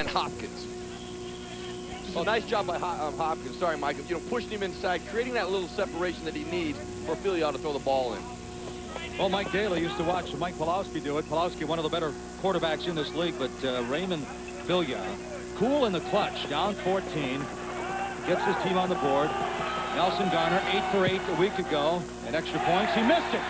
then Hopkins. Just a nice job by Hopkins. Sorry, Mike. You know, pushing him inside, creating that little separation that he needs for Filion to throw the ball in. Well, Mike Daly used to watch Mike Pawlowski do it. Pawlowski, one of the better quarterbacks in this league, but Raymond Pilgrim, cool in the clutch, down 14, gets his team on the board. Nelson Garner, 8 for 8 a week ago, and extra points. He missed it.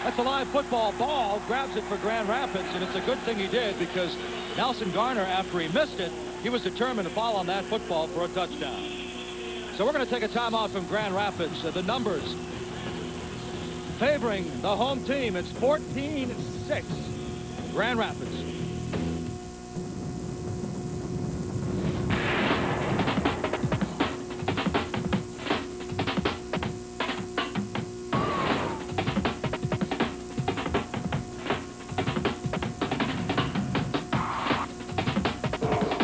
That's a live football ball, grabs it for Grand Rapids, and it's a good thing he did because Nelson Garner, after he missed it, he was determined to fall on that football for a touchdown. So we're going to take a timeout from Grand Rapids. The numbers favoring the home team. It's 14-6. Grand Rapids.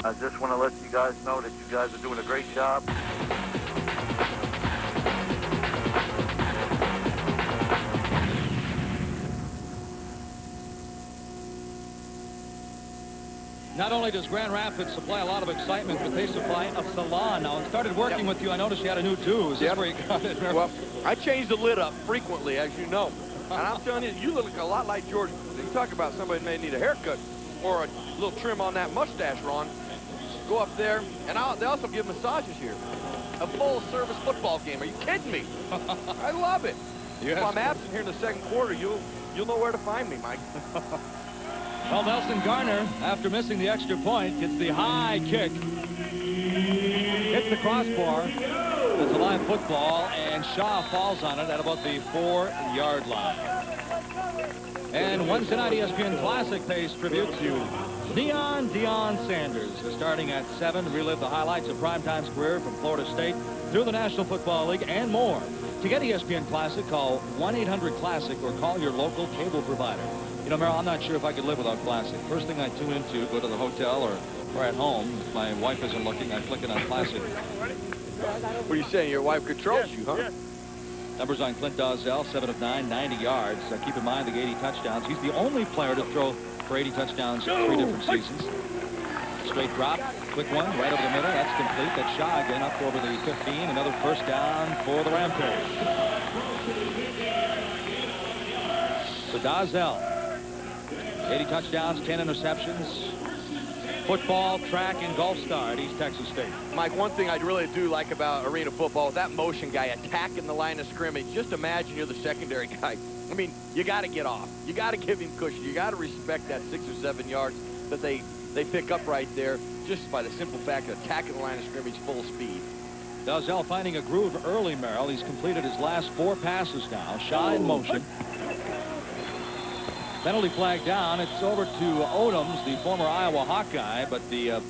I just want to let you guys know that you guys are doing a great job. Not only does Grand Rapids supply a lot of excitement, but they supply a salon. Now, I started working with you. I noticed you had a new do. Is this where you got it? Well, I change the lid up frequently, as you know. And I'm telling you, you look a lot like George. You talk about somebody may need a haircut or a little trim on that mustache, Ron. Go up there, and they also give massages here. A full-service football game. Are you kidding me? I love it. Yes. If I'm absent here in the second quarter, you'll know where to find me, Mike. Well, Nelson Garner, after missing the extra point, gets the high kick. Hits the crossbar. It's a live football, and Shaw falls on it at about the 4-yard line. And Wednesday night ESPN Classic pays tribute to Deion Sanders. Starting at 7, relive the highlights of Primetime's career from Florida State through the National Football League and more. To get ESPN Classic, call 1-800-CLASSIC or call your local cable provider. You know, Merril, I'm not sure if I could live without Classic. First thing I tune into, go to the hotel or at home. If my wife isn't looking, I flick it on Classic. What are you saying? Your wife controls you, huh? Yes. Numbers on Clint Dozell, 7 of 9, 90 yards. Keep in mind the 80 touchdowns. He's the only player to throw for 80 touchdowns in 3 different seasons. Straight drop, quick one, right over the middle. That's complete. That's Shaw again up over the 15. Another first down for the Rampage. So Dozell, 80 touchdowns, 10 interceptions. Football, track, and golf star at East Texas State. Mike, one thing I really do like about arena football, with that motion guy attacking the line of scrimmage, just imagine you're the secondary guy. I mean, you got to get off. You got to give him cushion. You got to respect that 6 or 7 yards that they pick up right there just by the simple fact of attacking the line of scrimmage full speed. Dozell finding a groove early, Merril. He's completed his last 4 passes now. Shaw in motion. Penalty flag down. It's over to Odoms, the former Iowa Hawkeye, but the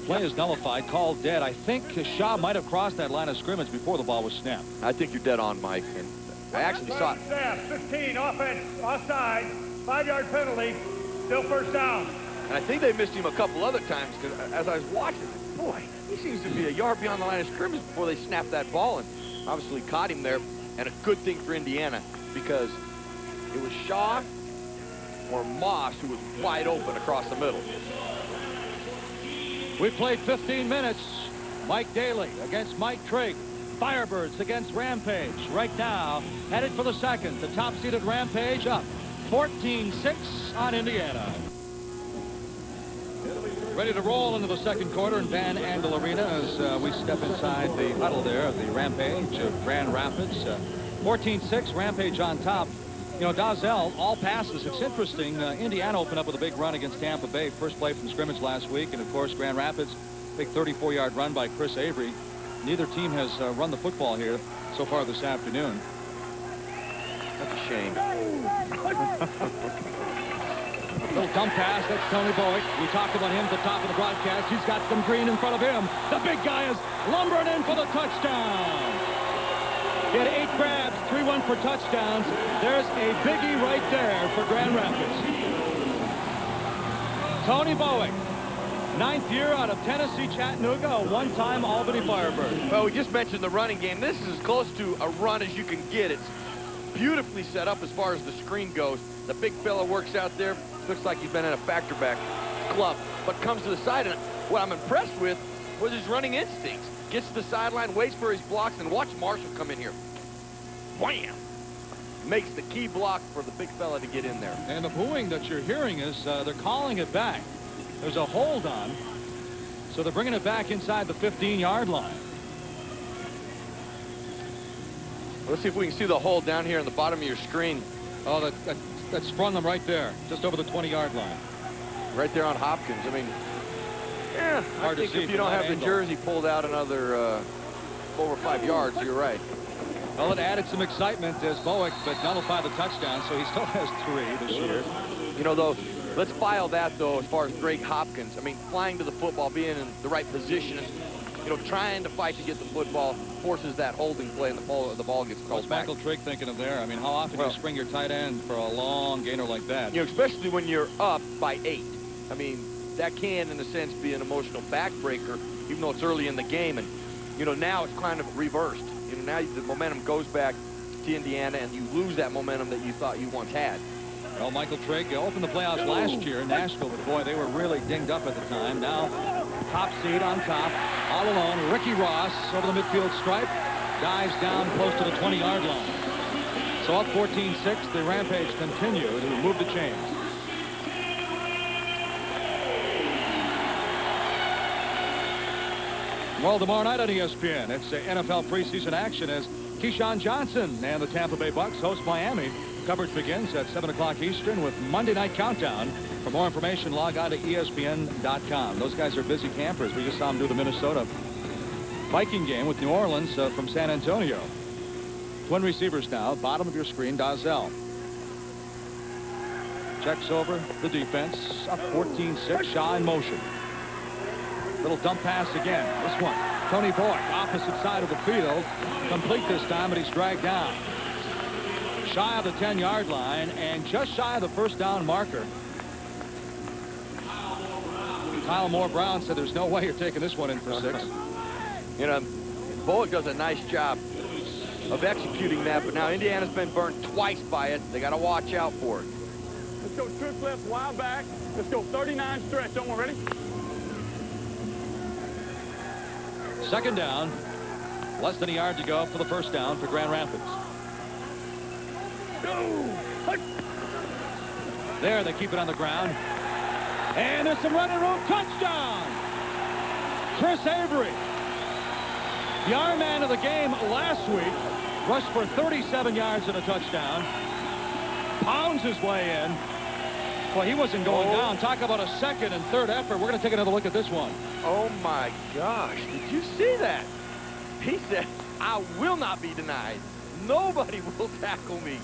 play is nullified, called dead. I think Shaw might have crossed that line of scrimmage before the ball was snapped. I think you're dead on, Mike. And I actually saw it. 15, offense, offside, 5-yard penalty, still first down. And I think they missed him a couple other times because as I was watching, boy, he seems to be a yard beyond the line of scrimmage before they snapped that ball, and obviously caught him there. And a good thing for Indiana because it was Shaw or Moss who was wide open across the middle. We played 15 minutes. Mike Daly against Mike Trigg. Firebirds against Rampage. Right now, headed for the second. The top-seeded Rampage up 14-6 on Indiana. Ready to roll into the second quarter in Van Andel Arena as we step inside the huddle there of the Rampage of Grand Rapids. 14-6, Rampage on top. You know, Dozell, all passes. It's interesting. Indiana opened up with a big run against Tampa Bay. First play from scrimmage last week. And, of course, Grand Rapids, big 34-yard run by Chris Avery. Neither team has run the football here so far this afternoon. That's a shame. Little dump pass. That's Tony Boeing. We talked about him at the top of the broadcast. He's got some green in front of him. The big guy is lumbering in for the touchdown. He had 8 grabs, 3 for touchdowns. There's a biggie right there for Grand Rapids. Tony Boeing, 9th year out of Tennessee Chattanooga, a one-time Albany Firebird. Well, we just mentioned the running game. This is as close to a run as you can get. It's beautifully set up as far as the screen goes. The big fella works out there. Looks like he's been in a factor back. club, but comes to the side. And what I'm impressed with was his running instincts. Gets to the sideline, waits for his blocks, and watch Marshall come in here. Wham! Makes the key block for the big fella to get in there. And the booing that you're hearing is they're calling it back. There's a hold on, so they're bringing it back inside the 15-yard line. Let's see if we can see the hold down here on the bottom of your screen. Oh, that sprung them right there, just over the 20-yard line. Right there on Hopkins. I mean, yeah, I think if you don't have the jersey pulled out another over 5 yards, you're right. Well, it added some excitement as Boeing but nullified the touchdown, so he still has 3 this year. You know, though, let's file that, though, as far as Greg Hopkins. I mean, flying to the football, being in the right position, and, you know, trying to fight to get the football, forces that holding play, and the ball gets called back. What's Michael Trigg thinking of there? I mean, how often do you spring your tight end for a long gainer like that? You know, especially when you're up by 8. I mean, that can, in a sense, be an emotional backbreaker, even though it's early in the game. And, you know, now it's kind of reversed. You know, now the momentum goes back to Indiana, and you lose that momentum that you thought you once had. Well, Michael Trigg opened the playoffs last year in Nashville, but boy, they were really dinged up at the time. Now, top seed on top, all alone. Ricky Ross over the midfield stripe, dives down close to the 20-yard line. So up 14-6, the Rampage continue to move the chains. Well, tomorrow night on ESPN, it's NFL preseason action as Keyshawn Johnson and the Tampa Bay Bucks host Miami. Coverage begins at 7 o'clock Eastern with Monday Night Countdown. For more information, log on to ESPN.com. Those guys are busy campers. We just saw them do the Minnesota Viking game with New Orleans from San Antonio. Twin receivers now, bottom of your screen, Dazell. Checks over the defense, up 14-6, Shaw in motion. Little dump pass again. This one, Tony Boyd, opposite side of the field. Complete this time, but he's dragged down. Shy of the 10-yard line and just shy of the first down marker. Kyle Moore Brown said there's no way you're taking this one in for 6. You know, Boyd does a nice job of executing that, but now Indiana's been burned twice by it. They got to watch out for it. Let's go trip left, wild back. Let's go 39 stretch. Don't we ready? Second down, less than a yard to go for the first down for Grand Rapids. There, they keep it on the ground. And there's some running room. Touchdown! Chris Avery, the Iron Man of the game last week, rushed for 37 yards and a touchdown. Pounds his way in. Boy, he wasn't going down. Talk about a second and third effort. We're going to take another look at this one. Oh, my gosh. Did you see that? He said, I will not be denied. Nobody will tackle me.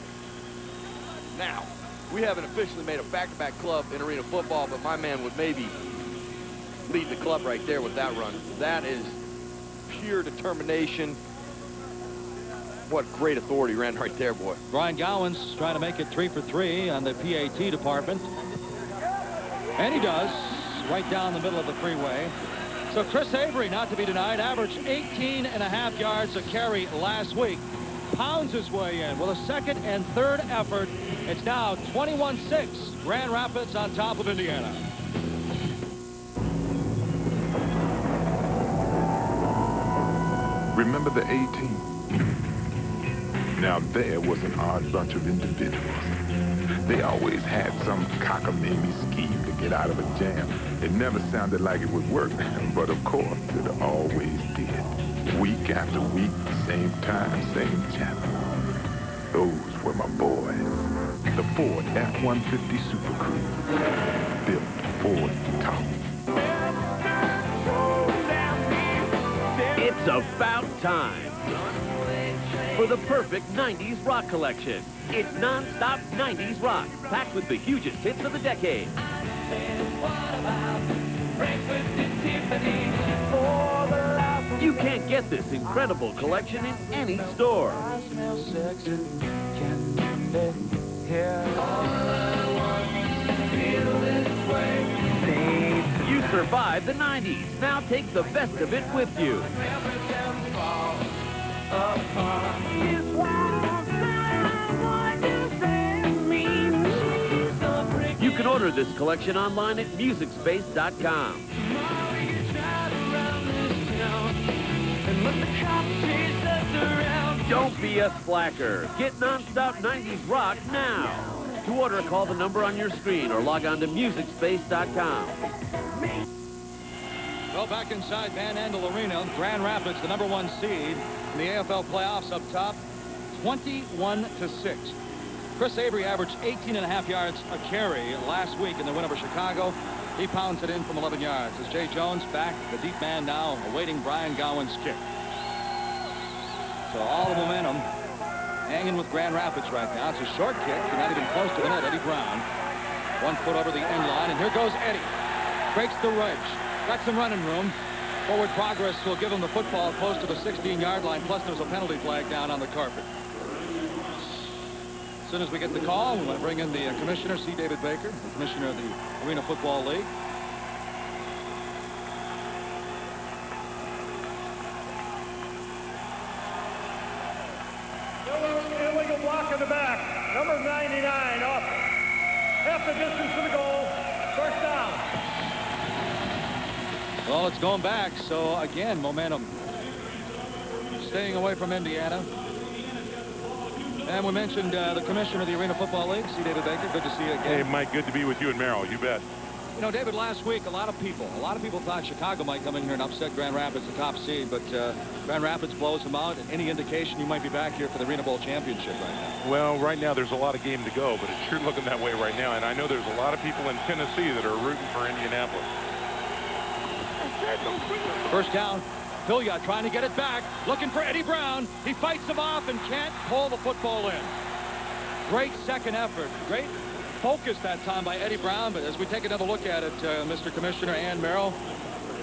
Now, we haven't officially made a back-to-back club in arena football, but my man would maybe lead the club right there with that run. That is pure determination. What great authority ran right there, boy. Brian Gowans trying to make it 3 for 3 on the PAT department. And he does, right down the middle of the freeway. So Chris Avery, not to be denied, averaged 18.5 yards a carry last week. Pounds his way in with a second and third effort. It's now 21-6. Grand Rapids on top of Indiana. Remember the A-Team? Now there was an odd bunch of individuals. They always had some cockamamie scheme to get out of a jam. It never sounded like it would work, but of course it always did. Week after week, same time, same channel. Those were my boys. The Ford F-150 Super Crew. Built Ford top. It's about time for the perfect 90s rock collection. It's non-stop 90s rock, packed with the hugest hits of the decade. You can't get this incredible collection in any store. You survived the 90s. Now take the best of it with you. You can order Order this collection online at MusicSpace.com. Don't be a slacker. Get nonstop 90s rock now. To order, call the number on your screen or log on to MusicSpace.com. Well, back inside Van Andel Arena, Grand Rapids, the #1 seed in the AFL playoffs up top, 21-6. Chris Avery averaged 18.5 yards a carry last week in the win over Chicago. He pounds it in from 11 yards. As Jay Jones back, the deep man now awaiting Brian Gowan's kick. So all the momentum hanging with Grand Rapids right now. It's a short kick, not even close to the net. Eddie Brown, 1 foot over the end line, and here goes Eddie. Breaks the ridge. Got some running room. Forward progress will give him the football close to the 16-yard line, plus there's a penalty flag down on the carpet. As soon as we get the call, we want to bring in the commissioner, C. David Baker, the commissioner of the Arena Football League. Illegal block in the back. Number 99 off half the distance to the goal. First down. Well, it's going back, so again, momentum staying away from Indiana. And we mentioned the commissioner of the Arena Football League, C. David Baker. Good to see you again. Hey, Mike, good to be with you and Merril. You bet. You know, David, last week, a lot of people thought Chicago might come in here and upset Grand Rapids, the top seed, but Grand Rapids blows them out. And any indication you might be back here for the Arena Bowl championship right now? Well, right now there's a lot of game to go, but it's sure looking that way right now. And I know there's a lot of people in Tennessee that are rooting for Indianapolis. First down. Pilya trying to get it back, looking for Eddie Brown. He fights him off and can't pull the football in. Great second effort. Great focus that time by Eddie Brown. But as we take another look at it, Mr. Commissioner and Merril.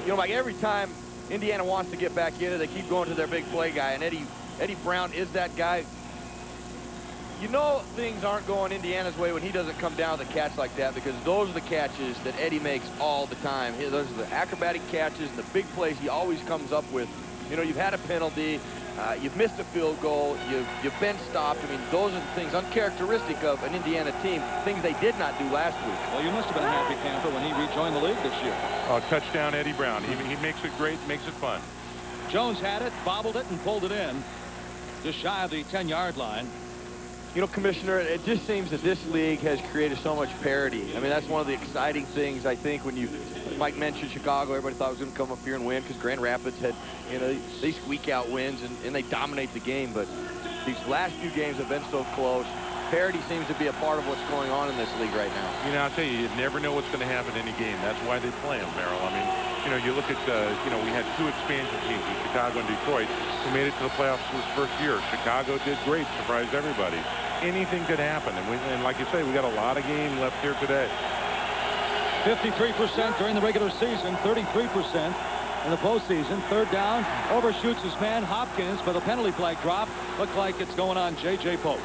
You know, Mike, every time Indiana wants to get back in it, they keep going to their big play guy. And Eddie Brown is that guy. You know things aren't going Indiana's way when he doesn't come down with a catch like that, because those are the catches that Eddie makes all the time. Those are the acrobatic catches, the big plays he always comes up with. You know, you've had a penalty, you've missed a field goal, you've been stopped. I mean, those are the things uncharacteristic of an Indiana team, things they did not do last week. Well, you must have been a happy camper when he rejoined the league this year. Oh, touchdown Eddie Brown. He makes it great, makes it fun. Jones had it, bobbled it, and pulled it in. Just shy of the 10-yard line. You know, Commissioner, it just seems that this league has created so much parity. I mean, that's one of the exciting things, I think, when Mike mentioned Chicago, everybody thought it was going to come up here and win because Grand Rapids had, you know, they squeak out wins and they dominate the game. But these last few games have been so close. Parity seems to be a part of what's going on in this league right now. You know, I'll tell you never know what's going to happen in any game. That's why they play them, Merril. I mean, you know, you look at, you know, we had 2 expansion teams in Chicago and Detroit who made it to the playoffs this first year. Chicago did great, surprised everybody. Anything could happen, and like you say, we got a lot of game left here today. 53% during the regular season, 33% in the postseason. Third down, overshoots his man Hopkins, but a penalty flag drop. Looked like it's going on J.J. Pope.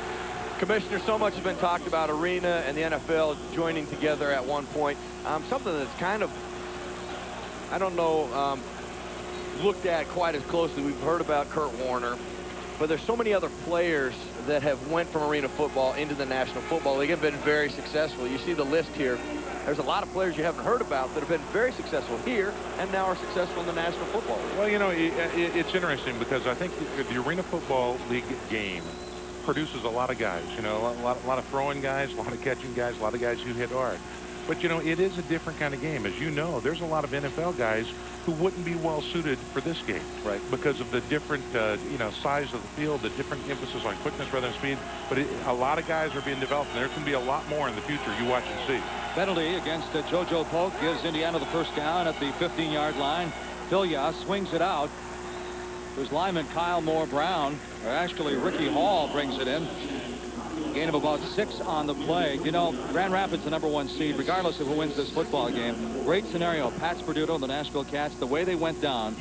Commissioner, so much has been talked about Arena and the NFL joining together at one point. Something that's kind of, I don't know, looked at quite as closely. We've heard about Kurt Warner, but there's so many other players that have went from Arena football into the National Football League and been very successful. You see the list here. There's a lot of players you haven't heard about that have been very successful here and now are successful in the National Football League. Well, you know, it's interesting because I think the Arena Football League game produces a lot of guys, you know, a lot of throwing guys, a lot of catching guys, a lot of guys who hit hard. But, you know, it is a different kind of game. As you know, there's a lot of NFL guys who wouldn't be well suited for this game. Right. Because of the different, you know, size of the field, the different emphasis on quickness rather than speed. But a lot of guys are being developed, and there can be a lot more in the future. You watch and see. Penalty against JoJo Polk gives Indiana the first down at the 15-yard line. Pilya swings it out. There's lineman Kyle Moore-Brown, or actually Ricky Hall brings it in. Gain of about 6 on the play. You know, Grand Rapids, the #1 seed, regardless of who wins this football game. Great scenario. Pat Sperduto, the Nashville Cats, the way they went down.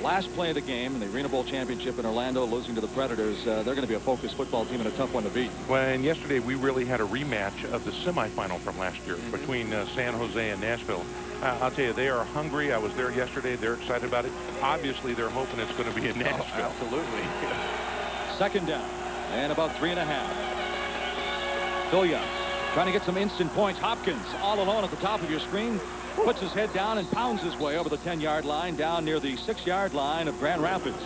Last play of the game in the Arena Bowl championship in Orlando, losing to the Predators. They're going to be a focused football team and a tough one to beat. Well, and yesterday we really had a rematch of the semifinal from last year between San Jose and Nashville. I'll tell you, they are hungry. I was there yesterday. They're excited about it. Obviously, they're hoping it's going to be in Nashville. Oh, absolutely. Second down and about 3.5. Pilya Trying to get some instant points. Hopkins all alone at the top of your screen. Puts his head down and pounds his way over the 10-yard line down near the 6-yard line of Grand Rapids.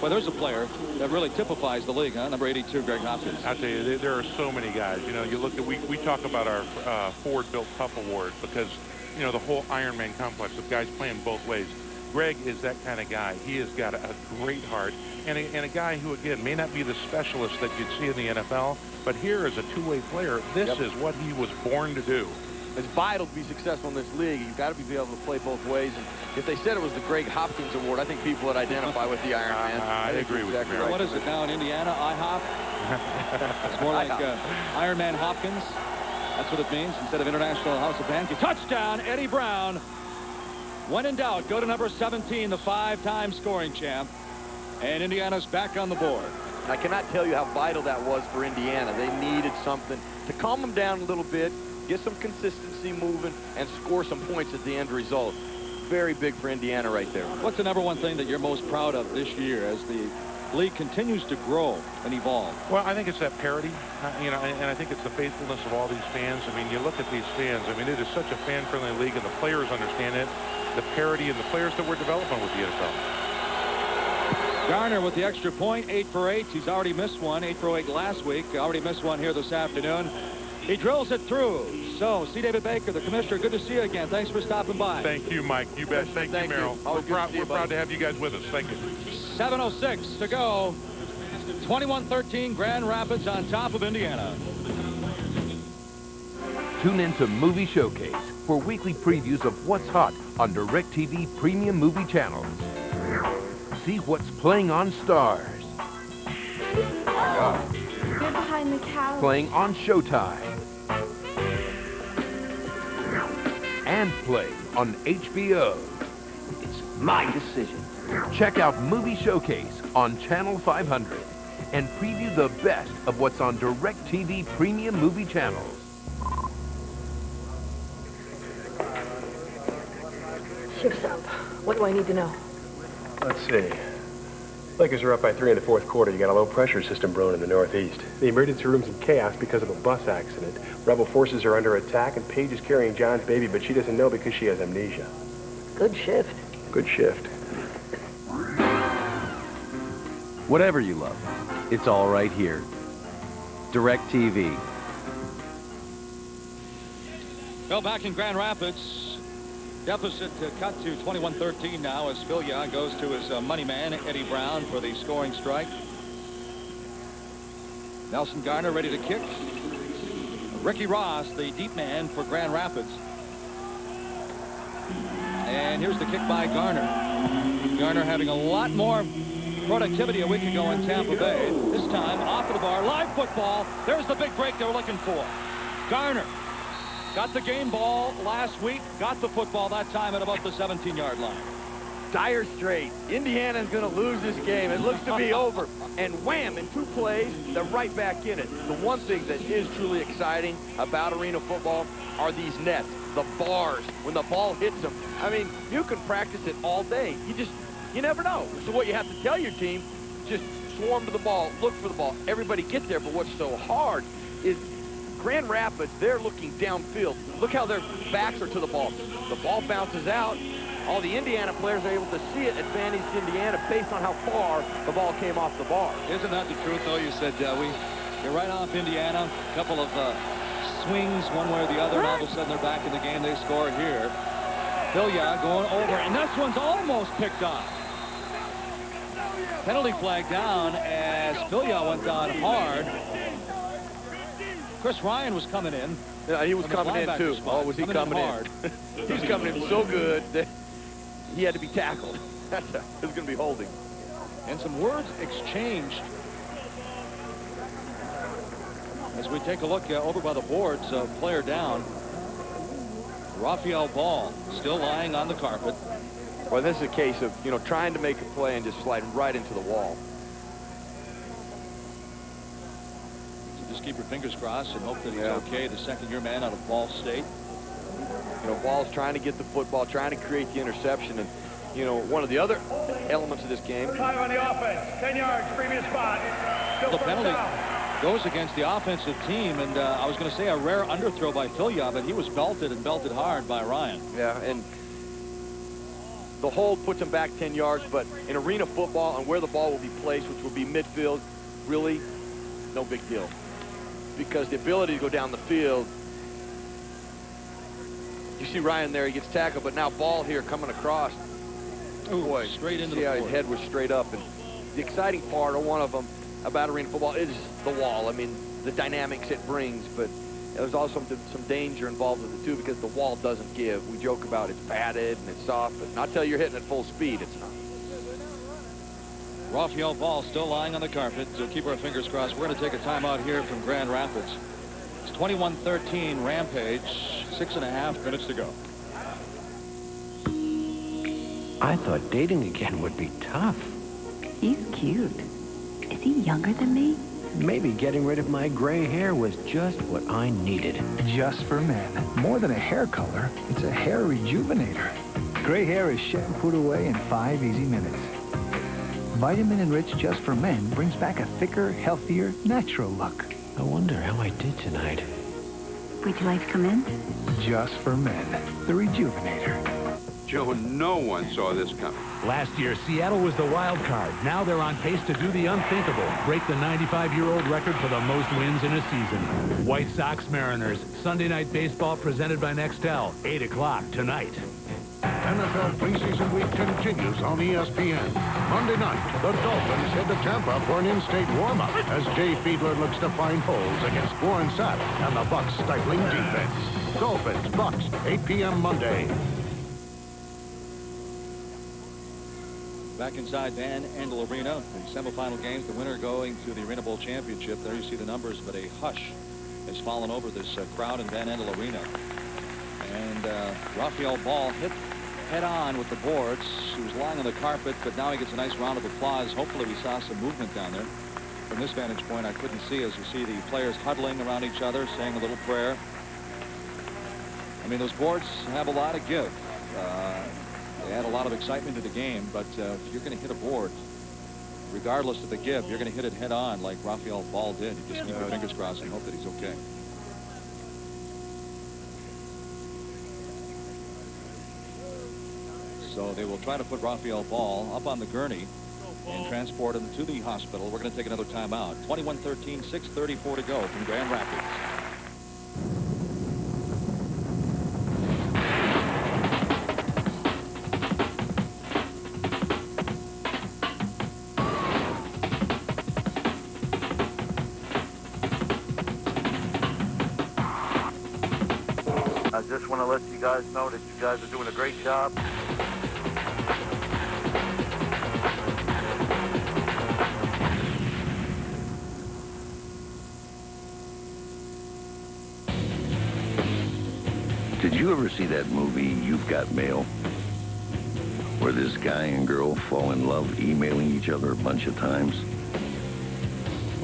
Well, there's a player that really typifies the league, huh? Number 82, Greg Hopkins. I'll tell you, there are so many guys. You know, you look at, we talk about our Ford Built Tough Award because, you know, the whole Ironman complex of guys playing both ways. Greg is that kind of guy. He has got a great heart and a guy who, again, may not be the specialist that you'd see in the NFL, but here as a two-way player, this is what he was born to do. It's vital to be successful in this league. You've got to be able to play both ways. And if they said it was the Greg Hopkins Award, I think people would identify with the Iron Man. I agree with you. Right. What is it now in Indiana? IHOP? It's more like Iron Man Hopkins. That's what it means instead of International House of Pancakes. Touchdown, Eddie Brown. When in doubt, go to number 17, the 5-time scoring champ. And Indiana's back on the board. I cannot tell you how vital that was for Indiana. They needed something to calm them down a little bit, get some consistency moving, and score some points at the end result. Very big for Indiana right there. What's the number one thing that you're most proud of this year as the league continues to grow and evolve? Well, I think it's that parity, you know, and I think it's the faithfulness of all these fans. I mean, you look at these fans. I mean, it is such a fan-friendly league, and the players understand it. The parity and the players that we're developing with the NFL. Garner with the extra point, 8 for 8. He's already missed one, 8 for 8 last week. Already missed one here this afternoon. He drills it through. So, C. David Baker, the commissioner, good to see you again. Thanks for stopping by. Thank you, Mike. You bet. Thank you, Merril. We're proud to have you guys with us. Thank you. 7:06 to go. 21-13, Grand Rapids on top of Indiana. Tune in to Movie Showcase for weekly previews of what's hot on DirecTV premium movie channels. See what's playing on Stars. You're behind the couch. Playing on Showtime. And play on HBO. It's my decision. Check out Movie Showcase on Channel 500 and preview the best of what's on DirecTV premium movie channels. Shift's up. What do I need to know? Let's see. Lakers are up by 3 in the fourth quarter. You got a low-pressure system brewing in the northeast. The emergency room's in chaos because of a bus accident. Rebel forces are under attack, and Paige is carrying John's baby, but she doesn't know because she has amnesia. Good shift. Good shift. Whatever you love, it's all right here. DirecTV. Well, back in Grand Rapids, deficit cut to 21-13 now as Filia goes to his money man, Eddie Brown, for the scoring strike. Nelson Garner ready to kick. Ricky Ross, the deep man for Grand Rapids. And here's the kick by Garner. Garner having a lot more productivity a week ago in Tampa Bay. This time off of the bar, live football. There's the big break they were looking for. Garner got the game ball last week, got the football that time at about the 17-yard line. Dire straits. Indiana's going to lose this game. It looks to be over. And wham, in 2 plays, they're right back in it. The one thing that is truly exciting about arena football are these nets, the bars, when the ball hits them. I mean, you can practice it all day. You never know. So what you have to tell your team, just swarm to the ball, look for the ball. Everybody get there, but what's so hard is Grand Rapids, they're looking downfield. Look how their backs are to the ball. The ball bounces out. All the Indiana players are able to see it advantage Indiana based on how far the ball came off the bar. Isn't that the truth, though? You said you're right off Indiana. A couple of swings one way or the other, and all of a sudden they're back in the game. They score here. Filia going over, and this one's almost picked off. Penalty flag down as Filia went down hard. Chris Ryan was coming in. Yeah, he was coming in too. Oh, was he coming in? He was coming in so good that he had to be tackled. It was going to be holding. And some words exchanged as we take a look over by the boards. Player down. Rafael Ball still lying on the carpet. Well, this is a case of, trying to make a play and just sliding right into the wall. Just keep your fingers crossed and hope that he's okay. The second-year man out of Ball State. Ball's trying to get the football, trying to create the interception. And, one of the other elements of this game. Time on the offense. 10 yards, previous spot. Still The penalty. goes against the offensive team, and I was going to say a rare underthrow by Filya, but he was belted and belted hard by Ryan. Yeah, and the hold puts him back 10 yards, but in arena football and where the ball will be placed, which will be midfield, really no big deal. Because the ability to go down the field, you see Ryan there, he gets tackled, but now ball here coming across. Ooh, boy, straight into see the how floor. his head was straight up. And the exciting part, or one of them, about arena football is the wall. I mean, the dynamics it brings, but there's also some danger involved with it too, because the wall doesn't give. We joke about it's padded and it's soft, but not till you're hitting at full speed, it's not. Raphael Ball still lying on the carpet, so keep our fingers crossed. We're going to take a timeout here from Grand Rapids. It's 21-13 Rampage, 6.5 minutes to go. I thought dating again would be tough. He's cute. Is he younger than me? Maybe getting rid of my gray hair was just what I needed. Just for men. More than a hair color, it's a hair rejuvenator. Gray hair is shampooed away in 5 easy minutes. Vitamin Enriched Just for Men brings back a thicker, healthier, natural look. I wonder how I did tonight. Would you like to come in? Just for Men, the rejuvenator. Joe, no one saw this coming. Last year, Seattle was the wild card. Now they're on pace to do the unthinkable, break the 95-year-old record for the most wins in a season. White Sox Mariners, Sunday Night Baseball presented by Nextel, 8 o'clock tonight. NFL preseason week continues on ESPN. Monday night, the Dolphins head to Tampa for an in-state warm-up as Jay Fiedler looks to find holes against Warren Sapp and the Bucs' stifling defense. Dolphins, Bucs, 8 p.m. Monday. Back inside Van Andel Arena, the semifinal games, the winner going to the Arena Bowl Championship. There you see the numbers, but a hush has fallen over this crowd in Van Andel Arena. And Raphael Ball hit head-on with the boards. He was lying on the carpet, but now he gets a nice round of applause. Hopefully we saw some movement down there. From this vantage point, I couldn't see, as you see the players huddling around each other, saying a little prayer. I mean, those boards have a lot of give. They add a lot of excitement to the game, but if you're going to hit a board, regardless of the give, you're going to hit it head-on like Raphael Ball did. You just keep your fingers crossed and hope that he's okay. So they will try to put Raphael Ball up on the gurney and transport him to the hospital. We're going to take another timeout. 21-13, 6:34 to go from Grand Rapids. I just want to let you guys know that you guys are doing a great job. Did you ever see that movie, You've Got Mail? Where this guy and girl fall in love emailing each other a bunch of times?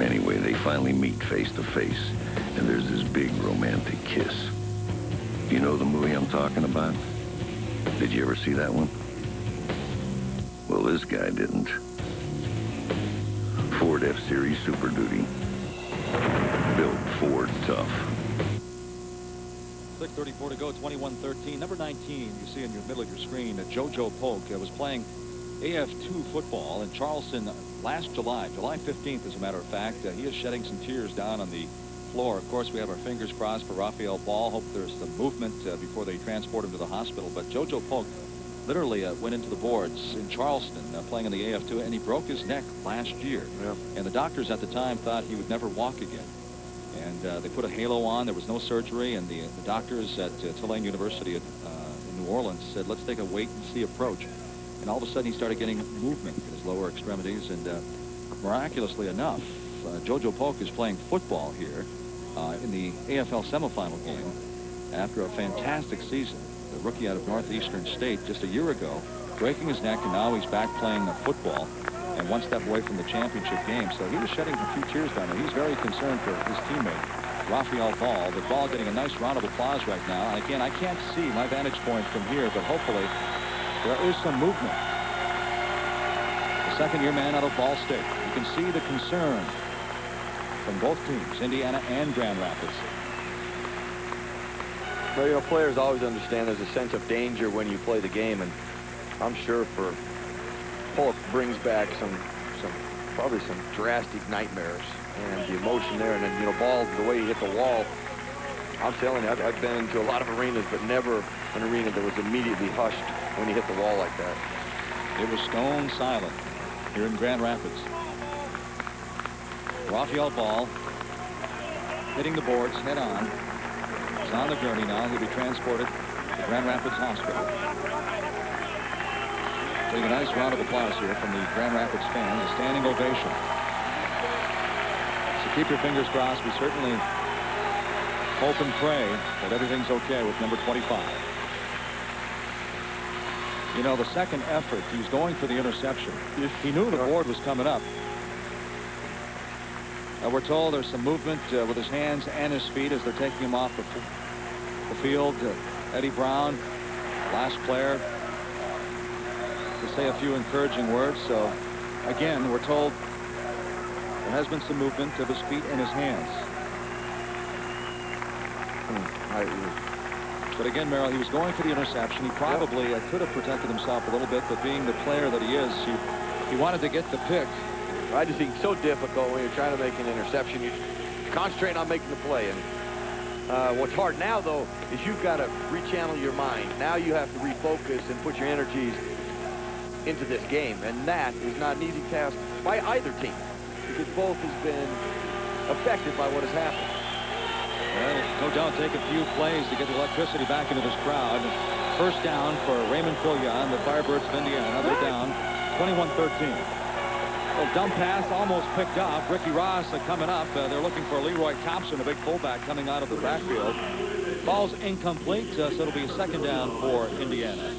Anyway, they finally meet face to face, and there's this big romantic kiss. Do you know the movie I'm talking about? Did you ever see that one? Well, this guy didn't. Ford F-Series Super Duty. Built Ford tough. 6:34 to go, 21-13. Number 19, you see in the middle of your screen, JoJo Polk was playing AF2 football in Charleston last July 15th, as a matter of fact. He is shedding some tears down on the floor. Of course, we have our fingers crossed for Raphael Ball. Hope there's some movement before they transport him to the hospital. But JoJo Polk literally went into the boards in Charleston playing in the AF2, and he broke his neck last year. Yeah. And the doctors at the time thought he would never walk again. And they put a halo on. There was no surgery, and the doctors at Tulane University in New Orleans said, let's take a wait-and-see approach. And all of a sudden, he started getting movement in his lower extremities, and miraculously enough, JoJo Polk is playing football here in the AFL semifinal game after a fantastic season. The rookie out of Northeastern State just a year ago, breaking his neck, and now he's back playing football and one step away from the championship game. So he was shedding a few tears down there. He's very concerned for his teammate, Raphael Ball. The Ball getting a nice round of applause right now. And again, I can't see my vantage point from here, but hopefully there is some movement. The second-year man out of Ball State. You can see the concern from both teams, Indiana and Grand Rapids. Well, you know, players always understand there's a sense of danger when you play the game, and I'm sure for Polk brings back probably some drastic nightmares and the emotion there, and then, you know, ball, the way he hit the wall. I'm telling you, I've been into a lot of arenas, but never an arena that was immediately hushed when he hit the wall like that. It was stone silent here in Grand Rapids. Raphael Ball hitting the boards head on. He's on the gurney now. He'll be transported to Grand Rapids Hospital. Getting a nice round of applause here from the Grand Rapids fans. A standing ovation. So keep your fingers crossed. We certainly hope and pray that everything's okay with number 25. You know, the second effort, he was going for the interception. He knew the board was coming up. We're told there's some movement with his hands and his feet as they're taking him off the field. Eddie Brown, last player, to say a few encouraging words. So, again, we're told there has been some movement of his feet and his hands. But again, Merril, he was going for the interception. He probably could have protected himself a little bit, but being the player that he is, he wanted to get the pick. I just think it's so difficult when you're trying to make an interception. You concentrate on making the play. And what's hard now, though, is you've got to rechannel your mind. Now you have to refocus and put your energies into this game. And that is not an easy task by either team, because both has been affected by what has happened. Well, no doubt take a few plays to get the electricity back into this crowd. First down for Raymond Pilgrim, the Firebirds of Indiana. They're down 21-13. Well, dump pass almost picked up. Ricky Ross coming up. They're looking for Leroy Thompson, a big fullback, coming out of the backfield. Ball's incomplete, so it'll be a second down for Indiana.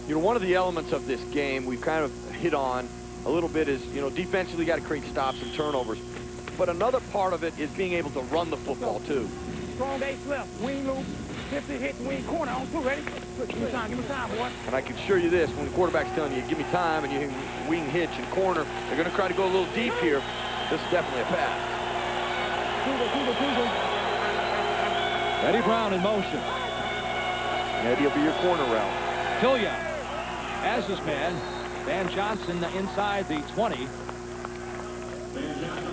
You know, one of the elements of this game we've kind of hit on a little bit is, you know, defensively got to create stops and turnovers. But another part of it is being able to run the football, too. Strong base left, wing loop, 50 hit, wing corner on two, ready? Give me time, boy. And I can assure you this, when the quarterback's telling you, give me time, and you wing hitch and corner, they're going to try to go a little deep here. This is definitely a pass. Eddie Brown in motion. Eddie will be your corner route. Pilya as his man. Van Johnson inside the 20.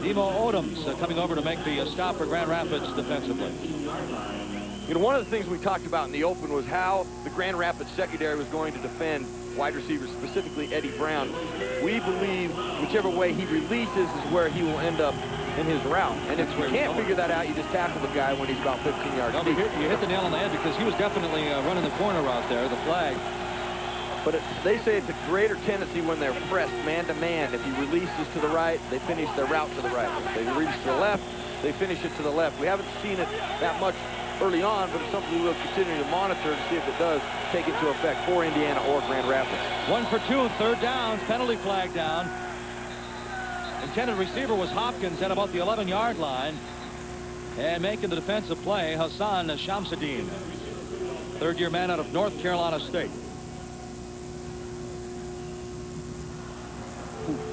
Nemo Odoms coming over to make the stop for Grand Rapids defensively. You know, one of the things we talked about in the open was how the Grand Rapids secondary was going to defend wide receivers, specifically Eddie Brown. We believe whichever way he releases is where he will end up in his route. And if you can't figure that out, you just tackle the guy when he's about 15 yards deep. You hit the nail on the head, because he was definitely running the corner out there, the flag. But they say it's a greater tendency when they're pressed man-to-man. If he releases to the right, they finish their route to the right. If they release to the left, they finish it to the left. We haven't seen it that much early on, but it's something we will continue to monitor to see if it does take into effect for Indiana or Grand Rapids. 1 for 2, third down, penalty flag down. Intended receiver was Hopkins at about the 11-yard line. And making the defensive play, Hassan Shamsuddin, third-year man out of North Carolina State.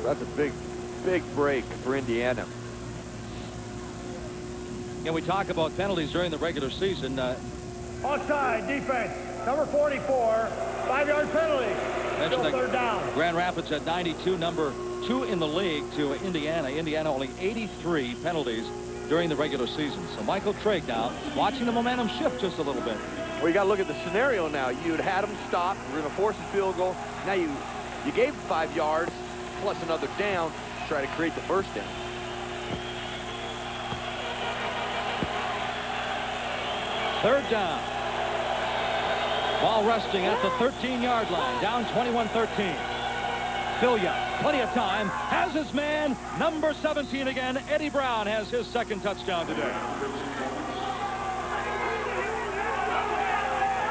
That's a big break for Indiana. And we talk about penalties during the regular season. Offside defense, number 44, 5-yard penalty. Still third down. Grand Rapids at 92, number 2 in the league to Indiana. Indiana only 83 penalties during the regular season. So Michael Trigg now watching the momentum shift just a little bit. Well, you got to look at the scenario now. You had them stop. We're going to force a field goal. Now you gave 5 yards plus another down to try to create the first down. Third down. Ball resting at the 13-yard line. Down 21-13. Pilya, plenty of time, has his man, number 17 again. Eddie Brown has his second touchdown today.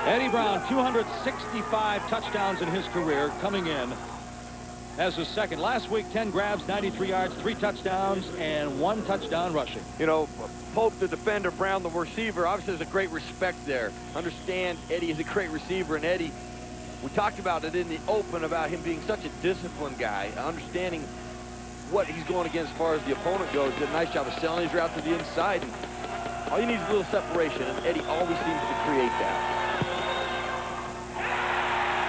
Eddie Brown, 265 touchdowns in his career, coming in as his second. Last week, 10 grabs, 93 yards, 3 touchdowns, and 1 touchdown rushing. You know, Pope, the defender, Brown, the receiver, obviously there's a great respect there. Understand Eddie is a great receiver, and Eddie, we talked about it in the open about him being such a disciplined guy, understanding what he's going against as far as the opponent goes. Did a nice job of selling his route to the inside. And all you need is a little separation, and Eddie always seems to create that.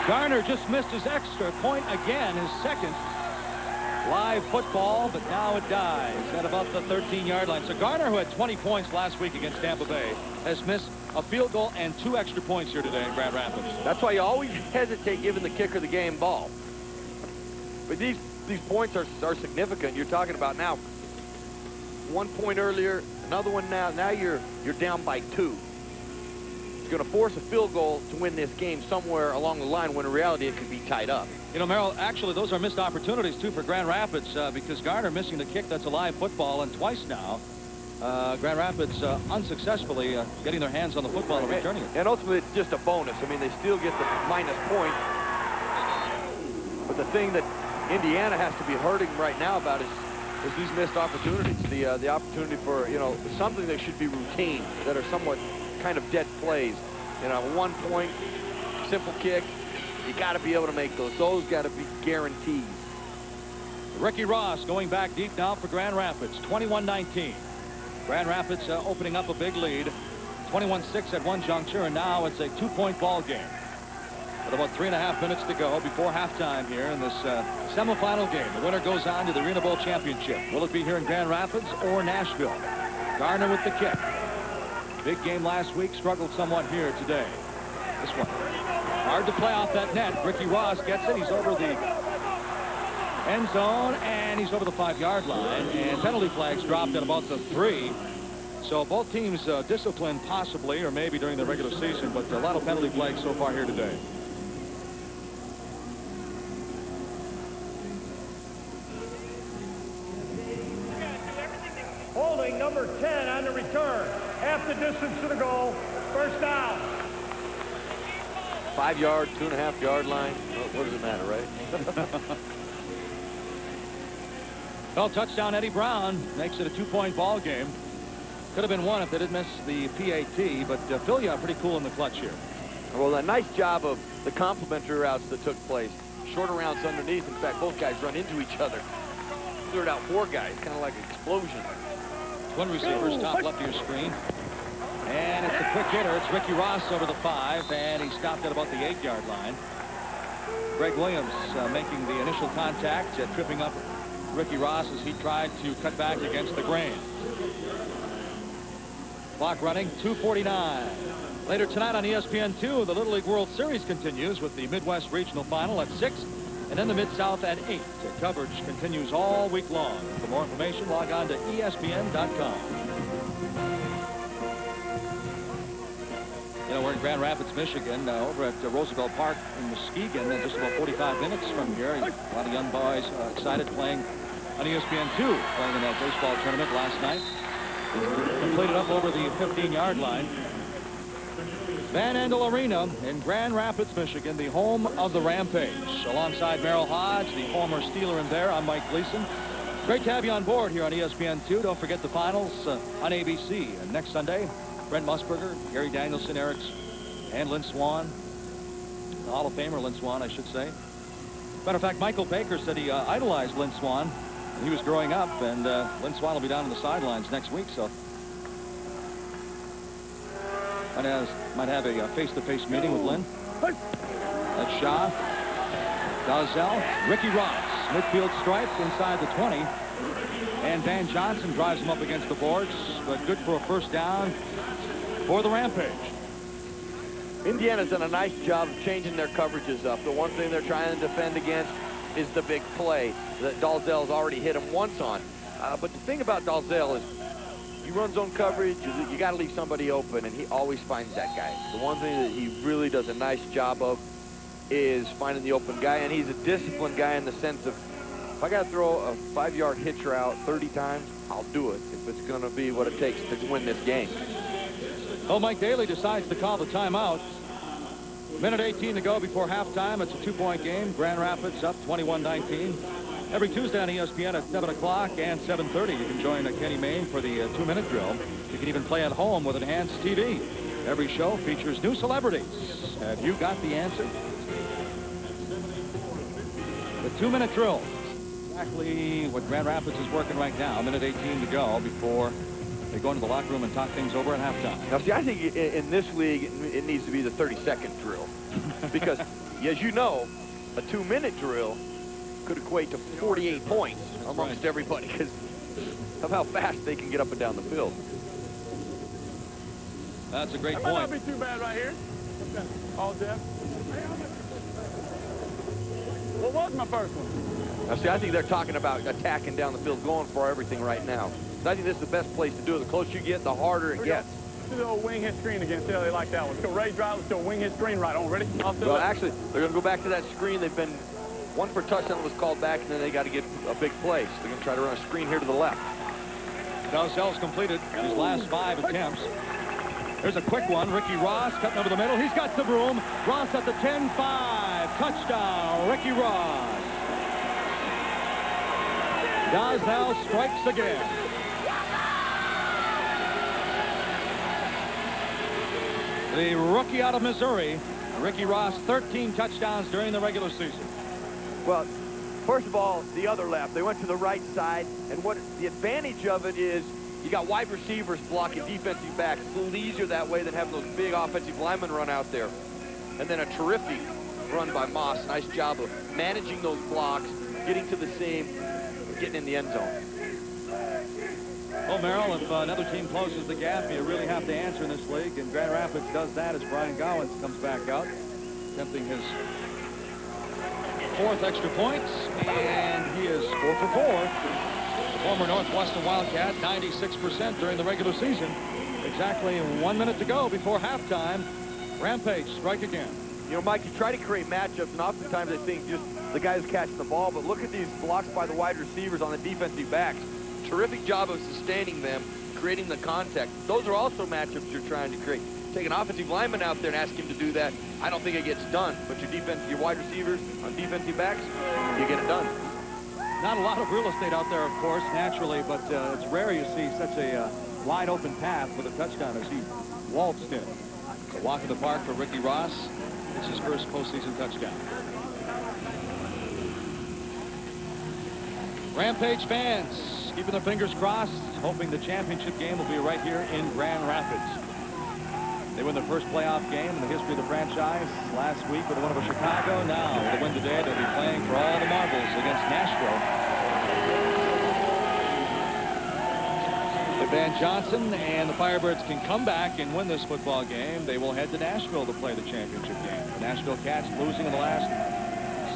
Garner just missed his extra point again, his second. Live football, but now it dies at about the 13-yard line. So Garner, who had 20 points last week against Tampa Bay, has missed a field goal and 2 extra points here today in Grand Rapids. That's why you always hesitate giving the kicker the game ball. But these points are significant. You're talking about now 1 point earlier, another one now. Now you're down by 2. It's going to force a field goal to win this game somewhere along the line, when in reality it could be tied up. You know, Merril, actually those are missed opportunities too for Grand Rapids, because Garner missing the kick that's a live football, and twice now Grand Rapids unsuccessfully getting their hands on the football and returning it. And ultimately it's just a bonus. I mean, they still get the minus point. But the thing that Indiana has to be hurting right now about is these missed opportunities. The opportunity for, you know, something that should be routine, that are somewhat kind of dead plays. You know, 1 point, simple kick. You got to be able to make those. Those got to be guaranteed. Ricky Ross going back deep now for Grand Rapids, 21-19. Grand Rapids opening up a big lead, 21-6 at one juncture, and now it's a 2-point ball game. With about 3.5 minutes to go before halftime here in this semifinal game. The winner goes on to the Arena Bowl Championship. Will it be here in Grand Rapids or Nashville? Garner with the kick. Big game last week, struggled somewhat here today. This one. Hard to play off that net. Ricky Ross gets it. He's over the end zone, and he's over the 5-yard line. And penalty flags dropped at about the 3. So both teams disciplined possibly, or maybe during the regular season, but a lot of penalty flags so far here today. Holding number 10 on the return. Half the distance to the goal. First down. 5-yard, 2.5-yard line. What does it matter, right? Well, touchdown Eddie Brown makes it a 2-point ball game. Could have been 1 if they didn't miss the PAT, but Filia pretty cool in the clutch here. Well, a nice job of the complementary routes that took place. Shorter routes underneath. In fact, both guys run into each other. Cleared out 4 guys, kind of like an explosion. Twin receivers, top left of your screen. And it's a quick hitter. It's Ricky Ross over the 5, and he stopped at about the 8-yard line. Greg Williams making the initial contact, tripping up Ricky Ross as he tried to cut back against the grain. Clock running, 2:49. Later tonight on ESPN2, the Little League World Series continues with the Midwest Regional Final at 6, and then the Mid-South at 8. The coverage continues all week long. For more information, log on to ESPN.com. You know, we're in Grand Rapids, Michigan, over at Roosevelt Park in Muskegon, just about 45 minutes from here. A lot of young boys excited playing on ESPN2, playing in that baseball tournament last night. Completed up over the 15-yard line. Van Andel Arena in Grand Rapids, Michigan, the home of the Rampage. Alongside Merril Hoge, the former Steeler in there, I'm Mike Gleason. Great to have you on board here on ESPN2. Don't forget the finals on ABC. And next Sunday, Brent Musburger, Gary Danielson, and Lynn Swan. The Hall of Famer Lynn Swan, I should say. Matter of fact, Michael Baker said he idolized Lynn Swan when he was growing up, and Lynn Swan will be down on the sidelines next week, so might have a face-to-face meeting with Lynn. That's Shaw. Dalzell. Ricky Ross. Midfield stripe inside the 20. And Van Johnson drives him up against the boards, but good for a first down for the Rampage. Indiana's done a nice job of changing their coverages up. The one thing they're trying to defend against is the big play that Dalzell's already hit him once on. But the thing about Dalzell is he runs zone coverage. You got to leave somebody open, and he always finds that guy. The one thing that he really does a nice job of is finding the open guy, and he's a disciplined guy in the sense of, if I got to throw a 5-yard hitch route 30 times, I'll do it if it's going to be what it takes to win this game. Oh, Mike Daly decides to call the timeout. Minute 18 to go before halftime. It's a 2-point game. Grand Rapids up 21-19. Every Tuesday on ESPN at 7 o'clock and 7:30. You can join Kenny Mayne for the 2-minute drill. You can even play at home with enhanced TV. Every show features new celebrities. Have you got the answer? The 2-minute drill. exactly what Grand Rapids is working right now. A minute 18 to go before they go into the locker room and talk things over at halftime. Now, see, I think in this league, it needs to be the 30-second drill. Because, as you know, a 2-minute drill could equate to 48 points amongst everybody because of how fast they can get up and down the field. That's a great That point. might not be too bad right here. All Jeff. What was my first one? Now, see, I think they're talking about attacking down the field, going for everything right now. So I think this is the best place to do it. The closer you get, the harder it gets. Let's do the old wing hit screen again. See how they like that one. Let's go raise right. Let's go wing hit screen right on. Ready? Well, actually, they're going to go back to that screen. They've been one for touchdown was called back, and then they got to get a big play. So they're going to try to run a screen here to the left. Dalzell's completed his last 5 attempts. There's a quick one. Ricky Ross cutting over the middle. He's got some room. Ross at the 10-5. Touchdown, Ricky Ross. Dalzell strikes again. The rookie out of Missouri, Ricky Ross, 13 touchdowns during the regular season. Well, first of all, the other left. They went to the right side, and what the advantage of it is you got wide receivers blocking defensive backs. It's a little easier that way than having those big offensive linemen run out there. And then a terrific run by Moss. Nice job of managing those blocks, getting to the seam, getting in the end zone. Well, Merril, if another team closes the gap, you really have to answer in this league, and Grand Rapids does that as Brian Gowans comes back out, attempting his 4th extra points, and he is 4 for 4. The former Northwestern Wildcat, 96% during the regular season. Exactly 1 minute to go before halftime. Rampage strike again. You know, Mike, you try to create matchups, and oftentimes I think just the guys catching the ball, but look at these blocks by the wide receivers on the defensive backs. Terrific job of sustaining them, creating the contact. Those are also matchups you're trying to create. Take an offensive lineman out there and ask him to do that. I don't think it gets done. But your wide receivers on defensive backs, you get it done. Not a lot of real estate out there, of course, naturally, but it's rare you see such a wide open path with a touchdown as he waltzed in. A walk in the park for Ricky Ross. It's his first postseason touchdown. Rampage fans keeping their fingers crossed, hoping the championship game will be right here in Grand Rapids. They win their first playoff game in the history of the franchise last week with a win over Chicago. Now, with a win today, they'll be playing for all the marbles against Nashville. If Van Johnson and the Firebirds can come back and win this football game, they will head to Nashville to play the championship game. The Nashville Cats losing in the last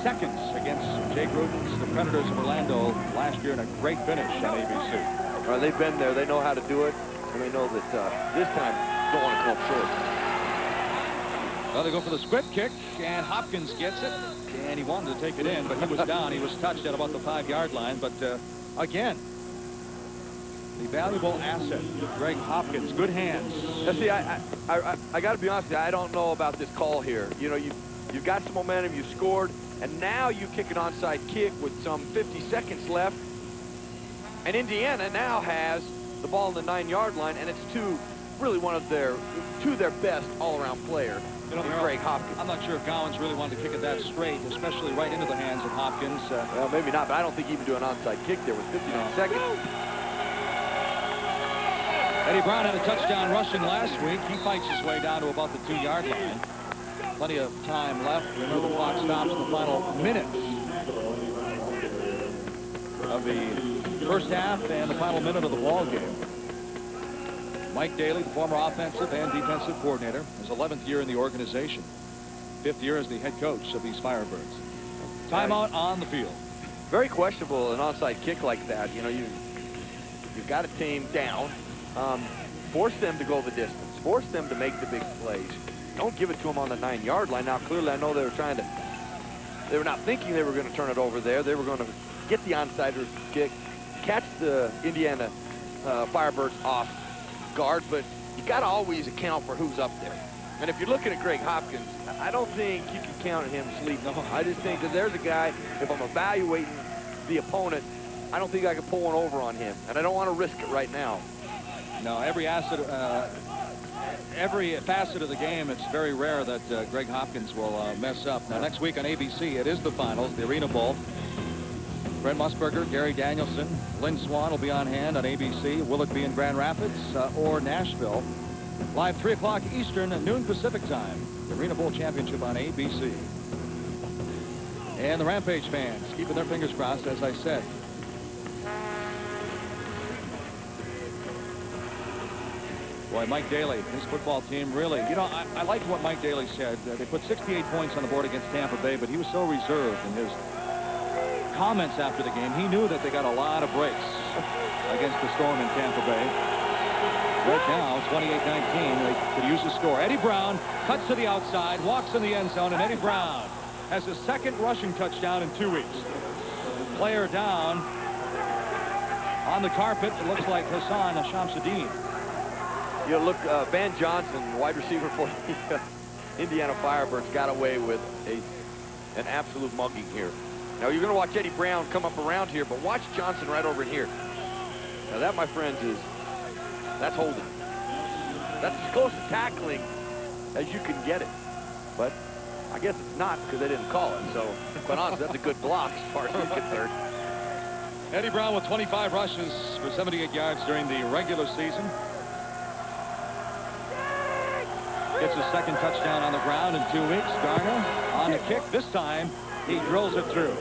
seconds against Jay Gruden's the Predators of Orlando last year in a great finish on ABC. Well, they've been there. They know how to do it, and they know that this time don't want to come up short. Well, they go for the squib kick, and Hopkins gets it, and he wanted to take it in, but he was down. He was touched at about the 5-yard line, but again, the valuable asset, Greg Hopkins, good hands. Now, see, I got to be honest with you, I don't know about this call here. You know, you've got some momentum, you scored, and now you kick an onside kick with some 50 seconds left, and Indiana now has the ball on the 9-yard line, and it's really one of their best all-around player, Greg Hopkins. I'm not sure if Gowans really wanted to kick it that straight, especially right into the hands of Hopkins. Well, maybe not, but I don't think he even do an onside kick there with 59 seconds. Eddie Brown had a touchdown rushing last week. He fights his way down to about the 2-yard line. Plenty of time left. Remember, the clock stops in the final minute of the first half and the final minute of the ball game. Mike Daly, the former offensive and defensive coordinator, his 11th year in the organization. 5th year as the head coach of these Firebirds. Timeout on the field. Very questionable, an onside kick like that. You know, you've got a team down. Force them to go the distance. Force them to make the big plays. Don't give it to them on the 9-yard line. Now, clearly, I know they were not thinking they were going to turn it over there. They were going to get the onside kick, catch the Indiana Firebirds off guard, but you got to always account for who's up there. And if you're looking at Greg Hopkins, I don't think you can count on him sleeping. No, I just think that there's a guy, if I'm evaluating the opponent, I don't think I can pull one over on him, and I don't want to risk it right now. No, every facet of the game, it's very rare that Greg Hopkins will mess up. Now, next week on ABC, it is the finals, the Arena Bowl. Brent Musburger, Gary Danielson, Lynn Swan will be on hand on ABC. Will it be in Grand Rapids or Nashville? Live 3 o'clock Eastern, noon Pacific time. The Arena Bowl Championship on ABC. And the Rampage fans keeping their fingers crossed, as I said. Boy, Mike Daly, his football team really, you know, I liked what Mike Daly said. They put 68 points on the board against Tampa Bay, but he was so reserved in his comments after the game. He knew that they got a lot of breaks against the Storm in Tampa Bay. Right now, 28-19, they could use a score. Eddie Brown cuts to the outside, walks in the end zone, and Eddie Brown has his second rushing touchdown in 2 weeks. Player down on the carpet. It looks like Hassan Shamsuddin. You know, look, Van Johnson, wide receiver for the Indiana Firebirds, got away with an absolute mugging here. Now, you're going to watch Eddie Brown come up around here, but watch Johnson right over in here. Now, that, my friends, that's holding. That's as close to tackling as you can get it. But I guess it's not because they didn't call it. So, quite honestly, that's a good block as far as he's concerned. Eddie Brown with 25 rushes for 78 yards during the regular season. Gets his second touchdown on the ground in 2 weeks. Garner on the kick. This time, he drills it through.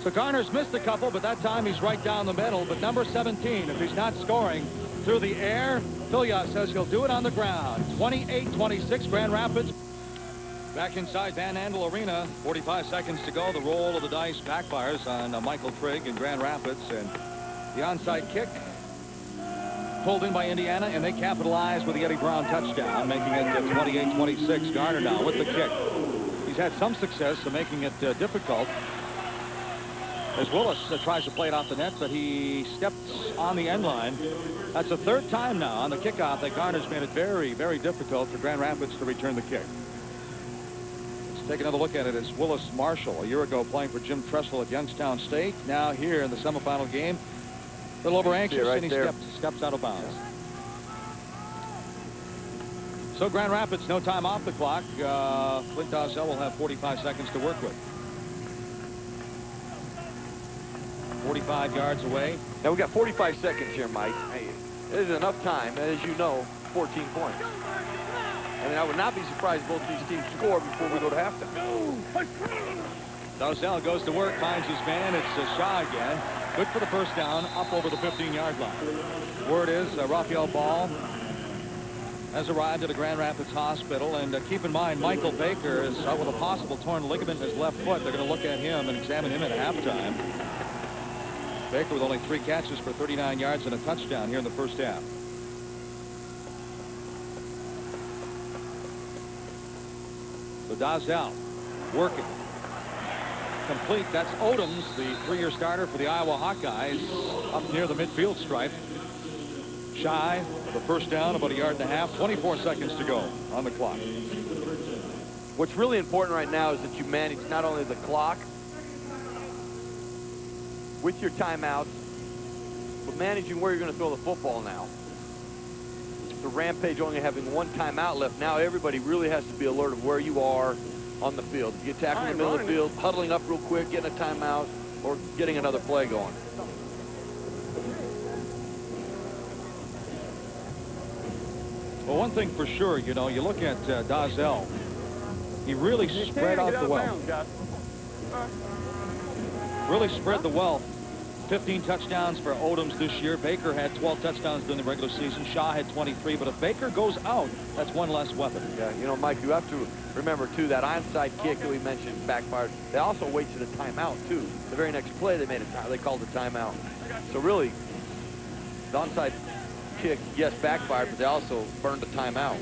So Garner's missed a couple, but that time he's right down the middle. But number 17, if he's not scoring through the air, Filya says he'll do it on the ground. 28-26, Grand Rapids. Back inside Van Andel Arena, 45 seconds to go. The roll of the dice backfires on Michael Trigg in Grand Rapids. And the onside kick pulled in by Indiana, and they capitalize with the Eddie Brown touchdown, making it 28-26. Garner now with the kick. He's had some success in making it difficult as Willis tries to play it off the net, but he steps on the end line. That's the third time now on the kickoff that Garner's made it very, very difficult for Grand Rapids to return the kick. Let's take another look at it. As Willis Marshall, a year ago playing for Jim Tressel at Youngstown State, now here in the semifinal game. A little over anxious, right, and he steps out of bounds. So Grand Rapids, no time off the clock. Clint Dawsell will have 45 seconds to work with. 45 yards away. Now we got 45 seconds here, Mike. Hey, there's enough time, as you know, 14 points. I mean, I would not be surprised if both these teams score before we go to halftime. Dawsell goes to work, finds his man. It's Shaw again. Good for the first down, up over the 15-yard line. Word is Raphael Ball has arrived at a Grand Rapids hospital. And keep in mind, Michael Baker is out with a possible torn ligament in his left foot. They're going to look at him and examine him at halftime. Baker with only 3 catches for 39 yards and a touchdown here in the first half. So Dawsell working. Complete. That's Odoms, the 3-year starter for the Iowa Hawkeyes, up near the midfield stripe. Shy of the first down, about 1.5 yards. 24 seconds to go on the clock. What's really important right now is that you manage not only the clock with your timeouts, but managing where you're going to throw the football now. The Rampage only having 1 timeout left. Now everybody really has to be alert of where you are on the field. If you get tackled in the middle of the field, huddling up real quick, getting a timeout, or getting another play going. Well, one thing for sure, you know, you look at Dawsell. He really spread out the wealth. Really spread the wealth. 15 touchdowns for Odoms this year. Baker had 12 touchdowns during the regular season. Shaw had 23. But if Baker goes out, that's 1 less weapon. Yeah, you know, Mike, you have to remember, too, that onside kick that we mentioned backfired. They also waited a timeout, too. The very next play, they called a timeout. So, really, the onside kick, yes, backfired, but they also burned a timeout.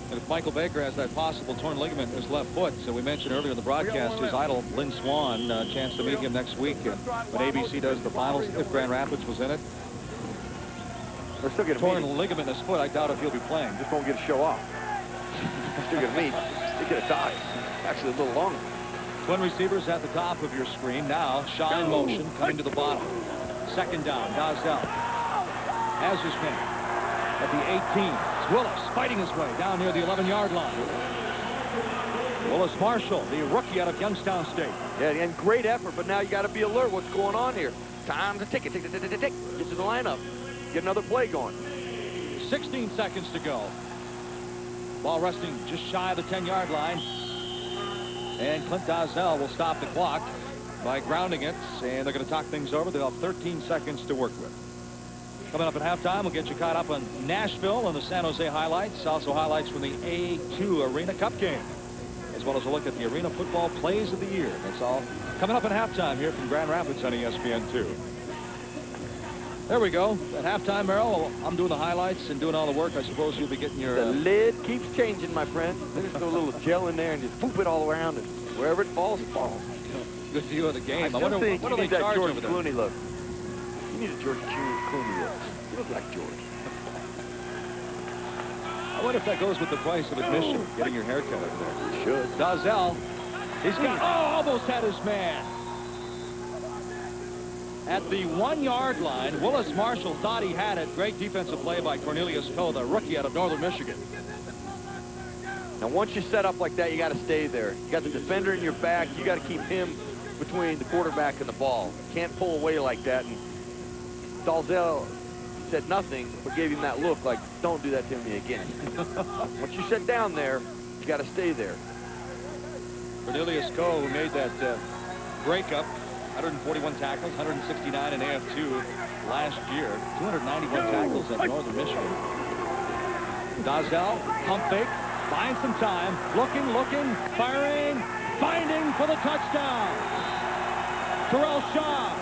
And if Michael Baker has that possible torn ligament in his left foot, so we mentioned earlier in the broadcast, his idol, Lynn Swan, chance to meet him next week when ABC does the finals, if Grand Rapids was in it. They're still getting torn ligament in his foot. I doubt if he'll be playing. Just won't get a show off. Still going to meet. Still get a tie. Actually, a little longer. Twin receivers at the top of your screen. Now, Shaw in motion, coming to the bottom. Second down, Dawsell has his man at the 18. Willis fighting his way down near the 11-yard line. Willis Marshall, the rookie out of Youngstown State. Yeah, and great effort, but now you got to be alert. What's going on here? Time to tick it, tick, tick, tick, tick, tick. Get to the lineup. Get another play going. 16 seconds to go. Ball resting just shy of the 10-yard line. And Clint Dozell will stop the clock by grounding it, and they're going to talk things over. They'll have 13 seconds to work with. Coming up at halftime, we'll get you caught up on Nashville and the San Jose highlights. Also highlights from the A2 Arena Cup game, as well as a look at the Arena Football Plays of the Year. That's all coming up at halftime here from Grand Rapids on ESPN2. There we go. At halftime, Merril, I'm doing the highlights and doing all the work. I suppose you'll be getting your... The lid keeps changing, my friend. They just throw a little gel in there and just poop it all around, and wherever it falls, it falls. Good view of the game. I wonder what do they that charge George over there? Clooney look. You need a George Clooney look. You look like George. I wonder if that goes with the price of admission, getting your hair cut over there. It should. Dozell. He's got... Oh, almost had his man. At the 1-yard line, Willis Marshall thought he had it. Great defensive play by Cornelius Coe, the rookie out of Northern Michigan. Now, once you set up like that, you got to stay there. You got the defender in your back. You got to keep him between the quarterback and the ball. Can't pull away like that. And Dalzell said nothing, but gave him that look like, don't do that to me again. Once you sit down there, you got to stay there. Cornelius Coe, who made that breakup, 141 tackles, 169 in AF2 last year, 291 tackles at Northern Michigan. Dozell, pump fake, finds some time, looking, firing, finding for the touchdown. Terrell Shaw.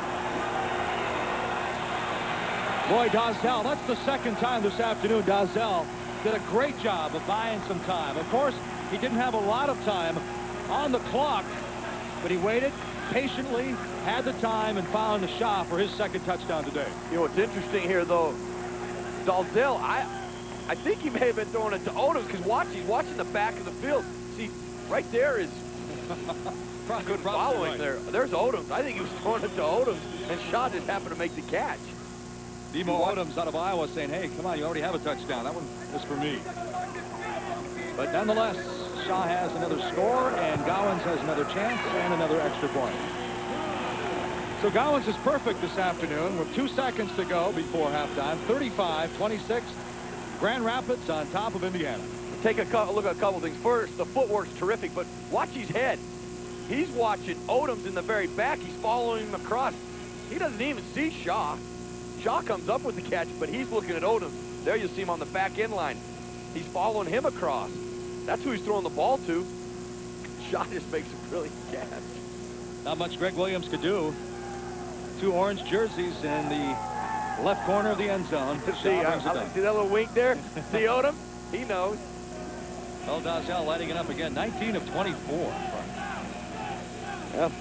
Boy, Dozell, that's the second time this afternoon Dozell did a great job of buying some time. Of course, he didn't have a lot of time on the clock, but he waited patiently, had the time, and found the shot for his second touchdown today. You know what's interesting here, though, Dalzell, I think he may have been throwing it to Odoms, because he's watching the back of the field. See, right there is good following right there. There's Odoms. I think he was throwing it to Odoms, and Shaw just happened to make the catch. Demo Odoms out of Iowa saying, hey, come on, you already have a touchdown. That one was for me. But nonetheless, Shaw has another score, and Gowans has another chance and another extra point. So Gowans is perfect this afternoon with 2 seconds to go before halftime. 35-26. Grand Rapids on top of Indiana. Take a look at a couple things. First, the footwork's terrific, but watch his head. He's watching Odoms in the very back. He's following him across. He doesn't even see Shaw. Shaw comes up with the catch, but he's looking at Odoms. There you see him on the back end line. He's following him across. That's who he's throwing the ball to. Shaw just makes a brilliant catch. Not much Greg Williams could do. 2 orange jerseys in the left corner of the end zone. See that little wink there? See Odom? He knows. Well, Dozell lighting it up again. 19 of 24. Well,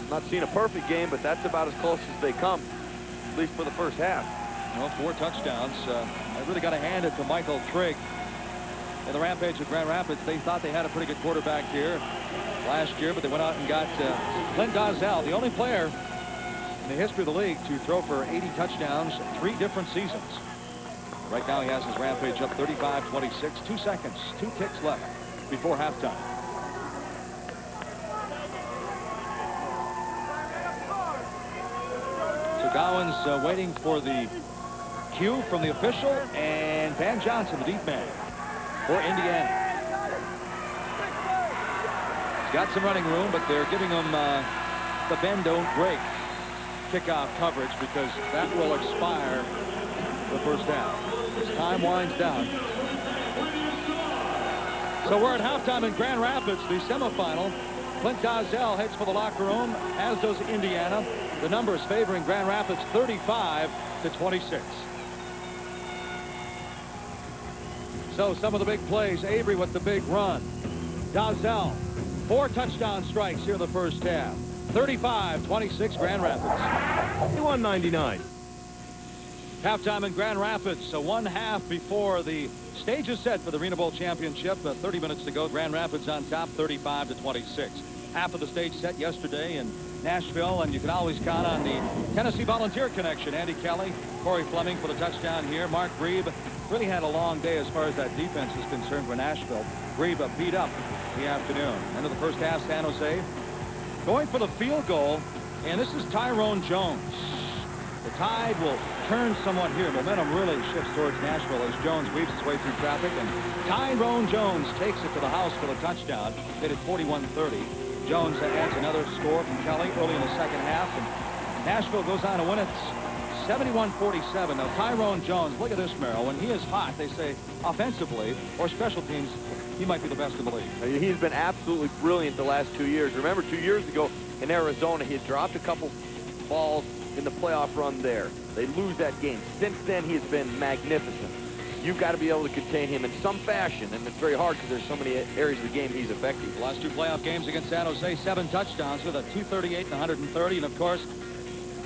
not seen a perfect game, but that's about as close as they come, at least for the first half. Well, 4 touchdowns. I really got to hand it to Michael Trigg. In the Rampage of Grand Rapids, they thought they had a pretty good quarterback here last year, but they went out and got Clint Dozell, the only player in the history of the league to throw for 80 touchdowns 3 different seasons. Right now he has his Rampage up 35-26, 2 seconds, 2 kicks left before halftime. So Gowans waiting for the cue from the official, and Van Johnson, the deep man for Indiana. He's got some running room, but they're giving him the bend don't break kickoff coverage because that will expire the first half as time winds down. So we're at halftime in Grand Rapids, the semifinal. Clint Dozell heads for the locker room, as does Indiana. The numbers favoring Grand Rapids 35-26. So some of the big plays. Avery with the big run. Dozell, 4 touchdown strikes here in the first half. 35-26 Grand Rapids. 21-99. Halftime in Grand Rapids. So 1 half before the stage is set for the Arena Bowl Championship. 30 minutes to go. Grand Rapids on top, 35-26. Half of the stage set yesterday in Nashville, and you can always count on the Tennessee Volunteer connection. Andy Kelly, Corey Fleming for the touchdown here. Mark Grebe really had a long day as far as that defense is concerned for Nashville. Grebe beat up the afternoon. End of the first half, San Jose going for the field goal, and this is Tyrone Jones. The tide will turn somewhat here. Momentum really shifts towards Nashville as Jones weaves his way through traffic, and Tyrone Jones takes it to the house for the touchdown. Made it 41-30. Jones adds another score from Kelly early in the second half, and Nashville goes on to win it 71-47. Now, Tyrone Jones, look at this, Merril. When he is hot, they say offensively or special teams, he might be the best in the league. He's been absolutely brilliant the last 2 years. Remember, 2 years ago in Arizona, he had dropped a couple balls in the playoff run there. They lose that game. Since then, he has been magnificent. You've got to be able to contain him in some fashion, and it's very hard because there's so many areas of the game he's effective. The last two playoff games against San Jose, 7 touchdowns with a 238 and 130, and of course,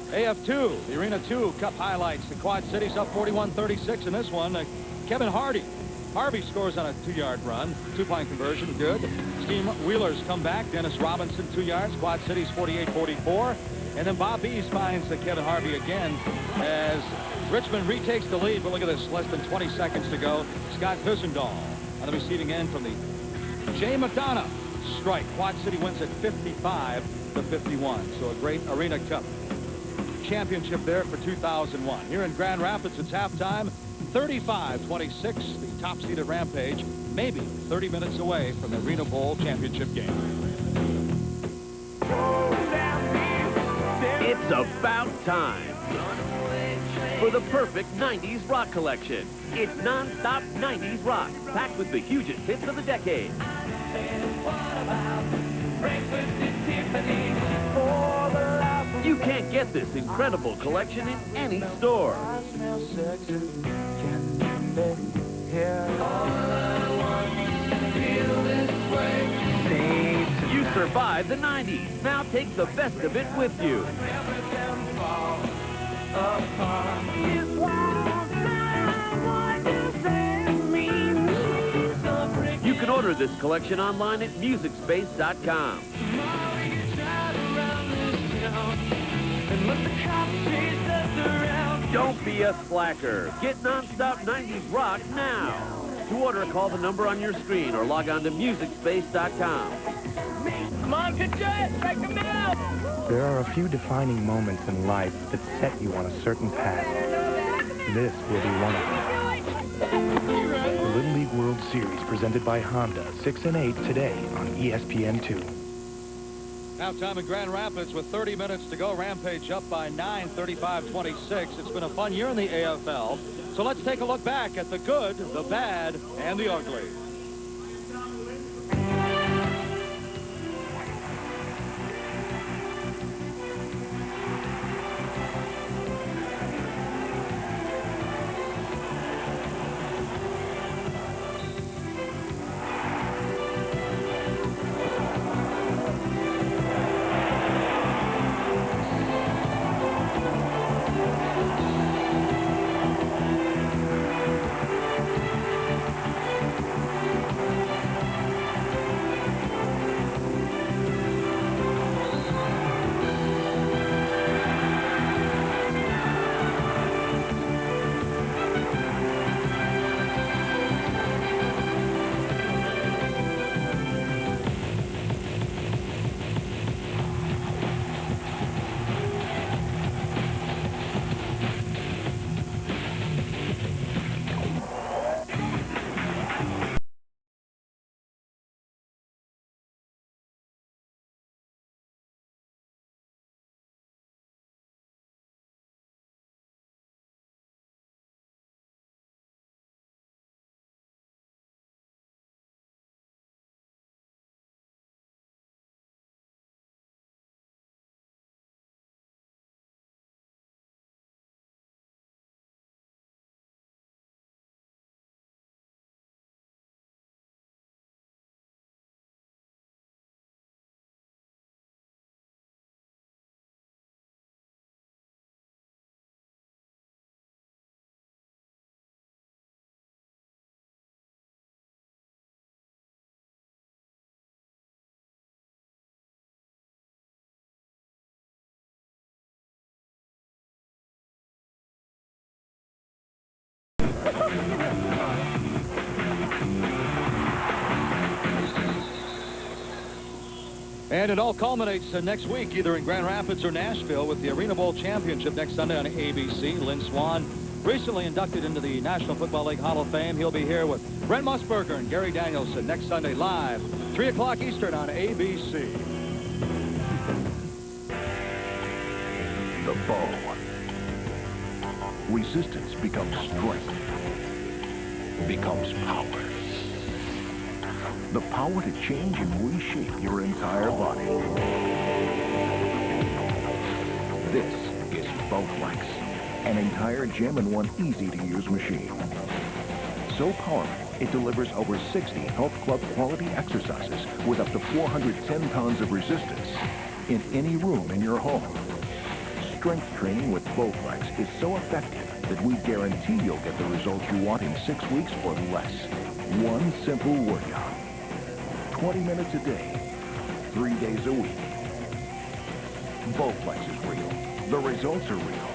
AF2, the Arena 2 Cup highlights. The Quad Cities up 41-36 in this one. Kevin Harvey scores on a 2-yard run. 2-point conversion, good. Steam Wheelers come back. Dennis Robinson, 2 yards. Quad Cities 48-44. And then Bob East finds Kevin Harvey again as Richmond retakes the lead. But look at this, less than 20 seconds to go. Scott Vissendahl on the receiving end from the Jay McDonough strike. Quad City wins at 55-51. So a great Arena Cup championship there for 2001. Here in Grand Rapids, it's halftime, 35-26. The top-seeded Rampage, maybe 30 minutes away from the Arena Bowl championship game. It's about time for the perfect 90s rock collection. It's non-stop 90s rock, packed with the hugest hits of the decade. You can't get this incredible collection in any store. You survived the 90s. Now take the best of it with you. You can order this collection online at MusicSpace.com. Don't be a slacker. Get non-stop 90s rock now. To order, call the number on your screen or log on to MusicSpace.com. Come on, picture, strike the middle. There are a few defining moments in life that set you on a certain path. This will be one of them. The Little League World Series presented by Honda, 6 and 8 today on ESPN2. Halftime in Grand Rapids with 30 minutes to go. Rampage up by 9, 35-26. It's been a fun year in the AFL. So let's take a look back at the good, the bad, and the ugly. And it all culminates next week, either in Grand Rapids or Nashville, with the Arena Bowl Championship next Sunday on ABC. Lynn Swan, recently inducted into the National Football League Hall of Fame. He'll be here with Brent Musburger and Gary Danielson next Sunday live, 3 o'clock Eastern on ABC. The bow. Resistance becomes strength. Becomes power. The power to change and reshape your entire body. This is Bowflex, an entire gem-in-one easy-to-use machine. So powerful, it delivers over 60 health club quality exercises with up to 410 pounds of resistance in any room in your home. Strength training with Bowflex is so effective that we guarantee you'll get the results you want in 6 weeks or less. One simple workout. 20 minutes a day, 3 days a week. Bowflex is real. The results are real.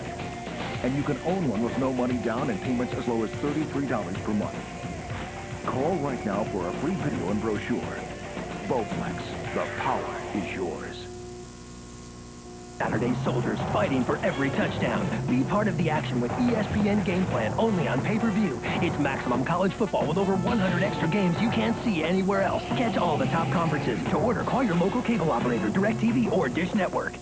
And you can own one with no money down and payments as low as $33 per month. Call right now for a free video and brochure. Bowflex, the power is yours. Saturday soldiers fighting for every touchdown. Be part of the action with ESPN Game Plan only on pay-per-view. It's maximum college football with over 100 extra games you can't see anywhere else. Catch all the top conferences. To order, call your local cable operator, DirecTV, or Dish Network.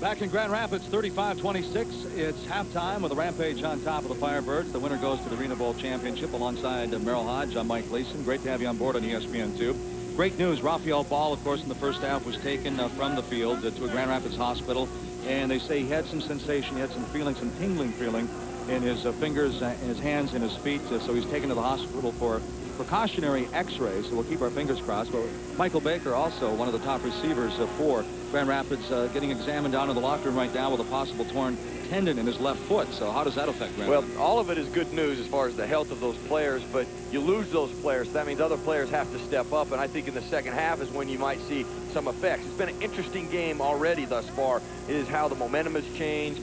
Back in Grand Rapids, 35-26. It's halftime with a Rampage on top of the Firebirds. The winner goes to the Arena Bowl Championship alongside Merril, Hoge. I'm Mike Gleason. Great to have you on board on ESPN2. Great news. Raphael Ball, of course, in the first half was taken from the field to a Grand Rapids hospital. And they say he had some sensation. He had some feeling, some tingling feeling in his fingers, in his hands, and his feet. So he's taken to the hospital for precautionary x-rays. So we'll keep our fingers crossed. But Michael Baker, also one of the top receivers for Grand Rapids, getting examined down in the locker room right now with a possible torn tendon in his left foot. So how does that affect Grand Rapids? Well, all of it is good news as far as the health of those players, but you lose those players. That means other players have to step up, and I think in the second half is when you might see some effects. It's been an interesting game already thus far. It is how the momentum has changed.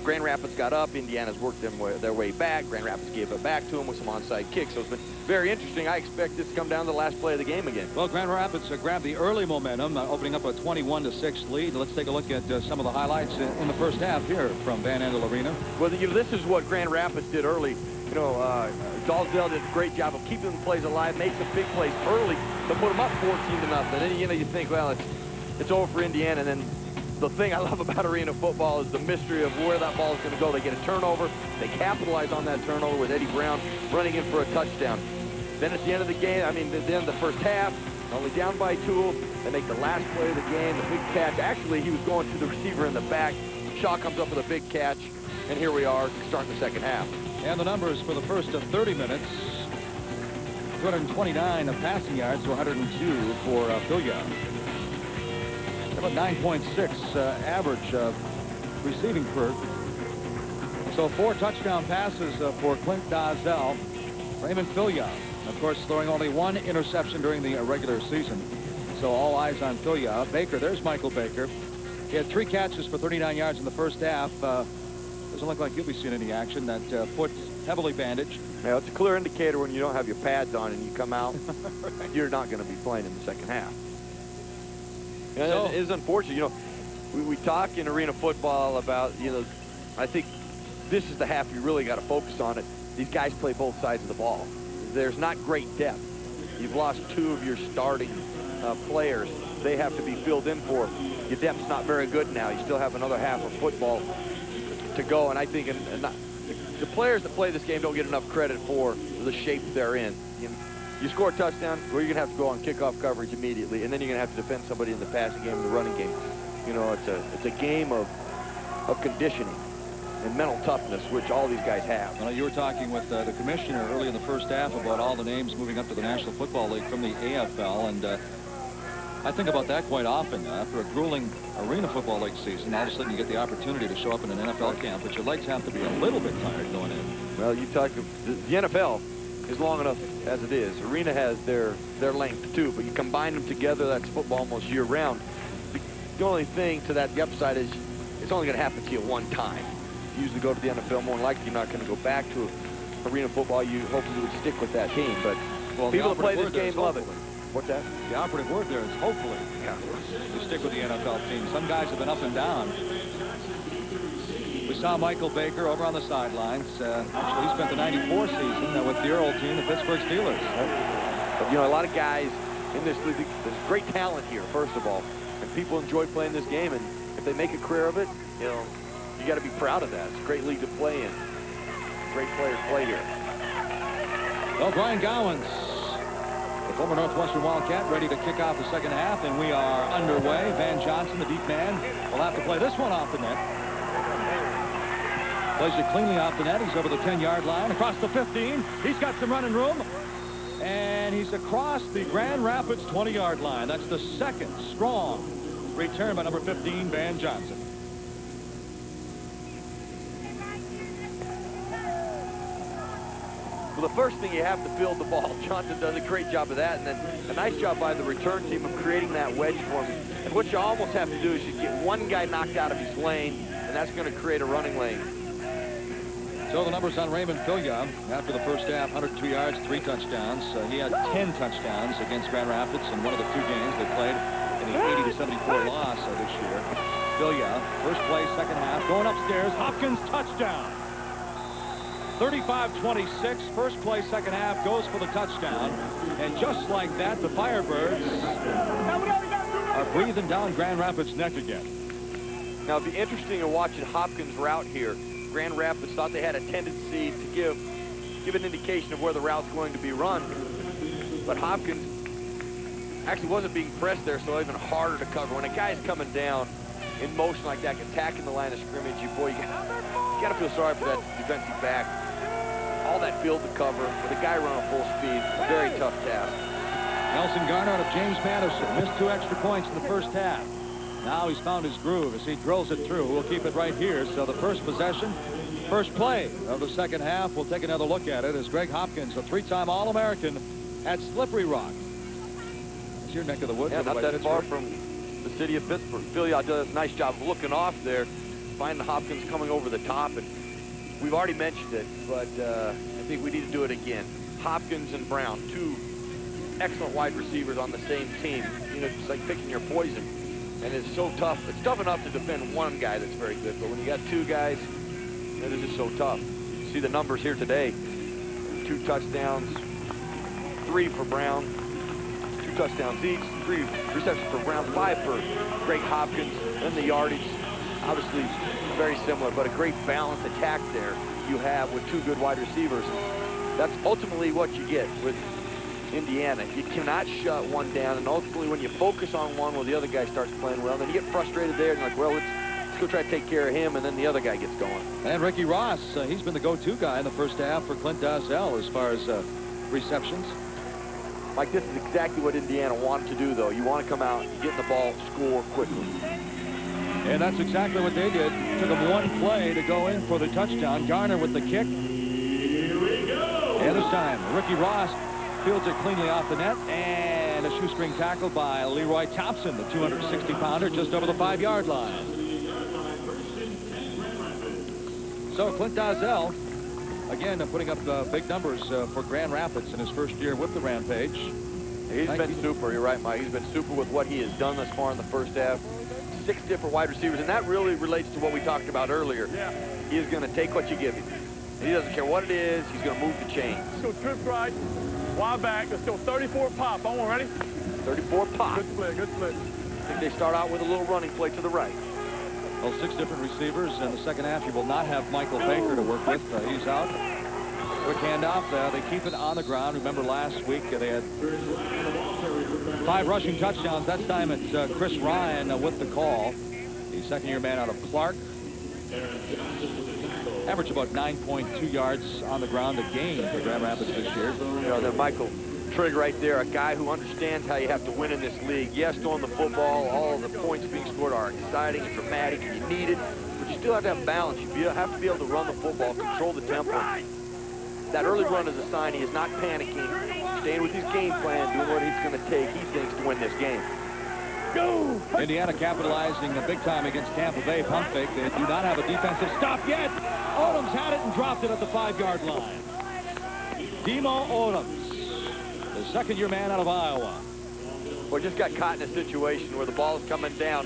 Grand Rapids got up. Indiana's worked their way back. Grand Rapids gave it back to them with some onside kicks. So it's been very interesting. I expect this to come down to the last play of the game again. Well, Grand Rapids grabbed the early momentum, opening up a 21-6 lead. Let's take a look at some of the highlights in the first half here from Van Andel Arena. Well, this is what Grand Rapids did early. You know, Dalzell did a great job of keeping the plays alive, made some big plays early to put them up 14-0. And you know, you think, well, it's over for Indiana, and then the thing I love about arena football is the mystery of where that ball is going to go. They get a turnover. They capitalize on that turnover with Eddie Brown running in for a touchdown. Then at the end of the game, I mean, at the end of the first half, only down by 2. They make the last play of the game, the big catch. Actually, he was going to the receiver in the back. Shaw comes up with a big catch, and here we are starting the second half. And the numbers for the first 30 minutes, 229 passing yards to 102 for Filya. About 9.6 average receiving per. So 4 touchdown passes for Clint Dalzell. Raymond Filya, of course, throwing only 1 interception during the regular season. So all eyes on Filya. Baker, there's Michael Baker. He had 3 catches for 39 yards in the first half. Doesn't look like you'll be seeing any action. That foot heavily bandaged. Yeah, it's a clear indicator when you don't have your pads on and you come out, right. You're not going to be playing in the second half. You know, it is unfortunate. You know, we talk in arena football about, you know, I think this is the half you really got to focus on it. These guys play both sides of the ball. There's not great depth. You've lost 2 of your starting players. They have to be filled in for. Your depth's not very good now. You still have another half of football to go, and I think the players that play this game don't get enough credit for the shape they're in. You score a touchdown, well, you're going to have to go on kickoff coverage immediately, and then you're going to have to defend somebody in the passing game and the running game. You know, it's a game of conditioning and mental toughness, which all these guys have. Well, you were talking with the commissioner early in the first half about all the names moving up to the National Football League from the AFL, and I think about that quite often. After a grueling Arena Football League season, all of a sudden you get the opportunity to show up in an NFL camp, but your legs have to be a little bit tired going in. Well, you talk the NFL is long enough as it is. Arena has their length too, but you combine them together, that's football almost year-round. The only thing to that, the upside is it's only going to happen to you one time. You usually go to the NFL, more than likely you're not going to go back to arena football. You hopefully would stick with that team, but well, people that play this game love it. What's that? The operative word there is hopefully. Yeah. You stick with the NFL team. Some guys have been up and down. We saw Michael Baker over on the sidelines. Actually, he spent the '94 season with the Earl team, the Pittsburgh Steelers. But, you know, a lot of guys in this league, there's great talent here, first of all. And people enjoy playing this game. And if they make a career of it, you know, you got to be proud of that. It's a great league to play in. Great players play here. Well, Brian Gowans, the former Northwestern Wildcat, ready to kick off the second half, and we are underway. Van Johnson, the deep man, will have to play this one off the net. Plays it cleanly off the net. He's over the 10-yard line, across the 15. He's got some running room, and he's across the Grand Rapids 20-yard line. That's the second strong return by number 15, Van Johnson. Well, the first thing you have to field the ball. Johnson does a great job of that, and then a nice job by the return team of creating that wedge for him. And what you almost have to do is you get one guy knocked out of his lane, and that's going to create a running lane. So the numbers on Raymond Pilgrim after the first half: 102 yards, 3 touchdowns. He had 10 touchdowns against Grand Rapids in one of the 2 games they played in the 80-74 loss this year. Pilgrim, first play, second half, going upstairs. Hopkins, touchdown. 35-26, first play, second half, goes for the touchdown. And just like that, the Firebirds are breathing down Grand Rapids' neck again. Now, it'd be interesting to watch Hopkins' route here. Grand Rapids thought they had a tendency to give an indication of where the route's going to be run. But Hopkins actually wasn't being pressed there, so even harder to cover. When a guy's coming down in motion like that, attacking the line of scrimmage, you got to feel sorry for that defensive back. All that field to cover with a guy running full speed, very tough task. Nelson Garner out of James Madison missed 2 extra points in the first half. Now he's found his groove as he drills it through. We'll keep it right here. So the first possession, first play of the second half. We'll take another look at it as Greg Hopkins, a 3-time All-American at Slippery Rock. It's your neck of the woods. Yeah, not that far from the city of Pittsburgh. Phil does a nice job of looking off there, finding Hopkins coming over the top. And we've already mentioned it, but I think we need to do it again. Hopkins and Brown, 2 excellent wide receivers on the same team. You know, it's like picking your poison. And it's so tough. It's tough enough to defend one guy that's very good, but when you got 2 guys, it is just so tough. You see the numbers here today. 2 touchdowns, 3 for Brown, 2 touchdowns each, 3 receptions for Brown, 5 for Greg Hopkins, and the yardage. Obviously very similar, but a great balanced attack there you have with 2 good wide receivers. That's ultimately what you get with Indiana. You cannot shut one down, and ultimately when you focus on one while the other guy starts playing well, then you get frustrated there and you're like, well, let's go try to take care of him, and then the other guy gets going. And Ricky Ross, he's been the go-to guy in the first half for Clint Dozzell as far as receptions. Mike, this is exactly what Indiana wanted to do, though. You want to come out, get in the ball, score quickly. And that's exactly what they did. Took them 1 play to go in for the touchdown. Garner with the kick. And this time, Ricky Ross fields it cleanly off the net, and a shoestring tackle by Leroy Thompson, the 260-pounder, just over the 5-yard line. So Clint Dozzell, again, putting up big numbers for Grand Rapids in his first year with the Rampage. He's been super. You're right, Mike. He's been super with what he has done thus far in the first half. 6 different wide receivers, and that really relates to what we talked about earlier. Yeah. He is going to take what you give him. He doesn't care what it is. He's going to move the chains. Let's go trip right, wide back. Let's go 34 pop. On one, ready? 34 pop. Good split, good split. I think they start out with a little running play to the right. Well, 6 different receivers in the second half. You will not have Michael Baker to work with. He's out. Quick handoff. They keep it on the ground. Remember last week they had 5 rushing touchdowns. That time it's Chris Ryan with the call. The second-year man out of Clark. Average about 9.2 yards on the ground a game for Grand Rapids this year. You know, then Michael Trigg right there, a guy who understands how you have to win in this league. Yes, throwing the football, all of the points being scored are exciting and dramatic, and you need it, but you still have to have balance. You have to be able to run the football, control the tempo. That early run is a sign he is not panicking, staying with his game plan, doing what he's going to take, he thinks, to win this game. Go! Indiana capitalizing big time against Tampa Bay. Pump fake. They do not have a defensive stop yet. Odoms had it and dropped it at the 5-yard line. Demo Odoms, the second-year man out of Iowa. or just got caught in a situation where the ball is coming down.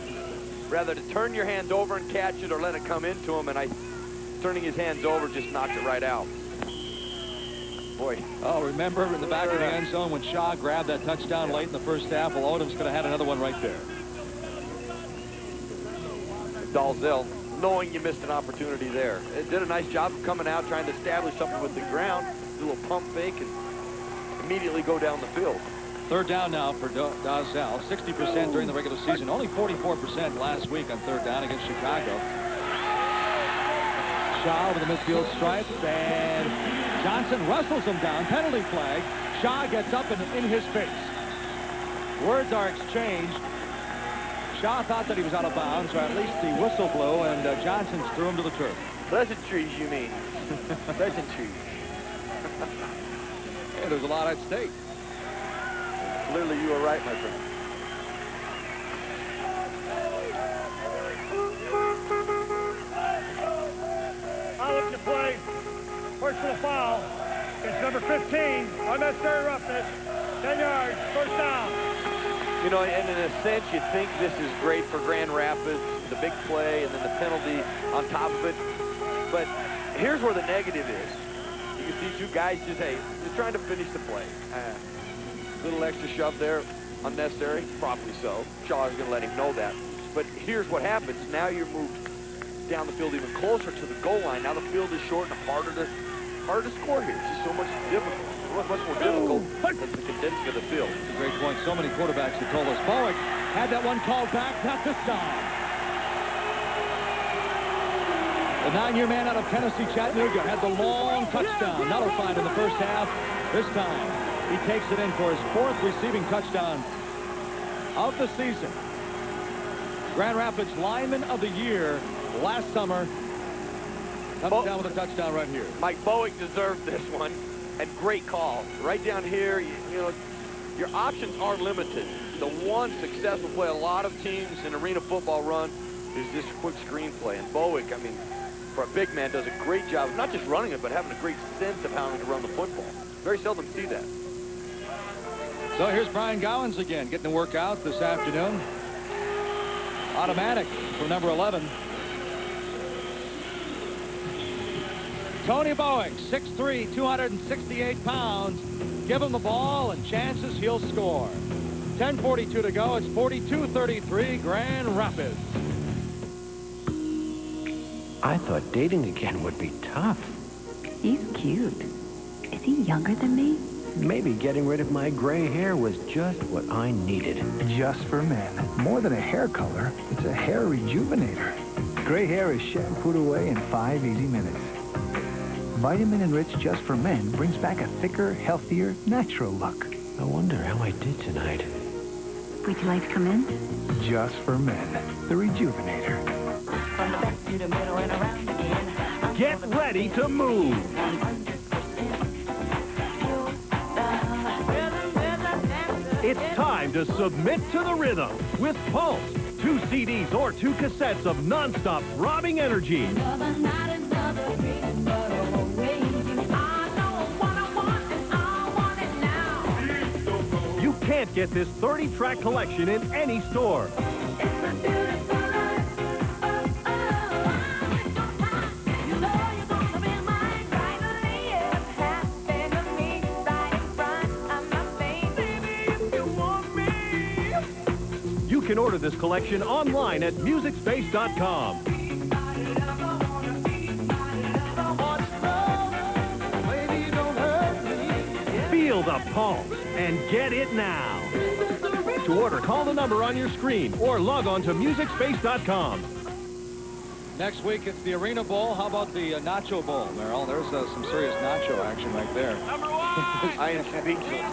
Rather to turn your hands over and catch it or let it come into him, and turning his hands over just knocked it right out. Boy. Oh, remember in the back of the end zone when Shaw grabbed that touchdown late in the first half? Well, Odom's could have had another one right there. Dalzell, knowing you missed an opportunity there. It did a nice job of coming out, trying to establish something with the ground, do a little pump fake, and immediately go down the field. Third down now for Dalzell. 60% during the regular season. Only 44% last week on third down against Chicago. Shaw over the midfield stripe, and Johnson wrestles him down. Penalty flag. Shaw gets up and in his face. Words are exchanged. Shaw thought that he was out of bounds, or at least the whistle blew, and Johnson threw him to the turf. Pleasantries, you mean? Pleasantries. Yeah, there's a lot at stake. Clearly, you were right, my friend. I'll look to play. Personal foul. It's number 15. Unnecessary roughness. 10 yards. First down. You know, and in a sense, you think this is great for Grand Rapids, the big play, and then the penalty on top of it. But here's where the negative is. You can see two guys just trying to finish the play. Little extra shove there, unnecessary, probably so. Shaw is going to let him know that. But here's what happens. Now you're moved down the field even closer to the goal line. Now the field is short and harder to score here. It's just so much difficult. Much more difficult than the condensing of the field. That's a great point. So many quarterbacks have told us. Boeing had that one called back, not this time. The 9-year man out of Tennessee, Chattanooga, had the long touchdown, nullified in the first half. This time, he takes it in for his 4th receiving touchdown of the season. Grand Rapids Lineman of the Year last summer. Comes down with a touchdown right here. Mike Boeing deserved this one. And great call. Right down here, you know, your options are limited. The one successful play a lot of teams in arena football run is this quick screen play. And Boeing, I mean, for a big man, does a great job of not just running it, but having a great sense of how to run the football. Very seldom see that. So here's Brian Gowans again, getting the work out this afternoon. Automatic for number 11. Tony Boeing, 6'3", 268 pounds. Give him the ball and chances he'll score. 10:42 to go. It's 42-33 Grand Rapids. I thought dating again would be tough. He's cute. Is he younger than me? Maybe getting rid of my gray hair was just what I needed. Just for men. More than a hair color, it's a hair rejuvenator. Gray hair is shampooed away in 5 easy minutes. Vitamin Enriched Just for Men brings back a thicker, healthier, natural look. I wonder how I did tonight. Would you like to come in? Just for Men, the Rejuvenator. Get ready to move. It's time to submit to the rhythm with Pulse. 2 CDs or 2 cassettes of non-stop throbbing energy. You can't get this 30-track collection in any store. You can order this collection online at MusicSpace.com. Feel the pulse and get it now. To order, call the number on your screen or log on to MusicSpace.com. Next week, it's the Arena Bowl. How about the Nacho Bowl, Merril? There's some serious nacho action right there. I am speechless.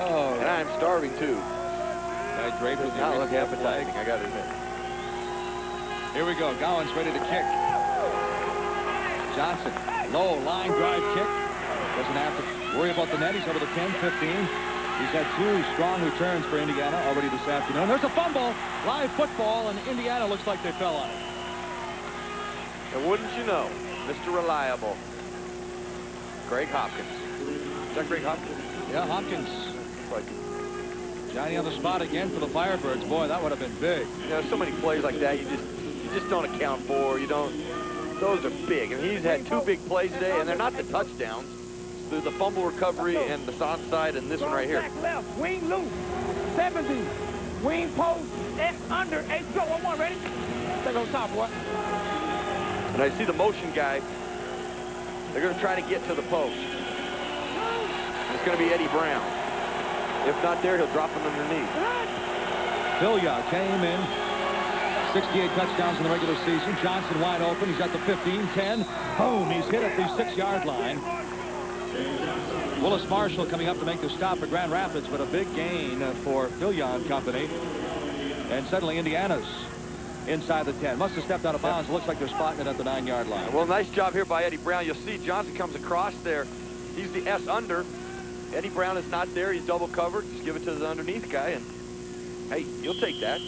Oh, and I'm starving too. Guy draped with the not look appetizing, I gotta admit. Here we go. Gowans ready to kick. Johnson, low line drive kick. Doesn't have to worry about the net. He's over the 10, 15. He's had 2 strong returns for Indiana already this afternoon. There's a fumble. Live football, and Indiana looks like they fell on it. And wouldn't you know, Mr. Reliable, Greg Hopkins. Is that Greg Hopkins? Yeah, Hopkins. But Johnny on the spot again for the Firebirds. Boy, that would have been big. you know, so many plays like that you just don't account for. You don't. Those are big. I mean, he's had 2 big plays today, and they're not the touchdowns. They're the fumble recovery and the onside, and this one right here. Back left, wing loose, 70, wing post, and under, 8, go, 1, ready? Stay on top, boy. And I see the motion guy. They're going to try to get to the post. And it's going to be Eddie Brown. If not there, he'll drop him underneath. Hilliard came in. 68 touchdowns in the regular season. Johnson wide open. He's at the 15, 10. Boom, he's hit at the 6-yard line. Willis Marshall coming up to make the stop for Grand Rapids, but a big gain for Hilliard Company. And suddenly Indiana's inside the 10. Must have stepped out of bounds. Looks like they're spotting it at the 9-yard line. Well, nice job here by Eddie Brown. You'll see Johnson comes across there. He's the S under. Eddie Brown is not there. He's double covered. Just give it to the underneath guy, and hey, you'll take that.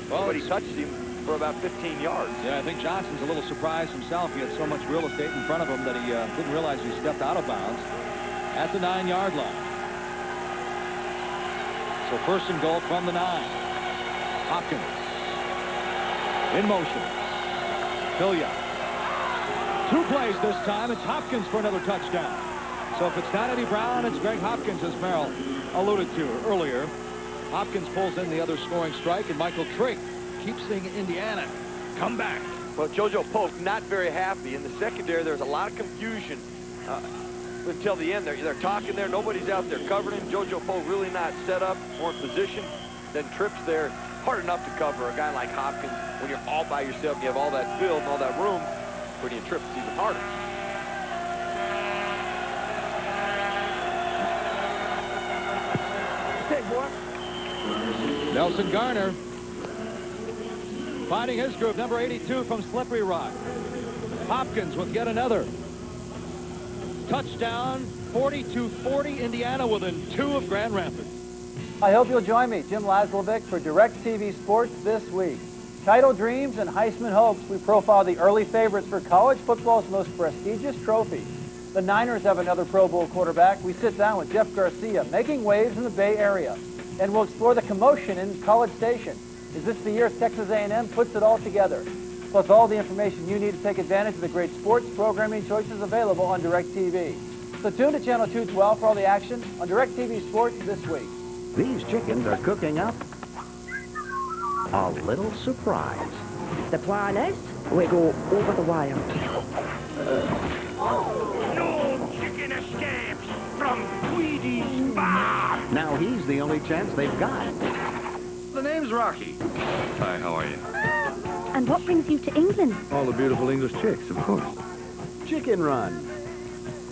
Well, but he touched him for about 15 yards. Yeah, I think Johnson's a little surprised himself. He had so much real estate in front of him that he didn't realize he stepped out of bounds at the 9-yard line. So 1st and goal from the 9. Hopkins in motion. Hilliard. 2 plays this time. It's Hopkins for another touchdown. So if it's not Eddie Brown, it's Greg Hopkins, as Merril alluded to earlier. Hopkins pulls in the other scoring strike, and Michael Trigg keeps seeing Indiana come back. Well, JoJo Polk not very happy. In the secondary, there's a lot of confusion until the end. They're talking there. Nobody's out there covering him. JoJo Polk really not set up or in position. Then trips there. Hard enough to cover a guy like Hopkins when you're all by yourself and you have all that field and all that room. When you trip, it's even harder. Nelson Garner finding his groove, number 82 from Slippery Rock. Hopkins with yet another touchdown. 42-40, Indiana within 2 of Grand Rapids. I hope you'll join me, Jim Laszlovic, for DirecTV Sports this week. Title Dreams and Heisman Hopes, we profile the early favorites for college football's most prestigious trophy. The Niners have another Pro Bowl quarterback. We sit down with Jeff Garcia, making waves in the Bay Area. And we'll explore the commotion in College Station. Is this the year Texas A&M puts it all together? Plus all the information you need to take advantage of the great sports programming choices available on DirecTV. So tune to Channel 212 for all the action on DirecTV Sports this week. These chickens are cooking up a little surprise. The plan is we go over the wire. No chicken escapes from Tweedy's bar. Now he's the only chance they've got. The name's Rocky. Hi, how are you? And what brings you to England? All the beautiful English chicks, of course. Chicken Run.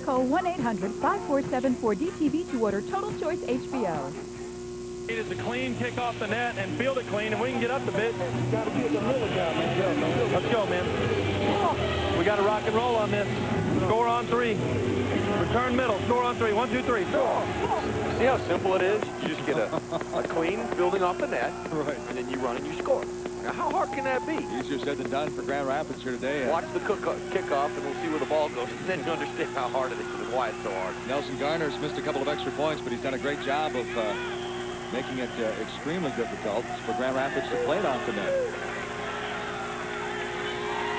Call 1-800-5474-DTV to order Total Choice HBO. It is to clean, kick off the net, and field it clean, and we can get up a bit. Got to get the middle guy, man. Let's go, man. We got to rock and roll on this. Score on 3. Return middle. Score on 3. 1, 2, 3. Score. See how simple it is? You just get a clean building off the net, right, and then you run and you score. Now, how hard can that be? Easier said than done for Grand Rapids here today. Watch the kickoff, and we'll see where the ball goes, and then you understand how hard it is and why it's so hard. Nelson Garner's missed a couple of extra points, but he's done a great job of making it extremely difficult for Grand Rapids to play it off the net.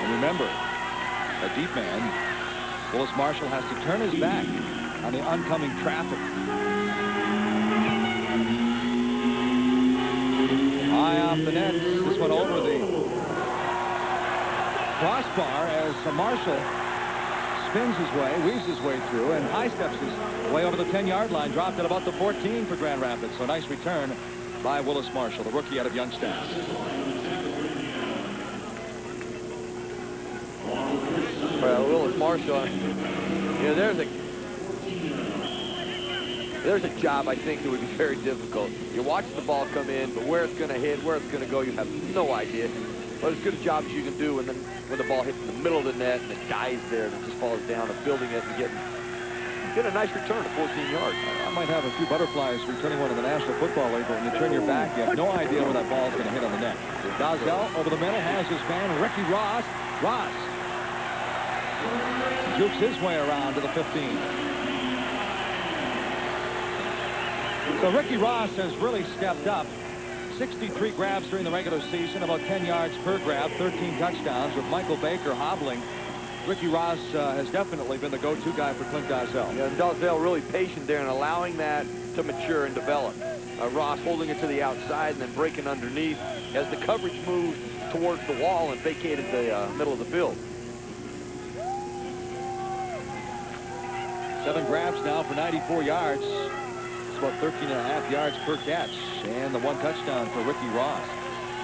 And remember, a deep man, Willis Marshall has to turn his back on the oncoming traffic. High off the net. This one over the crossbar as Marshall spins his way, weaves his way through, and high steps his way over the 10-yard line, dropped at about the 14 for Grand Rapids. So nice return by Willis Marshall, the rookie out of Youngstown. Well, Willis Marshall, there's a job I think that would be very difficult. You watch the ball come in, but where it's going to hit, where it's going to go, you have no idea. But as good a job as you can do, and then when the ball hits in the middle of the net and it dies there and it just falls down, and building it and getting a nice return of 14 yards. I might have a few butterflies returning one in the National Football League, but when you turn your back, you have no idea where that ball is going to hit on the net. Dosdell over the middle has his man, Ricky Ross. Ross jukes his way around to the 15. So Ricky Ross has really stepped up. 63 grabs during the regular season, about 10 yards per grab, 13 touchdowns. With Michael Baker hobbling, Ricky Ross has definitely been the go-to guy for Clint Dazell. Yeah, and Dazell really patient there and allowing that to mature and develop. Ross holding it to the outside and then breaking underneath as the coverage moved towards the wall and vacated the middle of the field. 7 grabs now for 94 yards. It's about 13.5 yards per catch. And the 1 touchdown for Ricky Ross.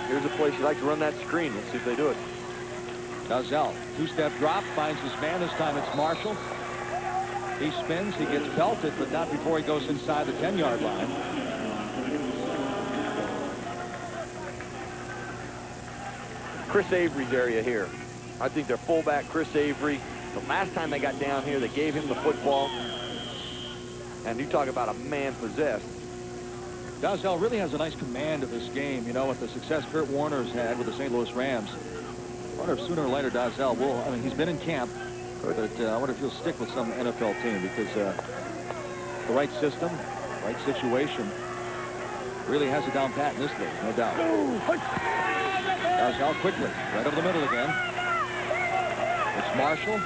Here's a place you like to run that screen. Let's see if they do it. Dazell, 2-step drop, finds his man. This time it's Marshall. He spins, he gets belted, but not before he goes inside the 10-yard line. Chris Avery's area here. I think their fullback, Chris Avery, the last time they got down here, they gave him the football. And you talk about a man possessed. Dazell really has a nice command of this game, you know, with the success Kurt Warner's had with the St. Louis Rams. I wonder if sooner or later Dazell will, I mean, he's been in camp, but I wonder if he'll stick with some NFL team because the right system, right situation, really has it down pat in this league, no doubt. Dazell quickly, right over the middle again. It's Marshall.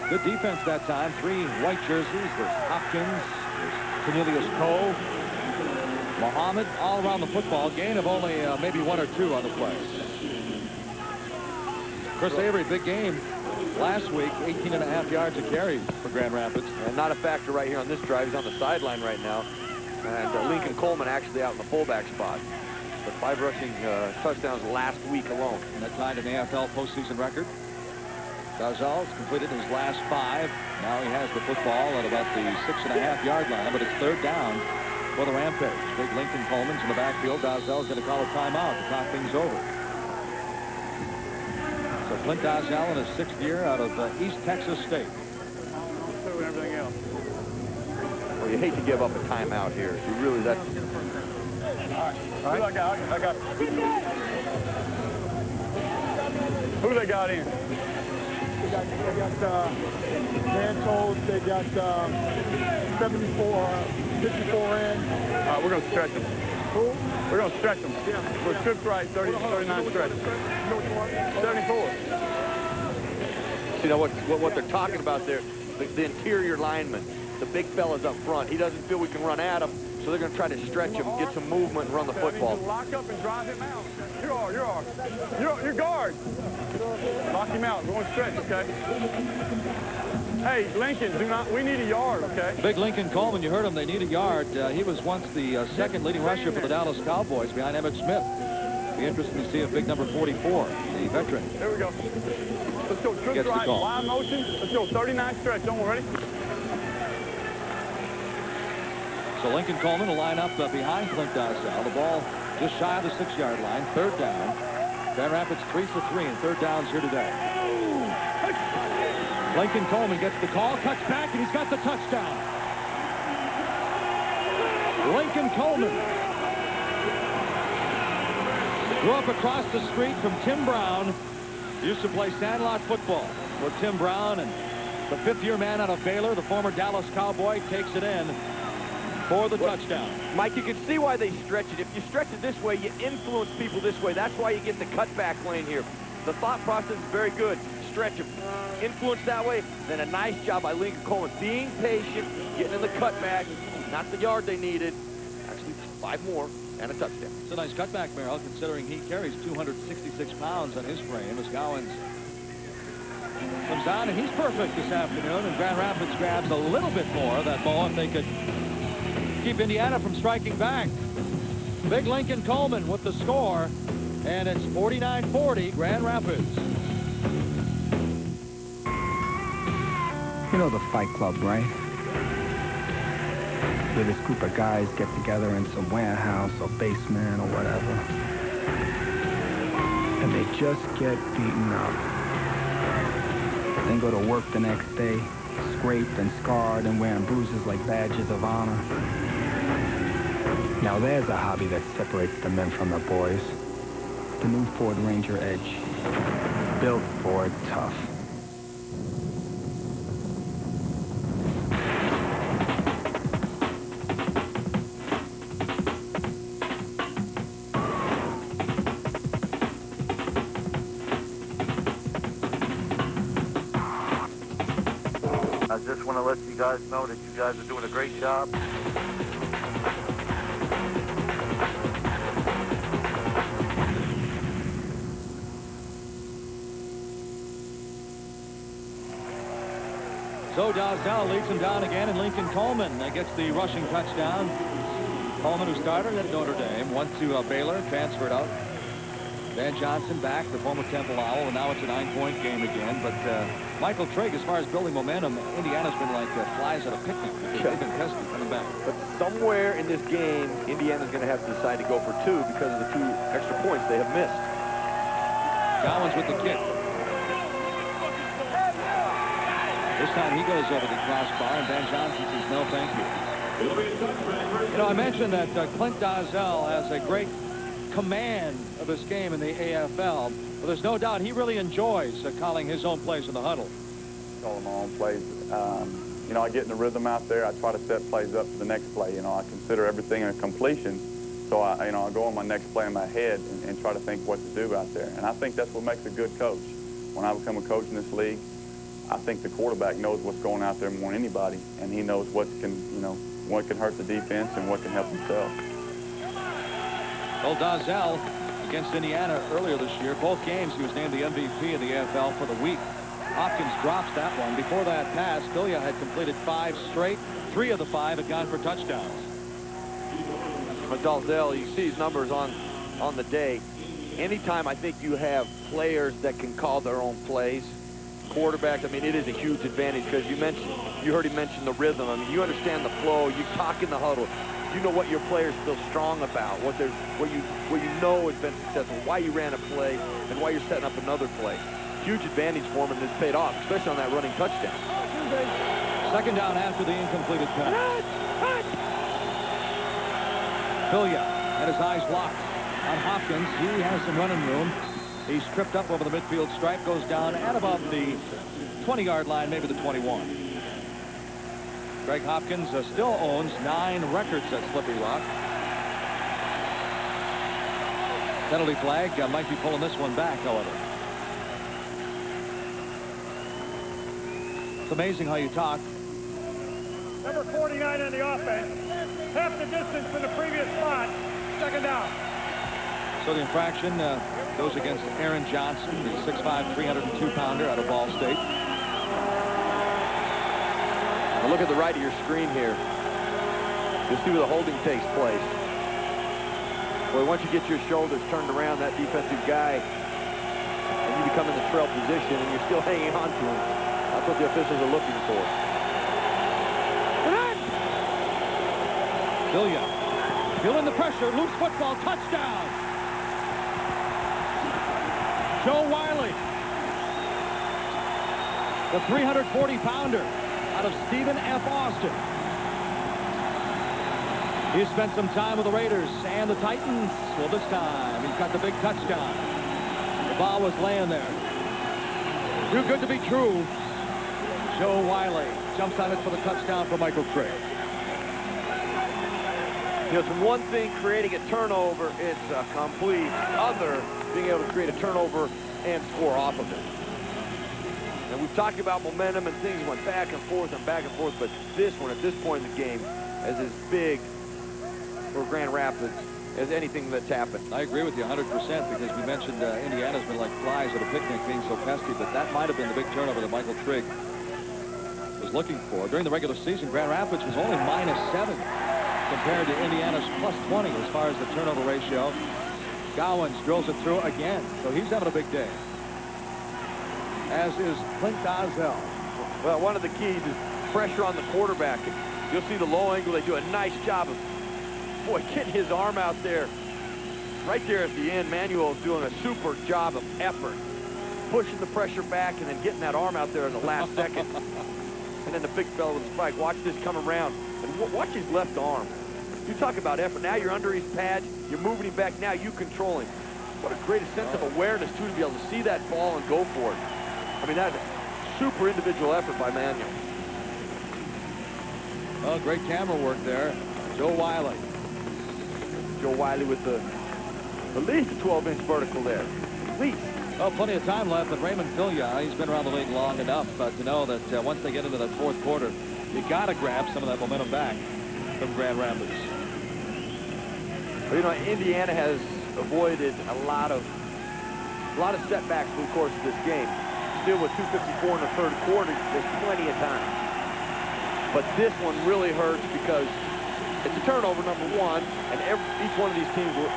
Good defense that time. 3 white jerseys. There's Hopkins. There's Cornelius Coe. Muhammad all around the football. Gain of only maybe 1 or 2 on the play. Chris Avery, big game last week. 18.5 yards a carry for Grand Rapids. And not a factor right here on this drive. He's on the sideline right now. And Lincoln Coleman actually out in the fullback spot. But 5 rushing touchdowns last week alone. And that tied an AFL postseason record. Dazell has completed his last 5. Now he has the football at about the 6.5-yard line, but it's 3rd down for the Rampage. Big Lincoln Coleman's in the backfield. Dazell's going to call a timeout to talk things over. So Clint Dazell in his 6th year out of East Texas State. Doing everything else. Well, you hate to give up a timeout here. You really, that's... All right. I got who they got in? They got man told they got 74, 54 in. We're going to stretch them. Who? We're going to stretch them. Yeah. We're script right, 30, 39 stretch. 74. See, now what they're talking about there, the interior lineman, the big fellas up front. He doesn't feel we can run at him, so they're going to try to stretch him, get some movement, and run the football. Lock up and drive him out. You're guard. Lock him out. We're going to stretch, okay? Hey, Lincoln, we need a yard, okay? Big Lincoln Coleman, you heard him, they need a yard. He was once the 2nd leading rusher for the Dallas Cowboys behind Emmitt Smith. Be interesting to see if big number 44, the veteran. There we go. Let's go. Trick drive, wide motion. Let's go. 39 stretch. Don't worry. So Lincoln Coleman will line up behind Clint Dazell. The ball just shy of the 6-yard line. 3rd down. Grand Rapids 3 for 3 and 3rd downs here today. Lincoln Coleman gets the call, cuts back, and he's got the touchdown. Lincoln Coleman grew up across the street from Tim Brown. Used to play sandlot football with Tim Brown, and the 5th-year man out of Baylor, the former Dallas Cowboy, takes it in for the touchdown. Mike, you can see why they stretch it. If you stretch it this way, you influence people this way. That's why you get the cutback lane here. The thought process is very good. Stretch them. Influence that way. Then a nice job by Lincoln Coleman. Being patient, getting in the cutback. Not the yard they needed. Actually, 5 more and a touchdown. It's a nice cutback, Merril, considering he carries 266 pounds on his frame as Gowans comes on, and he's perfect this afternoon, and Grand Rapids grabs a little bit more. That ball, if they could keep Indiana from striking back. Big Lincoln Coleman with the score, and it's 49-40 Grand Rapids. You know the Fight Club, right? Where this group of guys get together in some warehouse or basement or whatever, and they just get beaten up. Then go to work the next day, scraped and scarred and wearing bruises like badges of honor. Now there's a hobby that separates the men from the boys. The new Ford Ranger Edge. Built Ford tough. let you guys know that you guys are doing a great job. So Dalzell leads him down again, and Lincoln Coleman gets the rushing touchdown. Coleman, who started at Notre Dame, went to Baylor, transferred out. Van Johnson back, the former Temple Owl, and now it's a 9-point game again. But Michael Trigg, as far as building momentum, Indiana's been like flies at a picnic. They've been tested coming back. But somewhere in this game, Indiana's going to have to decide to go for 2 because of the 2 extra points they have missed. Gowans with the kick. This time he goes over the crossbar, and Van Johnson says, no, thank you. You know, I mentioned that Clint Dalzell has a great command of this game in the AFL. But there's no doubt he really enjoys calling his own plays in the huddle. Calling my own plays. You know, I get in the rhythm out there. I try to set plays up for the next play. You know, I consider everything a completion. So, I go on my next play in my head and try to think what to do out there. And I think that's what makes a good coach. When I become a coach in this league, I think the quarterback knows what's going out there more than anybody, and he knows what can, what can hurt the defense and what can help himself. Well, Dalzell against Indiana earlier this year, both games he was named the MVP of the AFL for the week. Hopkins drops that one. Before that pass, Filia had completed 5 straight. 3 of the 5 had gone for touchdowns. But Dalzell, you see his numbers on the day. Anytime I think you have players that can call their own plays, quarterbacks, I mean, it is a huge advantage because you heard him mention the rhythm. I mean, you understand the flow. You talk in the huddle. You know what your players feel strong about, what you know has been successful, why you ran a play, and why you're setting up another play. Huge advantage for him, and it's paid off, especially on that running touchdown. Second down after the incompleted pass. Filia had his eyes locked on Hopkins. He has some running room. He's tripped up over the midfield stripe, goes down at about the 20-yard line, maybe the 21. Greg Hopkins still owns 9 records at Slippery Rock. Penalty flag might be pulling this one back, however. It's amazing how you talk. Number 49 on the offense. Half the distance from the previous spot. Second down. So the infraction goes against Aaron Johnson, the 6'5", 302-pounder out of Ball State. Now look at the right of your screen here. You'll see where the holding takes place. Boy, once you get your shoulders turned around that defensive guy and you become in the trail position and you're still hanging on to him, that's what the officials are looking for. Filia feeling the pressure, loose football, touchdown. Joe Wiley, the 340-pounder out of Stephen F. Austin. He spent some time with the Raiders and the Titans. Well, this time he's got the big touchdown. The ball was laying there. Too good to be true. Joe Wiley jumps on it for the touchdown for Michael Trigg. You know, it's one thing creating a turnover. It's a complete other being able to create a turnover and score off of it. And we've talked about momentum and things went back and forth, but this one at this point in the game is as big for Grand Rapids as anything that's happened. I agree with you 100% because we mentioned Indiana's been like flies at a picnic being so pesky, but that might have been the big turnover that Michael Trigg was looking for. During the regular season, Grand Rapids was only -7 compared to Indiana's +20 as far as the turnover ratio. Gowans drills it through again, so he's having a big day. As is Clint Dalzell. Well, one of the keys is pressure on the quarterback. You'll see the low angle. They do a nice job of, boy, getting his arm out there. Right there at the end, Manuel's doing a super job of effort. Pushing the pressure back and then getting that arm out there in the last second. And then the big fella with the spike. Watch this come around. And watch his left arm. You talk about effort. Now you're under his pad. You're moving him back. Now you control him. What a great sense of awareness, too, to be able to see that ball and go for it. I mean, that's a super individual effort by Manuel. Oh, great camera work there. Joe Wiley. Joe Wiley with at least a 12-inch vertical there. At least. Oh, plenty of time left, but Raymond Pilgrim, he's been around the league long enough to know that once they get into the fourth quarter, You got to grab some of that momentum back from Grand Rapids. Well, you know, Indiana has avoided a lot of setbacks through the course of this game. Still with 2:54 in the third quarter, there's plenty of time. But this one really hurts because it's a turnover, number one, and each one of these teams will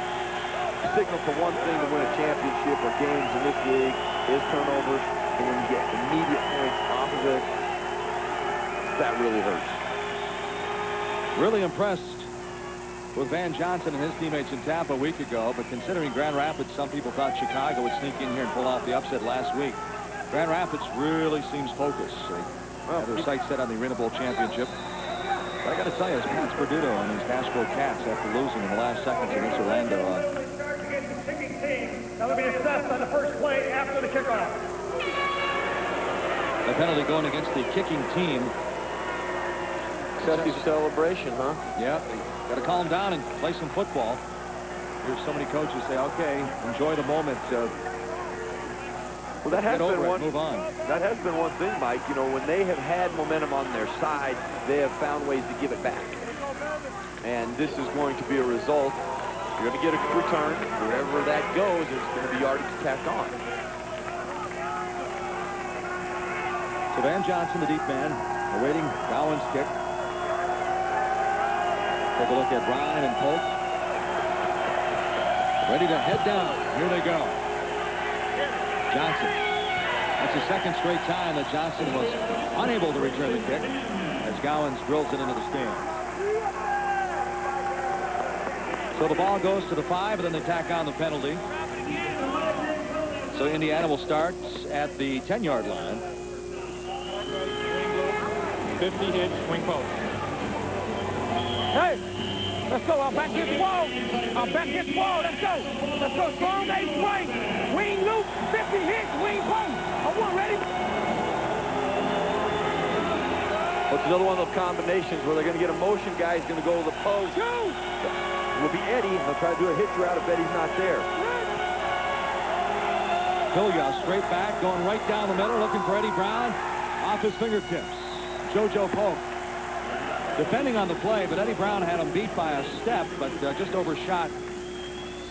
signal for one thing to win a championship or games in this league is turnovers. And when you get immediate points off of it, that really hurts. Really impressed with Van Johnson and his teammates in Tampa a week ago, but considering Grand Rapids, some people thought Chicago would sneak in here and pull off the upset last week. Grand Rapids really seems focused. They have their sights set on the Arena Bowl championship. But I got to tell you, it's Pat Sperduto and his Nashville Cats after losing in the last seconds against Orlando. That'll be assessed on the first play after the kickoff. The penalty going against the kicking team. Excessive celebration, huh? Yeah, they got to calm down and play some football. Here's so many coaches say, okay, enjoy the moment. Well, that has been one. Move on. That has been one thing, Mike. You know, when they have had momentum on their side, they have found ways to give it back. And this is going to be a result. You're going to get a return. Wherever that goes, there's going to be yardage tacked on. So Van Johnson, the deep man, awaiting Gowan's kick. Take a look at Ryan and Polk. Ready to head down. Here they go. Johnson. That's the second straight time that Johnson was unable to return the kick as Gowans drills it into the stands. So the ball goes to the 5, and then they tack on the penalty. So Indiana will start at the 10-yard line. 50 hit, swing post. Hey, let's go. I'll back this wall. I'll back this wall. Let's go. Let's go. Strong A swing. Wing loop. 50 hits. Wing post. I want ready. What's another one of those combinations where they're going to get a motion guy. He's going to go to the post. It will be Eddie. He'll try to do a hitch route if Eddie's not there. Pilya straight back, going right down the middle, looking for Eddie Brown. Off his fingertips. JoJo Polk defending on the play, but Eddie Brown had him beat by a step, but just overshot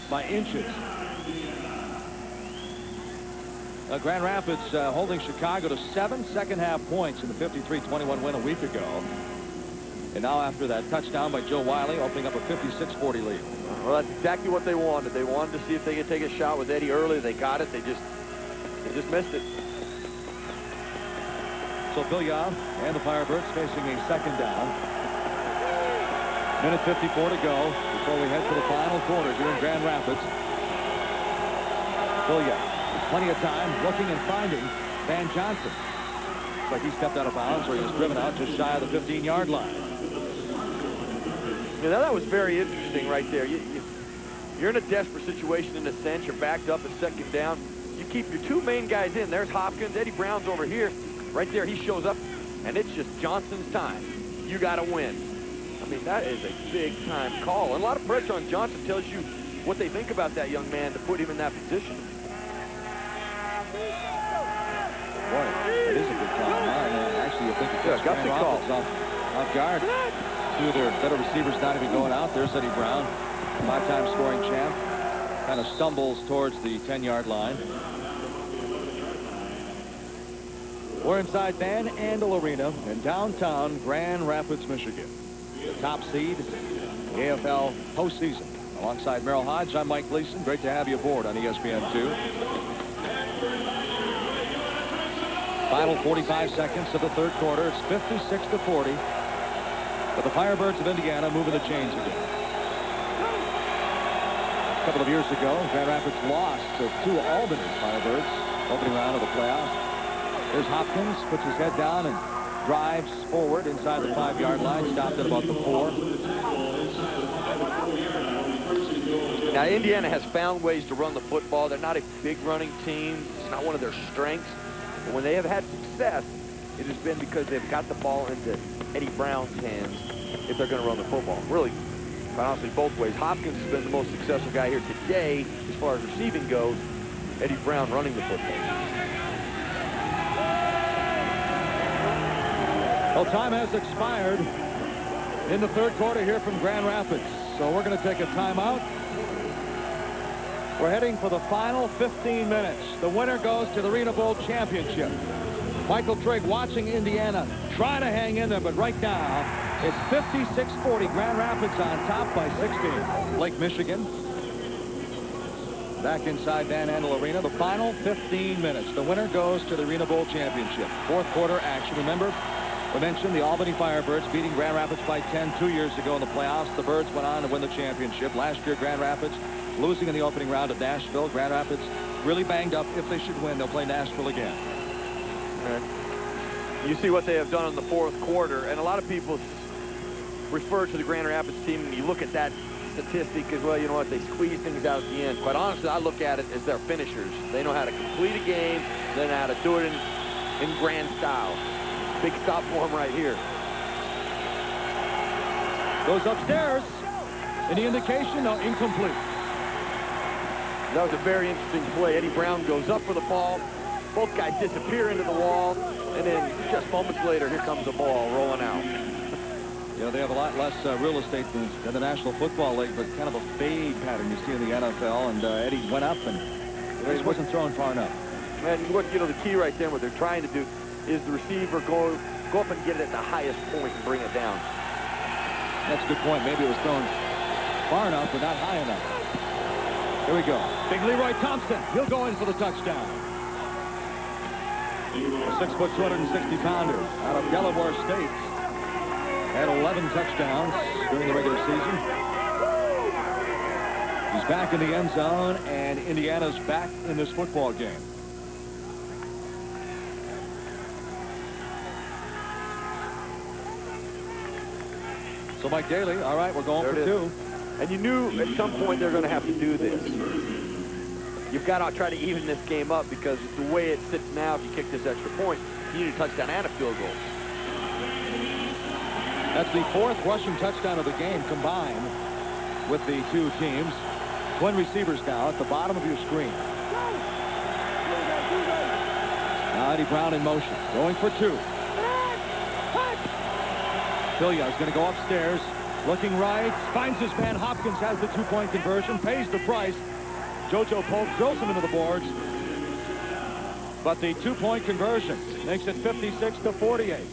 by inches. Grand Rapids holding Chicago to 7 second-half points in the 53-21 win a week ago. And now after that touchdown by Joe Wiley, opening up a 56-40 lead. Well, that's exactly what they wanted. They wanted to see if they could take a shot with Eddie early. They got it. They just missed it. So Pilya and the Firebirds facing a second down. Minute 54 to go before we head to the final quarter here in Grand Rapids. Pilya, plenty of time looking and finding Van Johnson. Looks like he stepped out of bounds, or he was driven out just shy of the 15-yard line. Yeah, that was very interesting right there. You're in a desperate situation in a sense. You're backed up at second down. You keep your two main guys in. There's Hopkins. Eddie Brown's over here. Right there, he shows up, and it's just Johnson's time. You got to win. I mean, that is a big-time call. And a lot of pressure on Johnson tells you what they think about that young man to put him in that position. Boy, it is a good call. Actually, you think it gets Grand Rapids off guard. Two of their better receivers not even going out. There's Eddie Brown, 5-time scoring champ. Kind of stumbles towards the 10-yard line. We're inside Van Andel Arena in downtown Grand Rapids, Michigan. The top seed, the AFL postseason. Alongside Merril, Hoge, I'm Mike Gleason. Great to have you aboard on ESPN2. Final 45 seconds of the third quarter. It's 56-40. But the Firebirds of Indiana moving the chains again. A couple of years ago, Grand Rapids lost to Albany Firebirds, opening round of the playoffs. There's Hopkins, puts his head down and drives forward inside the 5-yard line, stopped at about the 4. Now, Indiana has found ways to run the football. They're not a big running team. It's not one of their strengths. But when they have had success, it has been because they've got the ball into Eddie Brown's hands if they're going to run the football. Really, quite honestly, both ways. Hopkins has been the most successful guy here today as far as receiving goes. Eddie Brown running the football. Well, time has expired in the third quarter here from Grand Rapids. So we're going to take a timeout. We're heading for the final 15 minutes. The winner goes to the Arena Bowl championship. Michael Trigg watching Indiana, trying to hang in there, but right now it's 56-40. Grand Rapids on top by 16. Lake Michigan. Back inside Van Andel Arena. The final 15 minutes. The winner goes to the Arena Bowl championship. Fourth quarter action. Remember, we mentioned the Albany Firebirds beating Grand Rapids by 10 2 years ago in the playoffs. The Birds went on to win the championship. Last year, Grand Rapids losing in the opening round at Nashville. Grand Rapids really banged up. If they should win, they'll play Nashville again. You see what they have done in the fourth quarter, and a lot of people refer to the Grand Rapids team, and you look at that statistic as well. You know what? They squeeze things out at the end. Quite honestly, I look at it as their finishers. They know how to complete a game, they know how to do it in grand style. Big stop for them right here. Goes upstairs. Any indication? No, incomplete. That was a very interesting play. Eddie Brown goes up for the ball. Both guys disappear into the wall, and then just moments later, here comes the ball rolling out. You know, they have a lot less real estate than the National Football League, but kind of a fade pattern you see in the NFL. And Eddie went up, and he wasn't throwing far enough. And what, you know, the key right there, what they're trying to do is the receiver go up and get it at the highest point and bring it down. That's a good point. Maybe it was thrown far enough, but not high enough. Here we go. Big Leroy Thompson. He'll go in for the touchdown. A 6-foot, 260-pounder out of Delaware State. Had 11 touchdowns during the regular season. He's back in the end zone, and Indiana's back in this football game. So Mike Daly, all right, we're going for two. And you knew at some point they're going to have to do this. You've got to try to even this game up, because the way it sits now, if you kick this extra point, you need a touchdown and a field goal. That's the fourth rushing touchdown of the game combined with the two teams. Twin receivers now at the bottom of your screen. Now Eddie Brown in motion, going for two. Filia is going to go upstairs, looking right, finds his man. Hopkins has the two-point conversion, pays the price. JoJo Polk drills him into the boards. But the two-point conversion makes it 56-48.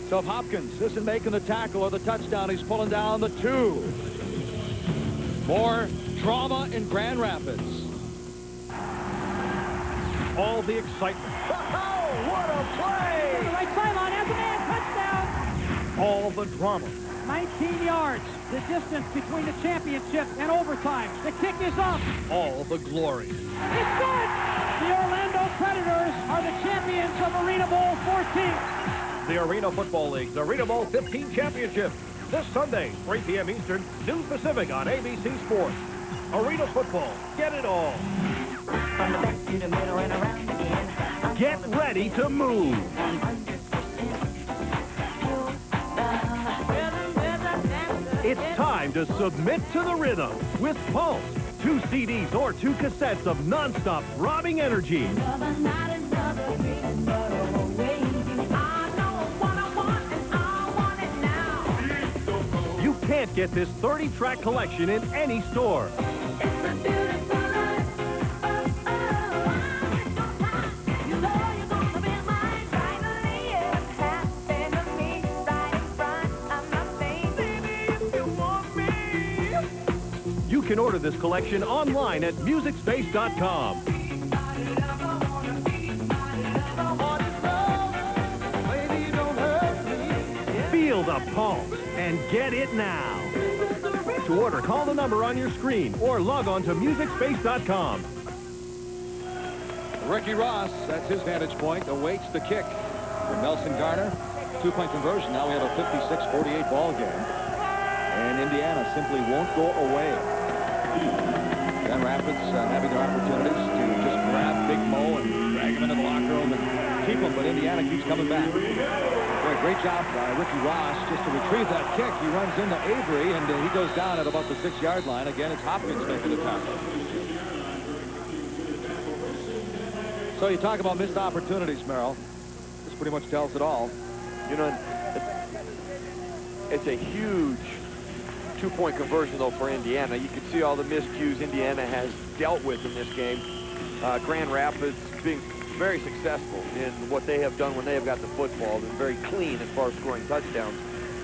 So if Hopkins isn't making the tackle or the touchdown, he's pulling down the two. More drama in Grand Rapids. All the excitement. Oh, what a play! The right sideline has a man, touchdown! All the drama. 19 yards, the distance between the championship and overtime. The kick is up. All the glory. It's good! The Orlando Predators are the champions of Arena Bowl 14. The Arena Football League's Arena Bowl 15 Championship. This Sunday, 3 p.m. Eastern, noon Pacific on ABC Sports. Arena Football. Get it all. From the back to the middle and around again. Get ready to move. It's time to submit to the rhythm with Pulse. 2 CDs or 2 cassettes of nonstop throbbing energy. You can't get this 30-track collection in any store. You can order this collection online at MusicSpace.com. Feel the pulse and get it now. To order, call the number on your screen or log on to MusicSpace.com. Ricky Ross, that's his vantage point, awaits the kick from Nelson Garner. Two-point conversion. Now we have a 56-48 ball game. And Indiana simply won't go away. Grand Rapids having their opportunities to just grab Big Mo and drag him into the locker room and keep him, but Indiana keeps coming back. Boy, great job by Ricky Ross just to retrieve that kick. He runs into Avery, and he goes down at about the 6-yard line. Again, it's Hopkins making the tackle. So you talk about missed opportunities, Merril. This pretty much tells it all. You know, it's a huge two-point conversion, though, for Indiana. You can see all the miscues Indiana has dealt with in this game. Grand Rapids being very successful in what they have done when they have got the football. They're very clean as far as scoring touchdowns.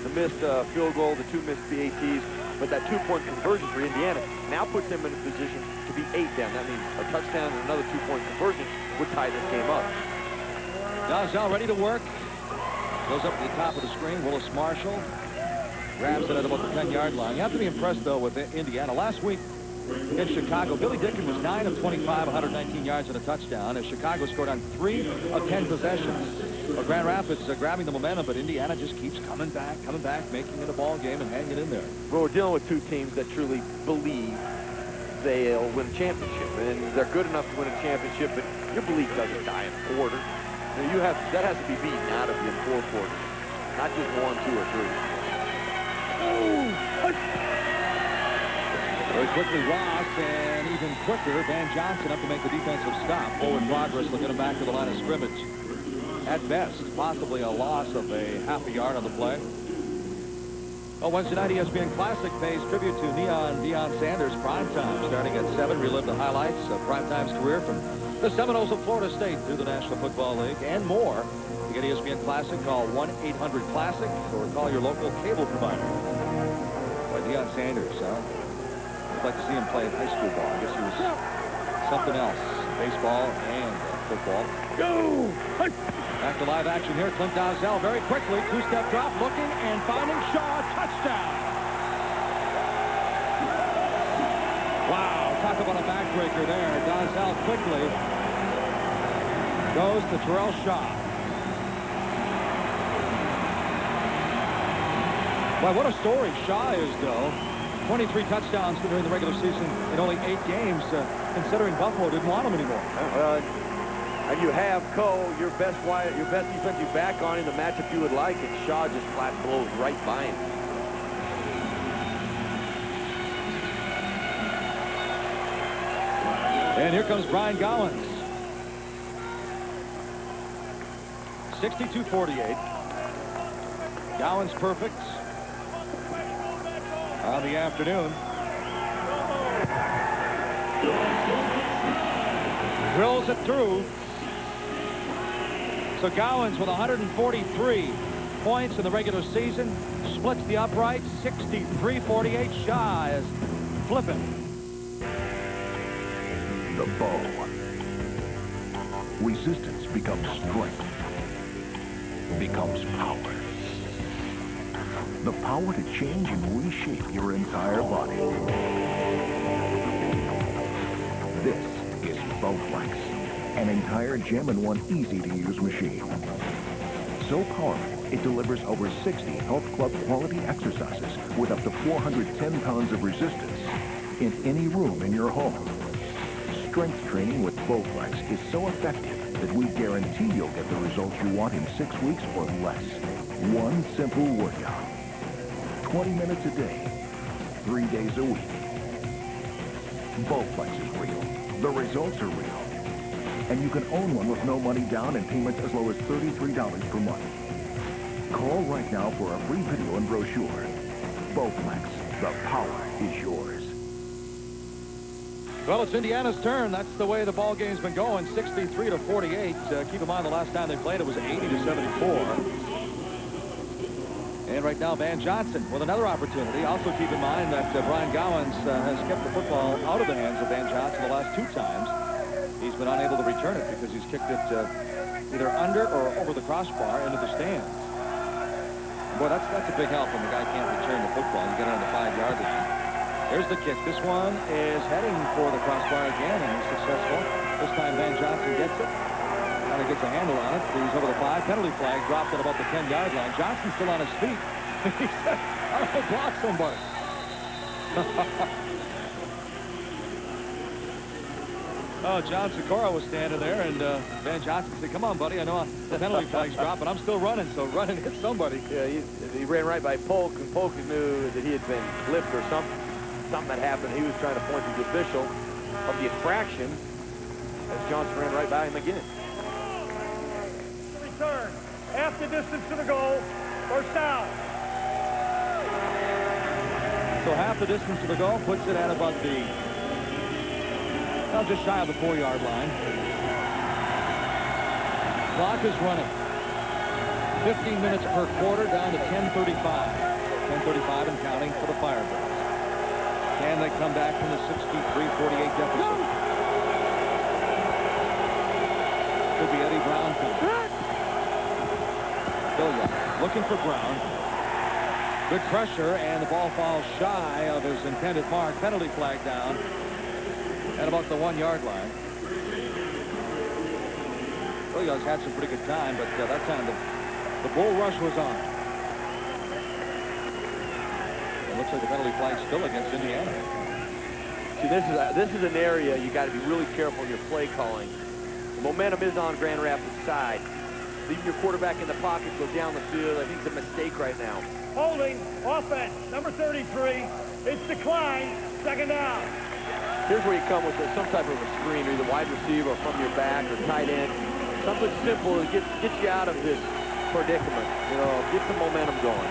The missed field goal, the 2 missed PATs, but that 2-point conversion for Indiana now puts them in a position to be 8 down. That means a touchdown and another 2-point conversion would tie this game up. Donzel ready to work. Goes up to the top of the screen. Willis Marshall grabs it at about the 10-yard line. You have to be impressed, though, with Indiana. Last week in Chicago, Billy Dickon was 9 of 25, 119 yards and a touchdown, as Chicago scored on 3 of 10 possessions. Grand Rapids grabbing the momentum, but Indiana just keeps coming back, making it a ball game and hanging in there. Well, we're dealing with 2 teams that truly believe they'll win a championship, and they're good enough to win a championship, but your belief doesn't die in a quarter. You know, that has to be beaten out of you in 4 quarters, not just 1, 2, or 3. Very quickly, Ross, and even quicker, Van Johnson up to make the defensive stop. Forward progress, looking him back to the line of scrimmage. At best, possibly a loss of a half a yard on the play. Oh, Wednesday night ESPN Classic pays tribute to Neon Deion Sanders. Primetime starting at 7. Relive the highlights of Primetime's career from the Seminoles of Florida State through the National Football League and more. To get ESPN Classic, call 1-800-CLASSIC or call your local cable provider. Boy, Deion Sanders, I'd like to see him play high school ball. I guess he was something else. Baseball and football. Go! Back to live action here. Clint Donzel very quickly. 2-step drop, looking and finding Shaw. Touchdown! Wow, talk about a backbreaker there. Donzel quickly goes to Terrell Shaw. Boy, what a story Shaw is, though. 23 touchdowns during the regular season in only 8 games, considering Buffalo didn't want him anymore. And you have Cole, your best defensive back on in the matchup you would like, and Shaw just flat blows right by him. And here comes Brian Gowans. 62-48. Gowans perfect on the afternoon. Drills it through. So Gowans with 143 points in the regular season. Splits the upright. 63-48. Shaw is flipping. The bow. Resistance becomes strength. Becomes power. The power to change and reshape your entire body. This is Bowflex, an entire gem-in-one easy-to-use machine. So powerful, it delivers over 60 health club quality exercises with up to 410 pounds of resistance in any room in your home. Strength training with Bowflex is so effective that we guarantee you'll get the results you want in 6 weeks or less. One simple workout. 20 minutes a day, 3 days a week. Bowflex is real. The results are real. And you can own one with no money down and payments as low as $33 per month. Call right now for a free video and brochure. Bowflex, the power is yours. Well, it's Indiana's turn. That's the way the ball game's been going. 63-48. Keep in mind the last time they played it was 80-74. And right now, Van Johnson with another opportunity. Also keep in mind that Brian Gowans has kept the football out of the hands of Van Johnson the last 2 times. He's been unable to return it because he's kicked it either under or over the crossbar into the stands. Boy, that's a big help when the guy can't return the football. You get it on the 5-yard line. Here's the kick. This one is heading for the crossbar again, and he's successful. This time Van Johnson gets it. Kind of gets a handle on it. He's over the 5. Penalty flag dropped at about the 10-yard line. Johnson's still on his feet. He said, I'm going to block somebody. Oh, John Sikora was standing there, and Van Johnson said, come on, buddy. I know the penalty flag's dropped, but I'm still running, so run and hit somebody. Yeah, he ran right by Polk, and Polk knew that he had been flipped or something had happened. He was trying to point to the official of the infraction as Johnson ran right by him again. Return. F half the distance to the goal. First down. So half the distance to the goal puts it at about the, just shy of the 4-yard line. Clock is running. 15 minutes per quarter, down to 10:35. 10:35 and counting for the Firebirds. Can they come back from the 63-48 deficit? Could be Eddie Brown. Billiard looking for Brown. Good pressure, and the ball falls shy of his intended mark. Penalty flag down at about the 1-yard line. Billiard's had some pretty good time, but that time the bull rush was on. It looks like the penalty flag's still against Indiana. See, this is an area you got to be really careful in your play calling. The momentum is on Grand Rapids' side. Leaving your quarterback in the pocket, go down the field. I think it's a mistake right now. Holding, offense, number 33. It's declined, second down. Here's where you come with some type of a screen, either wide receiver or from your back or tight end. Something simple to get you out of this predicament. You know, get some momentum going.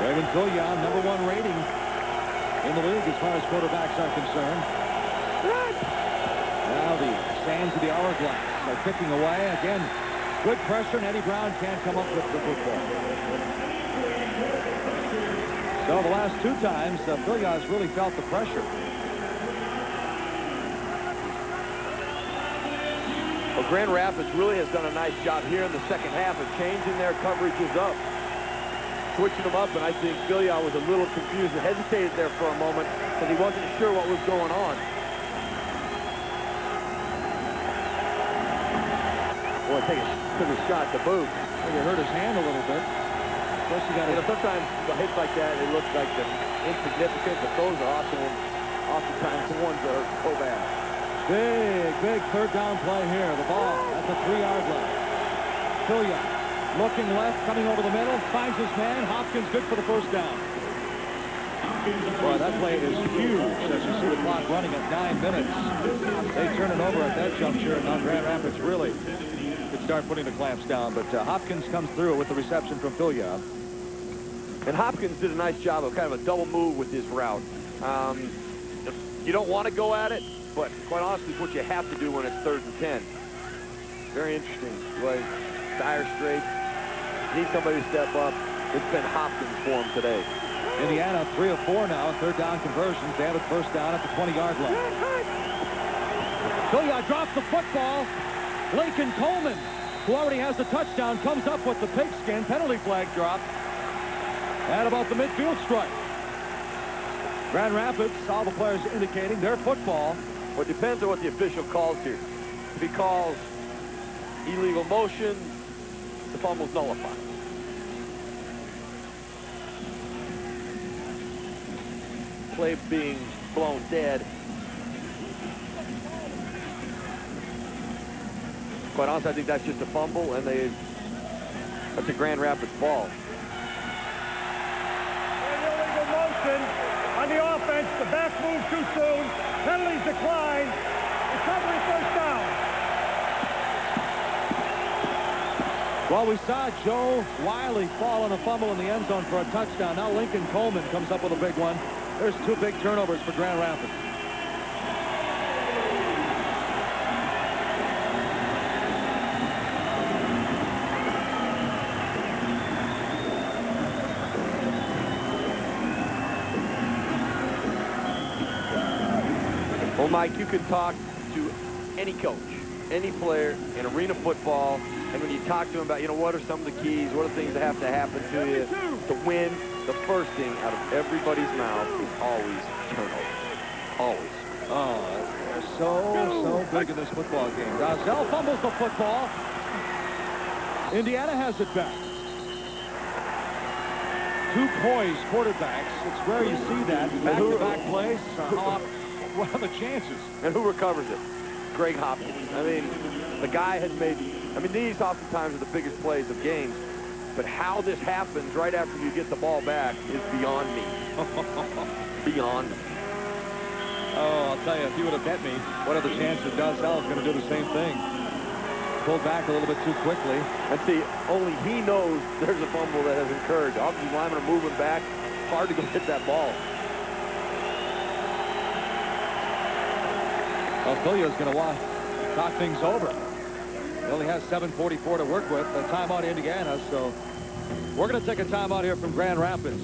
Raymond Pilgrim, number 1 rating in the league as far as quarterbacks are concerned. Now the sands of the hourglass are ticking away. Again, good pressure, and Eddie Brown can't come up with the football. So the last 2 times, Pilgrim's really felt the pressure. Well, Grand Rapids really has done a nice job here in the second half of changing their coverages up. Switching them up, and I think Billiard was a little confused and hesitated there for a moment because he wasn't sure what was going on. Boy, took a shot to boot. I think it hurt his hand a little bit. Plus you got sometimes hits like that, it looks like they're insignificant, but those are oftentimes the ones that are so bad. Big third down play here. The ball at the 3-yard line. Billiard looking left, coming over the middle, finds his man. Hopkins good for the first down. Boy, that play is huge as you see the clock running at 9 minutes. They turn it over at that juncture, and now Grand Rapids really could start putting the clamps down. But Hopkins comes through with the reception from Billiard. And Hopkins did a nice job of kind of a double move with his route. You don't want to go at it, but quite honestly, it's what you have to do when it's 3rd and 10. Very interesting. Like dire straits. Need somebody to step up. It's been Hopkins for him today. Indiana 3 of 4 now, 3rd down conversions. They have it first down at the 20-yard line. Billiard drops the football. Lincoln Coleman, who already has the touchdown, comes up with the pigskin. Penalty flag drop at about the midfield stripe. Grand Rapids, all the players indicating their football. Well, it depends on what the official calls here. If he calls illegal motion, the fumble's nullified. Play being blown dead. Quite honestly, I think that's just a fumble, and that's a Grand Rapids ball. Illegal motion on the offense. The back move too soon. Penalties decline. Recovery first down. Well, we saw Joe Wiley fall on a fumble in the end zone for a touchdown. Now Lincoln Coleman comes up with a big one. There's 2 big turnovers for Grand Rapids. Well, Mike, you can talk to any coach, any player in arena football, and when you talk to them about, what are some of the keys, what are the things that have to happen to you to win, the first thing out of everybody's mouth is always turnover. Always. Oh, they're so big in this football game. Dazell fumbles the football. Indiana has it back. 2 poised quarterbacks. It's rare you see that. Back-to-back plays. What are the chances? And who recovers it? Greg Hopkins. I mean, the guy has made, these oftentimes are the biggest plays of games, but how this happens right after you get the ball back is beyond me. Beyond me. Oh, I'll tell you, if you would have bet me, what are the chances Dalzell is going to do the same thing? Pulled back a little bit too quickly. And see, only he knows there's a fumble that has occurred. The offensive linemen are moving back. Hard to go hit that ball. Well, Filio's going to talk things over. He only has 7:44 to work with. A timeout Indiana, so we're going to take a timeout here from Grand Rapids.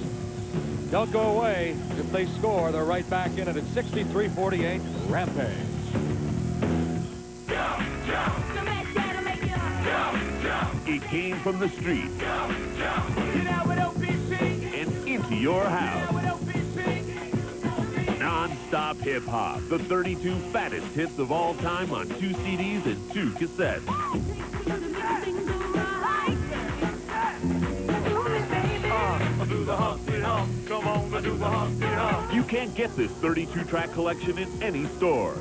Don't go away. If they score, they're right back in it at 63-48. Rampage. It came from the street and into your house. Non-stop hip-hop, the 32 fattest hits of all time on 2 CDs and 2 cassettes. You can't get this 32-track collection in any store.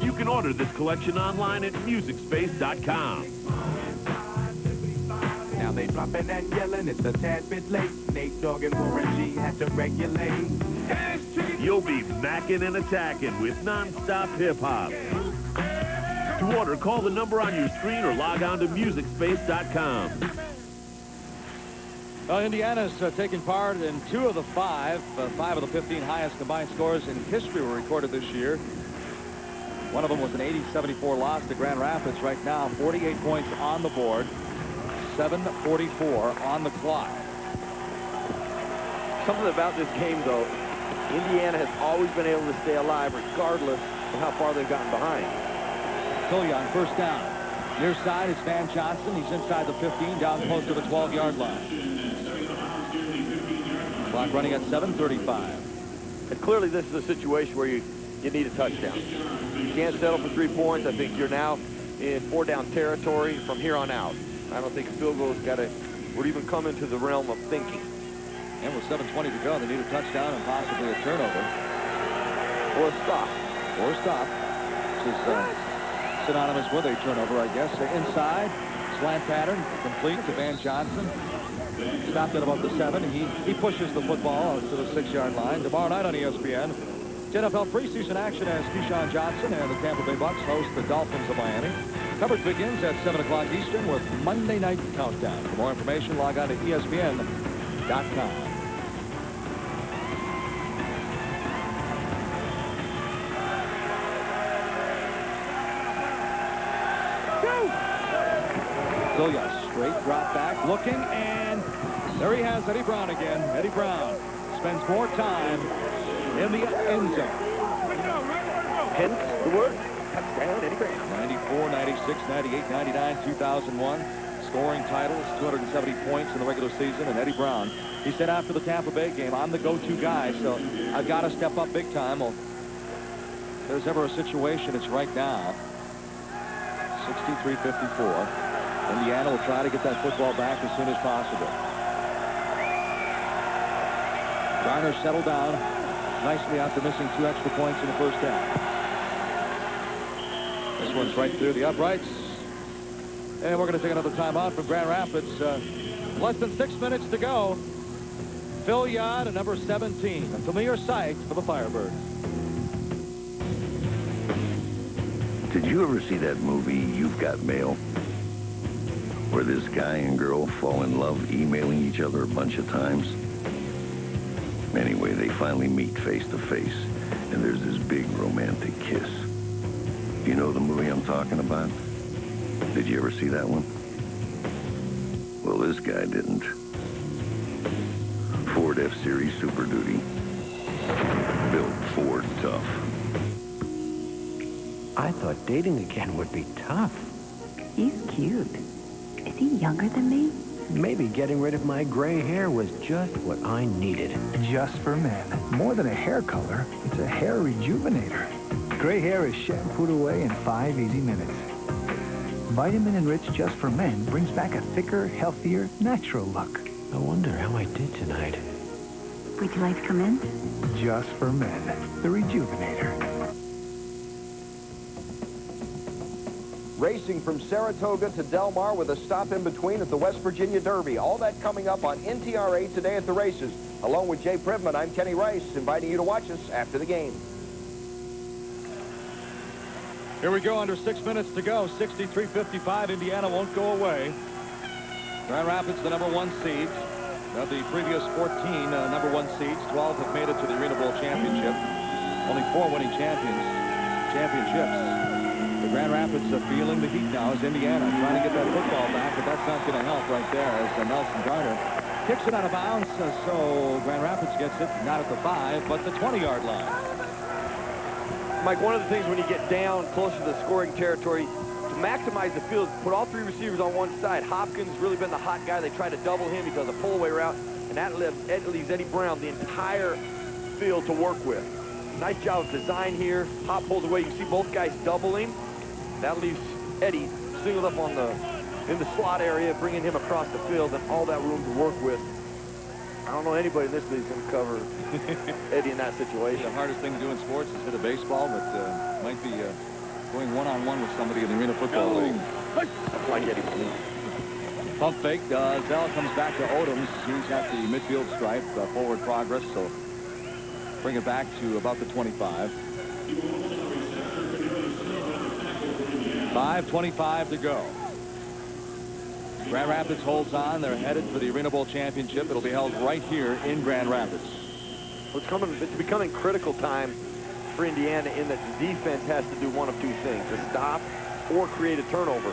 You can order this collection online at MusicSpace.com. Now they flopping and yelling, it's a tad bit late. Nate Dogg and Warren G had to regulate. You'll be macking and attacking with non-stop hip-hop. To order, call the number on your screen or log on to MusicSpace.com. Well, Indiana's taking part in 2 of the 5. 5 of the 15 highest combined scores in history were recorded this year. One of them was an 80-74 loss to Grand Rapids. Right now, 48 points on the board. 7:44 on the clock. Something about this game, though, Indiana has always been able to stay alive regardless of how far they've gotten behind. Philly on first down. Near side is Van Johnson. He's inside the 15, down close to the 12-yard line. Clock running at 7:35. And clearly this is a situation where you need a touchdown. You can't settle for 3 points. I think you're now in 4-down territory from here on out. I don't think a field goal would even come into the realm of thinking. And with 7:20 to go, they need a touchdown and possibly a turnover. Or a stop. Or a stop. Which is synonymous with a turnover, I guess. Inside, slant pattern, complete to Van Johnson. Stopped at about the 7. He pushes the football to the 6-yard line. Tomorrow night on ESPN, NFL preseason action as Keyshawn Johnson and the Tampa Bay Bucks host the Dolphins of Miami. Coverage begins at 7 o'clock Eastern with Monday Night Countdown. For more information, log on to ESPN.com. Goya, straight drop back, looking, and there he has Eddie Brown again. Eddie Brown spends more time in the end zone. Hence the word touchdown, Eddie Brown. 94, 96, 98, 99, 2001. Scoring titles, 270 points in the regular season, and Eddie Brown. He said after the Tampa Bay game, I'm the go-to guy, so I've got to step up big time. Well, if there's ever a situation, it's right now. 63-54. Indiana will try to get that football back as soon as possible. Garner settled down nicely after missing 2 extra points in the first half. This one's right through the uprights. And we're going to take another timeout from Grand Rapids. Less than 6 minutes to go. Phil Yard and number 17. A familiar sight for the Firebirds. Did you ever see that movie, You've Got Mail? Where this guy and girl fall in love emailing each other a bunch of times? Anyway, they finally meet face to face, and there's this big romantic kiss. You know the movie I'm talking about? Did you ever see that one? Well, this guy didn't. Ford F-Series Super Duty. Built Ford tough. I thought dating again would be tough. He's cute. Is he younger than me? Maybe getting rid of my gray hair was just what I needed. Just for men. More than a hair color, it's a hair rejuvenator. Gray hair is shampooed away in 5 easy minutes. Vitamin Enriched Just for Men brings back a thicker, healthier, natural look. I wonder how I did tonight. Would you like to come in? Just for Men, the Rejuvenator. racing from Saratoga to Del Mar with a stop in between at the West Virginia Derby. All that coming up on NTRA today at the races. Along with Jay Privman, I'm Kenny Rice, inviting you to watch us after the game. Here we go, under 6 minutes to go. 63-55, Indiana won't go away. Grand Rapids, the #1 seed. Of the previous 14 #1 seeds, 12 have made it to the Arena Bowl championship. Only 4 winning championships. The Grand Rapids are feeling the heat now as Indiana trying to get that football back, but that's not going to help right there as Nelson Garner kicks it out of bounds. So Grand Rapids gets it not at the 5, but the 20-yard line. Mike, one of the things when you get down close to the scoring territory, to maximize the field, put all 3 receivers on one side. Hopkins really been the hot guy. They try to double him. He does a pull-away route, and that leaves Eddie Brown the entire field to work with. Nice job of design here. Hop pulls away. You see both guys doubling. That leaves Eddie singled up on in the slot area, bringing him across the field and all that room to work with. I don't know anybody in this league going to cover Eddie in that situation. The hardest thing to do in sports is hit a baseball, but might be going one-on-one with somebody in the Arena Football League. Like Eddie. Pump fake. Zell comes back to Odoms. He's at the midfield stripe. Forward progress, so bring it back to about the 25. 5:25 to go. Grand Rapids holds on. They're headed for the Arena Bowl championship. It'll be held right here in Grand Rapids. Well, it's becoming critical time for Indiana in that the defense has to do one of 2 things: to stop or create a turnover.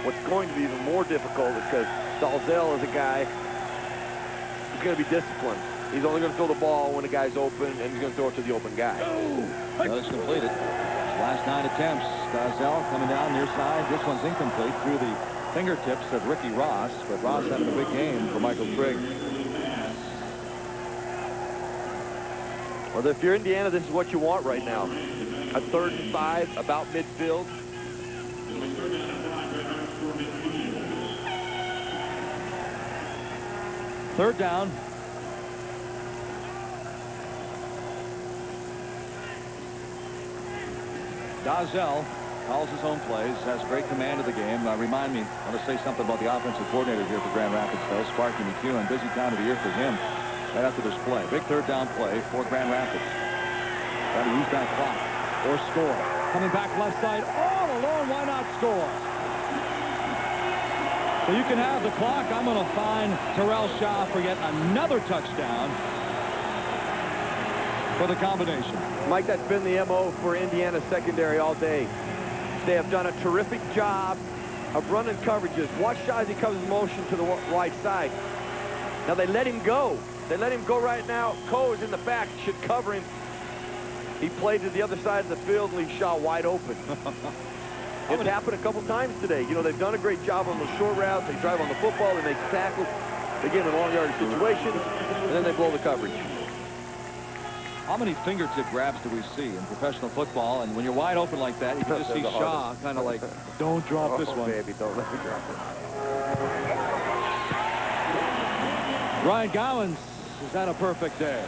What's going to be even more difficult is because Dalzell is a guy who's going to be disciplined. He's only going to throw the ball when the guy's open, and he's going to throw it to the open guy. Well, it's completed. Last 9 attempts. Dalzell coming down near side. This one's incomplete through the fingertips of Ricky Ross, but Ross having a big game for Michael Trigg. Well, if you're Indiana, this is what you want right now. A 3rd and 5, about midfield. Third down. Dalzell calls his own plays, has great command of the game. Remind me, I want to say something about the offensive coordinator here for Grand Rapids, though. Sparky McEwen, busy time of the year for him right after this play. Big 3rd down play for Grand Rapids. Trying to use that clock or score. Coming back left side all alone. Why not score? So you can have the clock. I'm going to find Terrell Shaw for yet another touchdown for the combination. Mike, that's been the MO for Indiana secondary all day. They have done a terrific job of running coverages. Watch Shaw as he comes in motion to the right side. Now they let him go. They let him go right now. Coe is in the back, should cover him. He played to the other side of the field and leaves Shaw wide open. It's happened a couple times today. You know, they've done a great job on the short routes. They drive on the football. They make tackles. They get in long yardage situations, and then they blow the coverage. How many fingertip grabs do we see in professional football? And when you're wide open like that, you can just see Shaw kind of like, don't drop this one. Baby, don't let me drop it. Ryan Gowans has had a perfect day.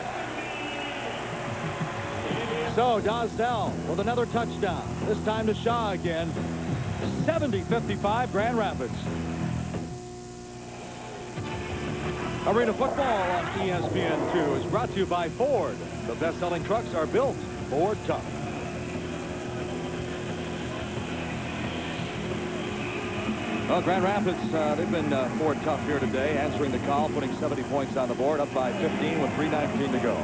So Dalzell with another touchdown. This time to Shaw again. 70-55 Grand Rapids. Arena Football on ESPN2 is brought to you by Ford. The best-selling trucks are built Ford tough. Well, Grand Rapids, they've been Ford tough here today, answering the call, putting 70 points on the board, up by 15 with 3:19 to go.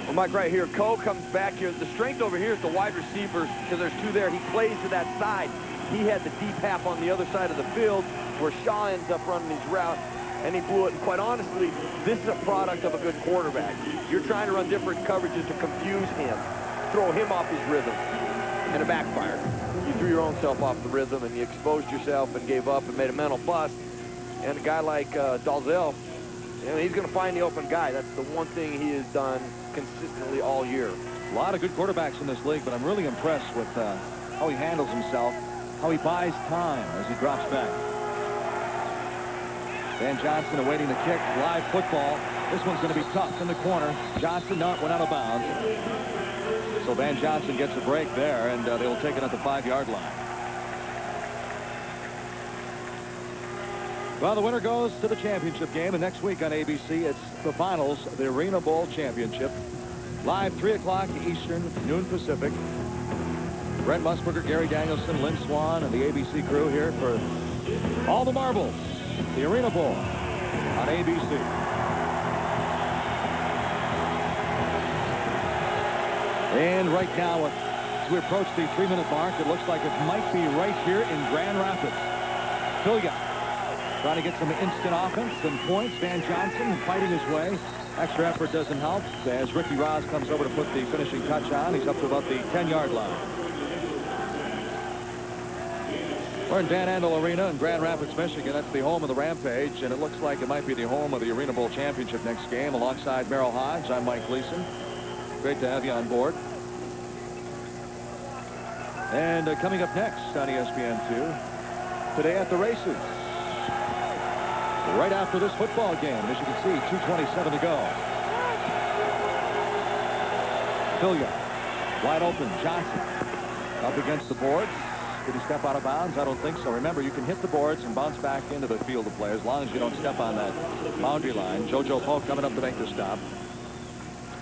Well, Mike, right here, Coe comes back here. The strength over here is the wide receivers, because there's 2 there. He plays to that side. He had the deep half on the other side of the field, where Shaw ends up running his route, and he blew it. And quite honestly, this is a product of a good quarterback. You're trying to run different coverages to confuse him, throw him off his rhythm, and it backfired. You threw your own self off the rhythm, and you exposed yourself and gave up and made a mental bust. And a guy like Dalzell, you know, he's going to find the open guy. That's the one thing he has done consistently all year. A lot of good quarterbacks in this league, but I'm really impressed with how he handles himself, how he buys time as he drops back. Van Johnson awaiting the kick. Live football. This one's going to be tough in the corner. Johnson went out of bounds. So Van Johnson gets a break there, and they will take it at the 5-yard line. Well, the winner goes to the championship game, and next week on ABC, it's the finals, the Arena Bowl Championship. Live 3 o'clock Eastern, noon Pacific. Brent Musburger, Gary Danielson, Lynn Swan, and the ABC crew here for all the marbles. The Arena Bowl on ABC. And right now, as we approach the 3-minute mark, it looks like it might be right here in Grand Rapids. Philya trying to get some instant offense and points. Van Johnson fighting his way. Extra effort doesn't help as Ricky Ross comes over to put the finishing touch on. He's up to about the 10-yard line. We're in Dan Andel Arena in Grand Rapids, Michigan. That's the home of the Rampage, and it looks like it might be the home of the Arena Bowl Championship next game. Alongside Merril, Hoge, I'm Mike Gleason. Great to have you on board. And coming up next on ESPN2, today at the races. Right after this football game, as you can see, 2:27 to go. Philya, wide open. Johnson up against the boards. Did he step out of bounds? I don't think so. Remember, you can hit the boards and bounce back into the field of play as long as you don't step on that boundary line. JoJo Pope coming up to make the stop.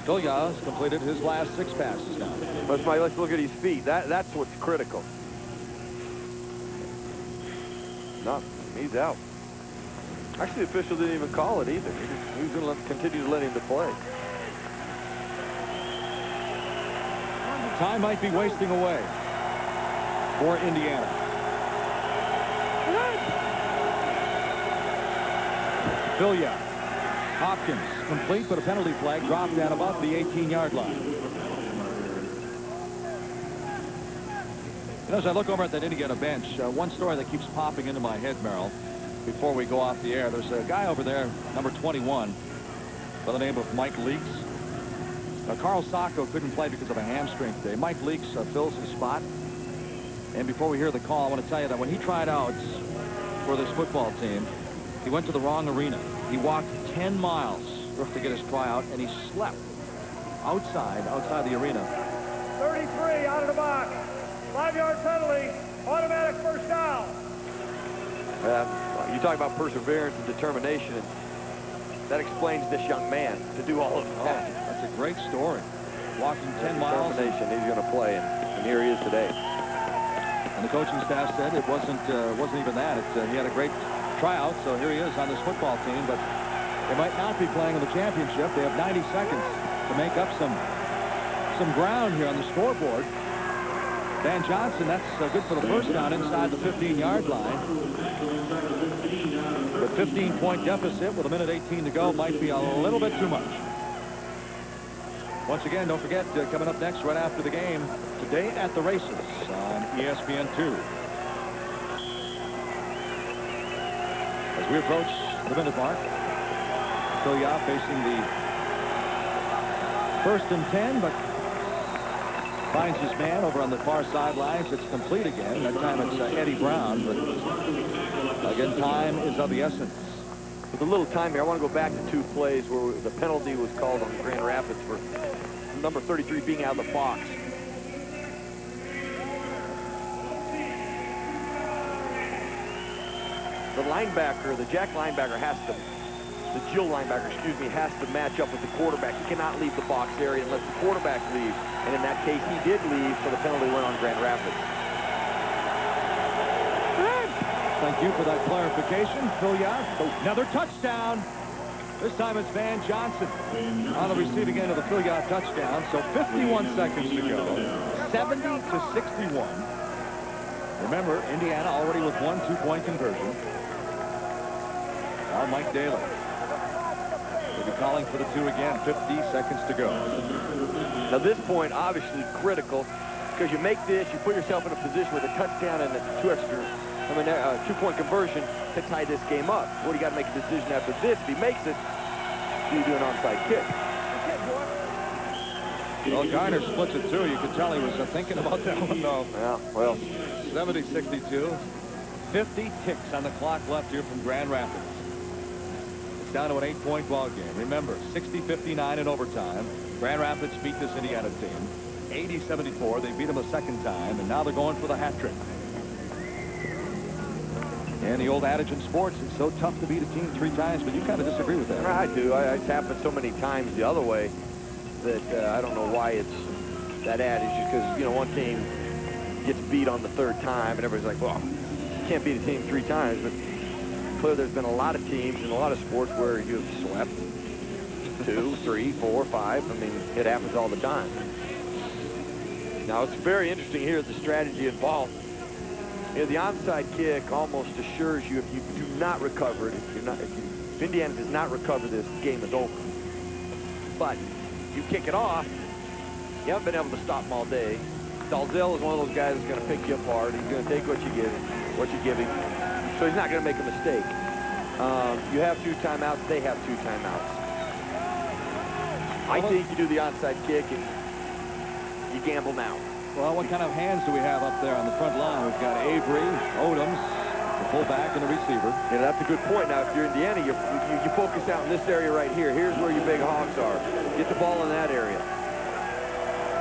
Philya has completed his last 6 passes now. Let's look at his feet. That's what's critical. No, he's out. Actually, the official didn't even call it either. He was going to continue to let him to play. Time might be wasting away for Indiana. Philya, Hopkins, complete, but a penalty flag dropped at about the 18-yard line. You know, as I look over at that Indiana bench, one story that keeps popping into my head, Merril, before we go off the air. There's a guy over there, number 21, by the name of Mike Leaks. Carl Sacco couldn't play because of a hamstring today. Mike Leaks fills his spot. And before we hear the call, I want to tell you that when he tried out for this football team, he went to the wrong arena. He walked 10 miles to get his tryout, and he slept outside the arena. 33 out of the box. 5-yard penalty. Automatic first down. You talk about perseverance and determination, and that explains this young man to do all of that. That's a great story. Walking 10 miles. Determination. He's going to play, and here he is today. And the coaching staff said it wasn't even that. He had a great tryout, so here he is on this football team. But they might not be playing in the championship. They have 90 seconds to make up some ground here on the scoreboard. Van Johnson, that's good for the first down inside the 15-yard line. The 15-point deficit with 1:18 to go might be a little bit too much. Once again, don't forget, coming up next right after the game, today at the races on ESPN2. As we approach the minute mark, Philya facing the 1st and 10, but finds his man over on the far sidelines. It's complete again. That time it's Eddie Brown, but again, time is of the essence. With a little time here, I want to go back to 2 plays where the penalty was called on Grand Rapids for number 33 being out of the box. The linebacker, the Jack linebacker has to, the Jill linebacker, excuse me, has to match up with the quarterback. He cannot leave the box area unless the quarterback leaves. And in that case, he did leave, so the penalty went on Grand Rapids. Thank you for that clarification, Philya. Another touchdown. This time it's Van Johnson on the receiving end of the Philya touchdown. So 51 seconds to go. 70-61. Remember, Indiana already with 1 2-point conversion. Now Mike Daly. They'll be calling for the 2 again. 50 seconds to go. Now this point obviously critical because you make this, you put yourself in a position with a touchdown and a 2-point conversion to tie this game up. What do you got to make a decision after this? If he makes it, do you do an onside kick? Well, Garner splits it too. You could tell he was thinking about that one though. Yeah, well, 70-62. 50 ticks on the clock left here from Grand Rapids. down to an 8-point ball game. Remember, 60-59 in overtime. Grand Rapids beat this Indiana team 80-74. They beat them a second time, and now they're going for the hat trick. And the old adage in sports, it's so tough to beat a team 3 times, but you kind of disagree with that. I do. It's happened so many times the other way that I don't know why it's that adage, because, you know, one team gets beat on the 3rd time, and everybody's like, well, you can't beat a team 3 times, but clearly there's been a lot of teams in a lot of sports where you've swept 2, 3, 4, 5. I mean, it happens all the time. Now, it's very interesting here, the strategy involved. You know, the onside kick almost assures you if you do not recover it, if Indiana does not recover this, the game is over. But you kick it off, you haven't been able to stop him all day. Dalzell is one of those guys that's going to pick you apart. He's going to take what you give him, so he's not going to make a mistake. You have 2 timeouts. They have 2 timeouts. I think you do the onside kick and you gamble now. Well, what kind of hands do we have up there on the front line? We've got Avery, Odoms, the fullback, and the receiver. Yeah, that's a good point. Now, if you're Indiana, you focus out in this area right here. Here's where your big hogs are. Get the ball in that area.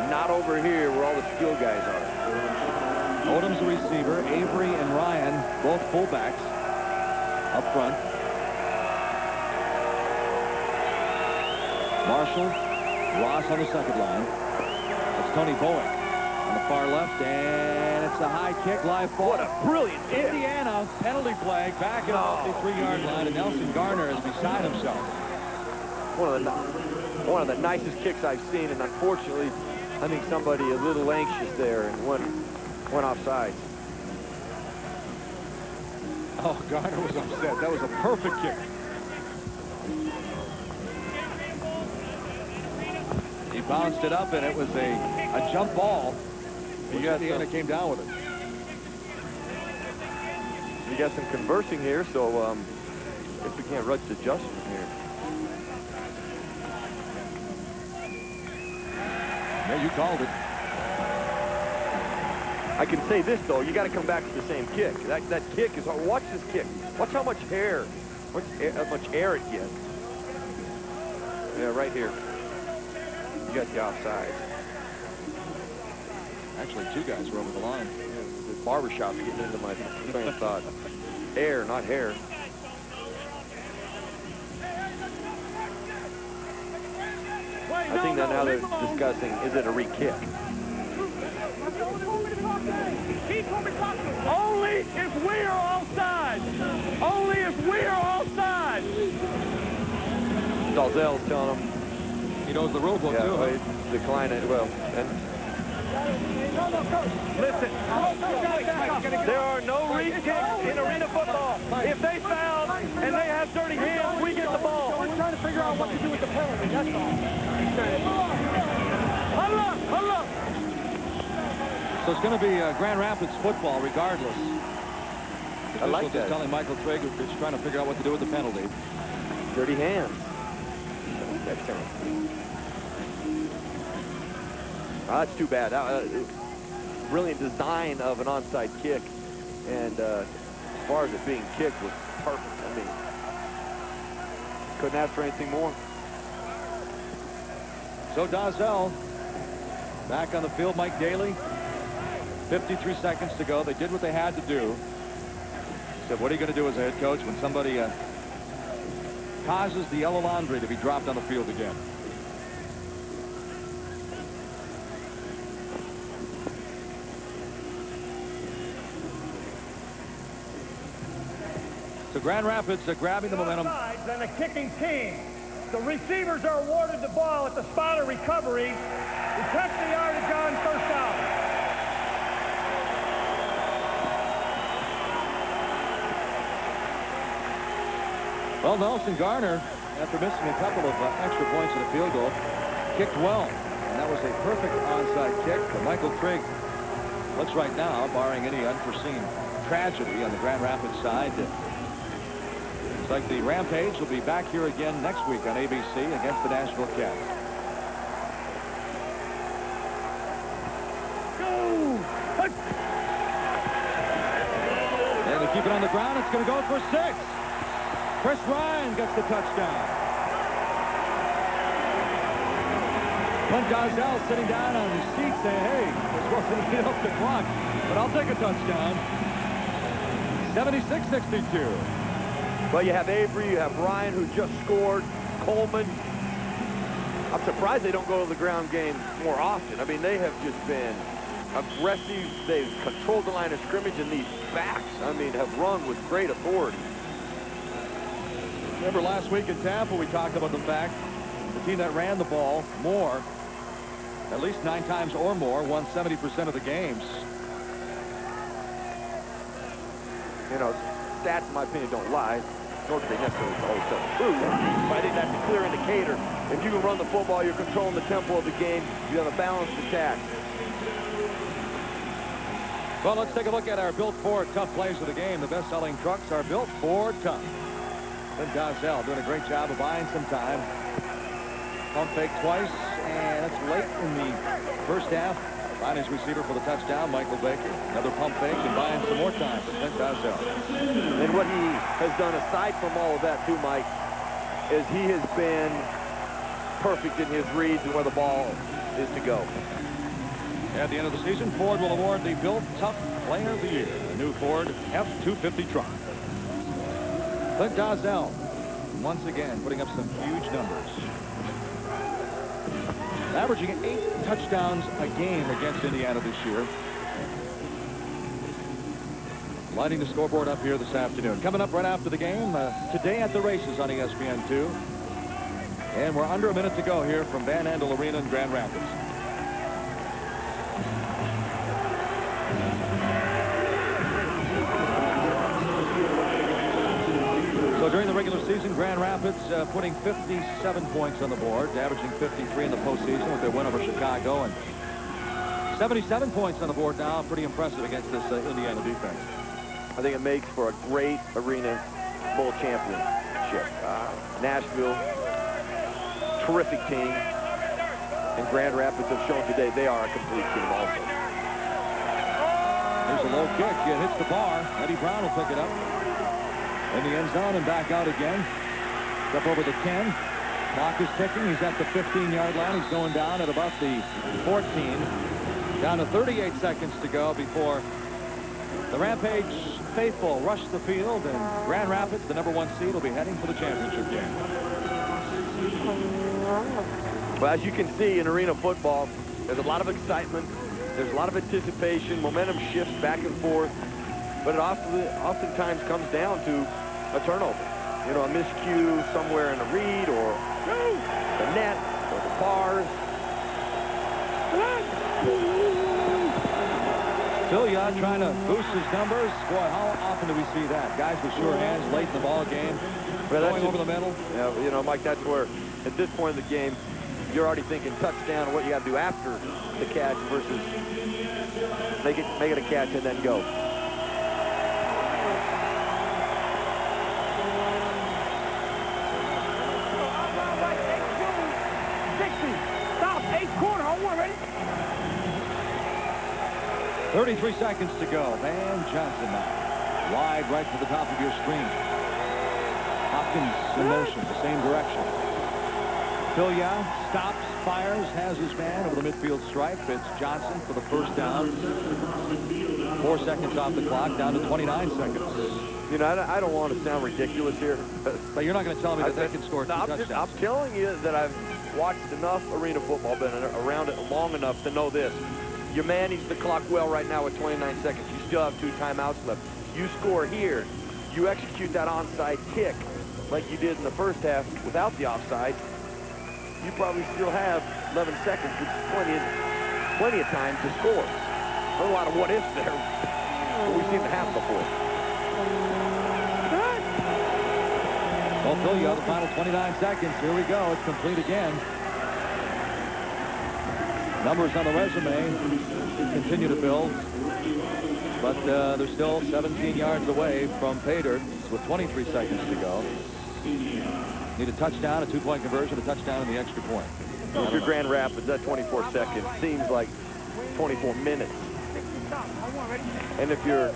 Not over here where all the skill guys are. Odoms, the receiver. Avery and Ryan, both fullbacks, up front. Marshall, Ross on the second line. That's Tony Boeing on the far left, and it's a high kick, live ball. What a brilliant hit. Indiana, penalty flag, back off the 3-yard line, and Nelson Garner is beside himself. One of the nicest kicks I've seen, and unfortunately, I think somebody a little anxious there and went offside. Oh, Garner was upset. That was a perfect kick. He bounced it up, and it was a jump ball. Indiana came down with it. We got some conversing here, so I guess we can't rush to Justin here. Yeah, you called it. I can say this, though. You got to come back to the same kick. That kick is... Watch this kick. Watch how much air it gets. Yeah, right here. You got the offside. Actually, 2 guys were over the line. The barbershop's getting into my train of thought. Air, not hair. I think that now they're discussing, is it a re-kick? Only if we are offside. Only if we are offside. Dalzell's telling him. He knows the rule book, too. Well, decline it. Well, and listen, there are no re-kicks in arena football. If they foul and they have dirty hands, we get the ball. We're trying to figure out what to do with the penalty, that's all. Huddle up, huddle up. So it's going to be Grand Rapids football regardless. I like that. Telling Michael Trigg who's trying to figure out what to do with the penalty. Dirty hands. That's too bad. Brilliant design of an onside kick, and as far as it being kicked was perfect. I mean, couldn't ask for anything more. So Dalzell back on the field. Mike Daly, 53 seconds to go. They did what they had to do. He said, what are you going to do as a head coach when somebody causes the yellow laundry to be dropped on the field again? So Grand Rapids grabbing the momentum. And the kicking team. The receivers are awarded the ball at the spot of recovery. We touch the yardage on first down. Well, Nelson Garner, after missing a couple of extra points in the field goal, kicked well. And that was a perfect onside kick. But Michael Trigg looks right now, barring any unforeseen tragedy on the Grand Rapids side, it's like the Rampage will be back here again next week on ABC against the Nashville Cats. And to keep it on the ground, it's going to go for 6. Chris Ryan gets the touchdown. Clint Gazelle sitting down on his seat saying, hey, we're supposed to get up the clock, but I'll take a touchdown. 76-62. Well, you have Avery, you have Ryan, who just scored, Coleman. I'm surprised they don't go to the ground game more often. I mean, they have just been aggressive. They've controlled the line of scrimmage, and these backs, I mean, have run with great authority. Remember last week in Tampa, we talked about the fact the team that ran the ball more, at least 9 times or more, won 70% of the games. You know, stats, in my opinion, don't lie, nor do they necessarily always tell the truth. But I think that's a clear indicator. If you can run the football, you're controlling the tempo of the game. You have a balanced attack. Well, let's take a look at our Built Ford Tough plays of the game. The best-selling trucks are Built Ford Tough. Clint Gazelle doing a great job of buying some time. Pump fake twice, and it's late in the first half. Find his receiver for the touchdown, Michael Baker. Another pump fake and buying some more time for Clint Gazelle. And what he has done, aside from all of that, too, Mike, is he has been perfect in his reads and where the ball is to go. At the end of the season, Ford will award the Built Tough Player of the Year, the new Ford F-250 truck. Clint Gazelle, once again, putting up some huge numbers. Averaging 8 touchdowns a game against Indiana this year. Lighting the scoreboard up here this afternoon. Coming up right after the game, today at the races on ESPN2. And we're under a minute to go here from Van Andel Arena in Grand Rapids. So during the regular season, Grand Rapids putting 57 points on the board, averaging 53 in the postseason with their win over Chicago, and 77 points on the board now. Pretty impressive against this Indiana defense. I think it makes for a great Arena Bowl championship. Nashville, terrific team, and Grand Rapids have shown today they are a complete team also. There's a low kick. It hits the bar. Eddie Brown will pick it up in the end zone and back out again. Step over the 10. Clock is ticking. He's at the 15-yard line. He's going down at about the 14. Down to 38 seconds to go before the Rampage faithful rush the field, and Grand Rapids, the #1 seed, will be heading for the championship game. Well, as you can see in arena football, there's a lot of excitement. There's a lot of anticipation. Momentum shifts back and forth. But it oftentimes comes down to a turnover. You know, a miscue somewhere in a read or the net or the bars. Phil Yacht trying to boost his numbers. Boy, how often do we see that? Guys with sure hands late in the ball game, going over the middle. Yeah, you know, Mike, that's where, at this point in the game, you're already thinking touchdown and what you got to do after the catch versus make it a catch and then go. Stop, 8 corner, on one, ready? 33 seconds to go. Van Johnson now. Wide right to the top of your screen. Hopkins in motion, the same direction. Phil Young stops, fires, has his man over the midfield stripe. It's Johnson for the first down. 4 seconds off the clock, down to 29 seconds. You know, I don't want to sound ridiculous here. But you're not going to tell me that they can score 2 touchdowns. I'm telling you that I've watched enough arena football, been around it long enough to know this. You manage the clock well right now with 29 seconds. You still have 2 timeouts left. You score here. You execute that onside kick like you did in the first half without the offside. You probably still have 11 seconds, which is plenty of time to score. There's a lot of what ifs there, but we've seen it happen before. Well, Phil Young, the final 29 seconds. Here we go. It's complete again. Numbers on the resume continue to build, but they're still 17 yards away from pay dirt with 23 seconds to go. Need a touchdown, a 2-point conversion, a touchdown, and the extra point. If you're Grand Rapids, that 24 seconds seems like 24 minutes. And if you're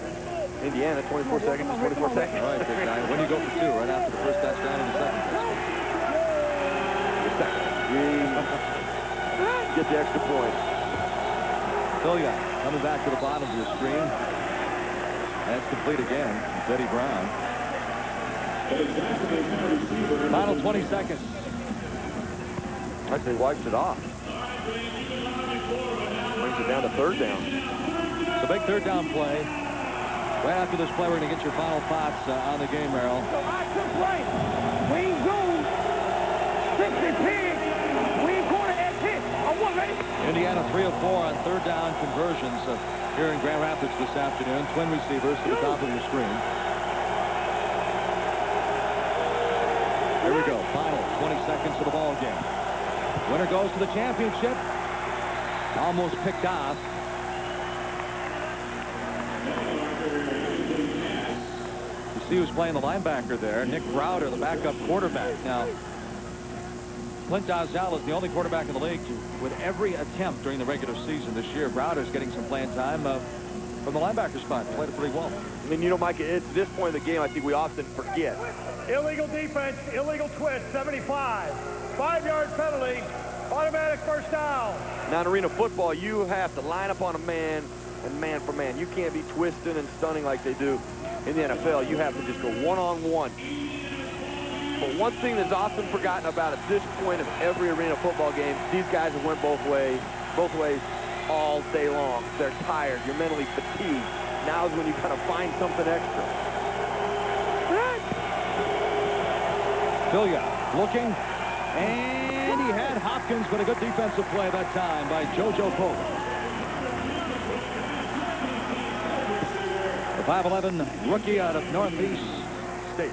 Indiana, 24 seconds to 24 seconds. All right, big guy. When do you go for two? Right after the first touchdown and the second touchdown. Get the extra point. Filia coming back to the bottom of the screen. That's complete again. It's Eddie Brown. Final 20 seconds. Actually wipes it off. Brings it down to third down. It's a big third down play. Right after this play, we're going to get your final thoughts on the game, Merril. Wing zone. 60 pig. Wing corner and hit. One ready. Indiana 3 of 4 on third down conversions here in Grand Rapids this afternoon. Twin receivers to the top of your screen. Here we go. Final 20 seconds of the ball game. Winner goes to the championship. Almost picked off. You see who's playing the linebacker there. Nick Browder, the backup quarterback. Now, Clint Dozell is the only quarterback in the league with every attempt during the regular season this year. Browder's getting some playing time from the linebacker spot. Played it pretty well. I mean, you know, Mike, at this point of the game, I think we often forget. Illegal defense, illegal twist, 75. 5-yard penalty, automatic first down. Now in arena football, you have to line up on a man and man for man. You can't be twisting and stunning like they do in the NFL. You have to just go one-on-one. But one thing that's often forgotten about at this point of every arena football game, these guys have went both ways all day long. They're tired. You're mentally fatigued. Now is when you kind of find something extra. Filia looking, and he had Hopkins, but a good defensive play that time by JoJo Pope. The 5'11" rookie out of Northeast State.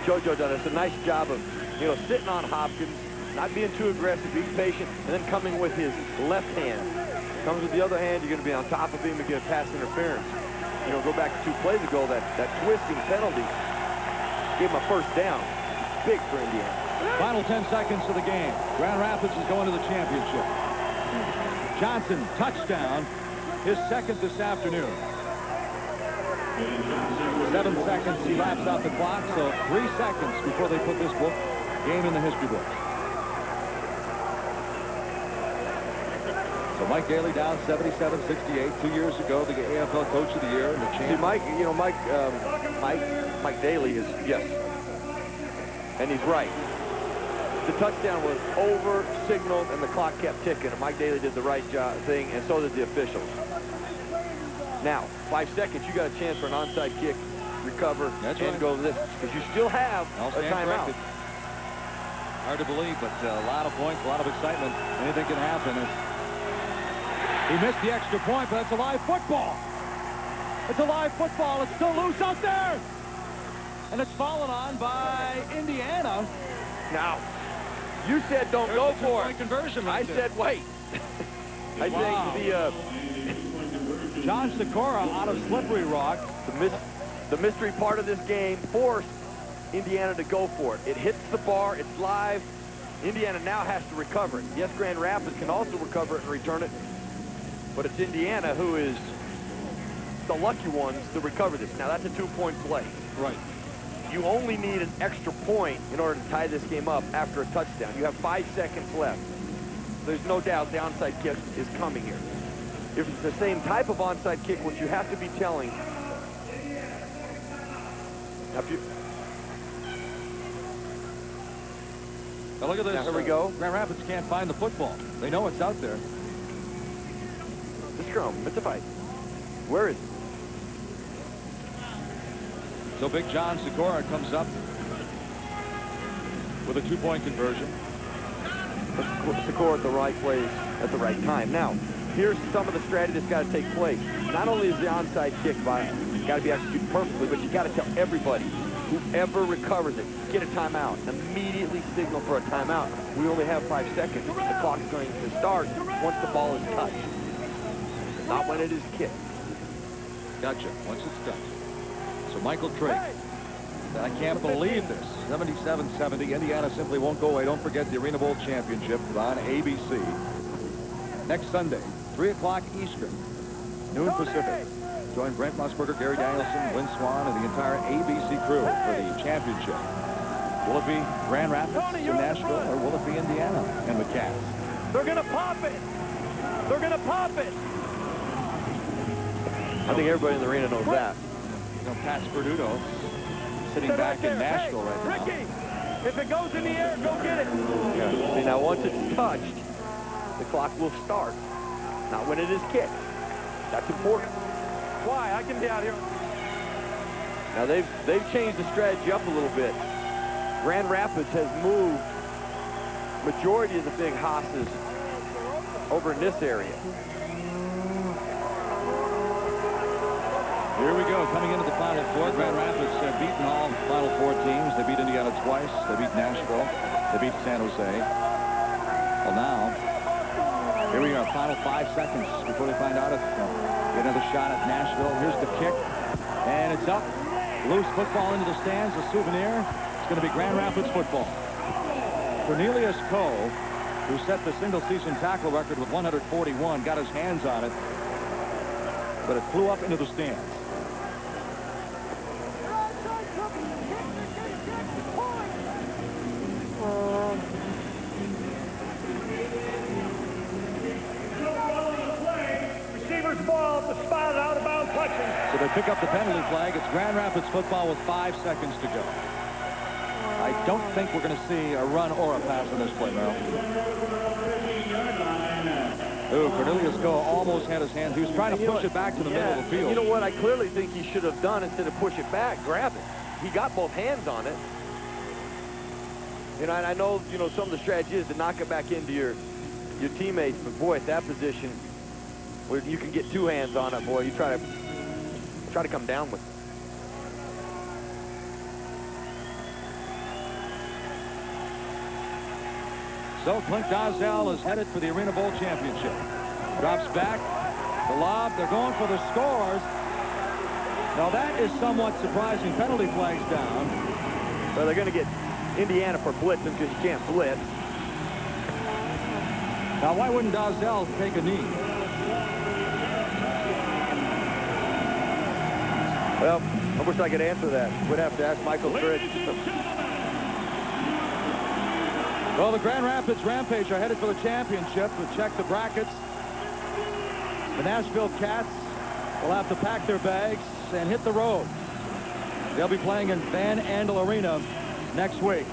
JoJo done a nice job of, sitting on Hopkins, not being too aggressive, being patient, and then coming with his left hand. Comes with the other hand, you're going to be on top of him and get pass interference. Go back to 2 plays ago, that twisting penalty gave him a first down. Big for Indiana. Final 10 seconds of the game. Grand Rapids is going to the championship. Johnson, touchdown, his second this afternoon. 7 seconds, he laps out the clock, so 3 seconds before they put this game in the history book. So Mike Daly down 77-68 2 years ago, the AFL Coach of the Year and the champ. Mike Daly is, yes, and he's right. The touchdown was over-signaled and the clock kept ticking, and Mike Daly did the right thing, and so did the officials. Now, 5 seconds, you got a chance for an onside kick, recover, and go this, because you still have a timeout. Corrected. Hard to believe, but a lot of points, a lot of excitement. Anything can happen. He missed the extra point, but it's a live football. It's a live football. It's still loose out there. And it's fallen on by Indiana. Now, you said don't go for it. Conversion I said wait. I think the John Sikora out of Slippery Rock. The mystery part of this game forced Indiana to go for it. It hits the bar. It's live. Indiana now has to recover it. Yes, Grand Rapids can also recover it and return it. But it's Indiana who is the lucky ones to recover this. Now, that's a 2-point play. Right. You only need an extra point in order to tie this game up after a touchdown. You have 5 seconds left. There's no doubt the onside kick is coming here. If it's the same type of onside kick, what you have to be telling... Now look at this. Now, here we go. Grand Rapids can't find the football. They know it's out there. The scrum. It's a fight. Where is it? So Big John Sikora comes up with a 2-point conversion. Sikora at the right place at the right time. Now, here's some of the strategy that's got to take place. Not only is the onside kick got to be executed perfectly, but you got to tell everybody, whoever recovers it, get a timeout. Immediately signal for a timeout. We only have 5 seconds. The clock's going to start once the ball is touched. Not when it is kicked. Gotcha. Once it's touched. So Michael Trigg. I can't believe this. 77-70. Indiana simply won't go away. Don't forget the Arena Bowl Championship on ABC. Next Sunday, 3 o'clock Eastern. noon Pacific. Join Brent Musburger, Gary Danielson, Lynn Swan, and the entire ABC crew for the championship. Will it be Grand Rapids in Nashville, or will it be Indiana and the Cats? They're going to pop it. They're going to pop it. I think everybody in the arena knows that. You know, Pat Sperduto sitting back in Nashville right now. Ricky, if it goes in the air, go get it. Yeah. See, now once it's touched, the clock will start. Not when it is kicked. That's important. Why? I can be out here. Now they've changed the strategy up a little bit. Grand Rapids has moved majority of the big hosses over in this area. Here we go, coming into the Final Four. Grand Rapids have beaten all Final Four teams. They beat Indiana twice. They beat Nashville. They beat San Jose. Well, now, here we are, final 5 seconds before they find out if get another shot at Nashville. Here's the kick, and it's up. Loose football into the stands, a souvenir. It's going to be Grand Rapids football. Cornelius Coe, who set the single-season tackle record with 141, got his hands on it, but it flew up into the stands. Receivers ball at the spot, out of bounds, touching. So they pick up the penalty flag. It's Grand Rapids football with 5 seconds to go. I don't think we're going to see a run or a pass on this play, Merril. Ooh, Cornelius Coe almost had his hand. He was trying to push it back to the middle of the field. You know what I clearly think he should have done instead of push it back, grab it. He got both hands on it. You know, and I know, you know, some of the strategy is to knock it back into your teammates, but boy, at that position where you can get 2 hands on it, boy, you try to come down with it. So Clint Dozell is headed for the Arena Bowl championship. Drops back, the lob, they're going for the scores. Now that is somewhat surprising. Penalty flags down. So they're going to get Indiana for blitzing because you can't blitz. Now why wouldn't Dozell take a knee? Well, I wish I could answer that. We'd have to ask Michael Trigg. Well, the Grand Rapids Rampage are headed for the championship. We'll check the brackets. The Nashville Cats will have to pack their bags and hit the road. They'll be playing in Van Andel Arena next week.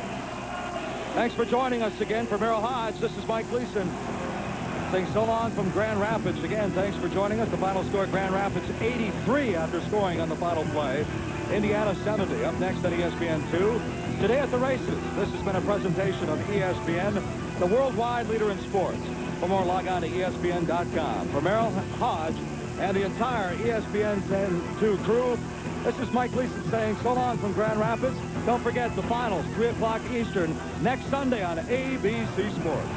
Thanks for joining us again. For Merril Hoge, this is Mike Gleason saying so long from Grand Rapids. Again, thanks for joining us. The final score, Grand Rapids 83 after scoring on the final play. Indiana 70. Up next on ESPN2. Today at the races, this has been a presentation of ESPN, the worldwide leader in sports. For more, log on to ESPN.com. For Merril Hoge and the entire ESPN2 crew, this is Mike Gleason saying so long from Grand Rapids. Don't forget the finals, 3 o'clock Eastern, next Sunday on ABC Sports.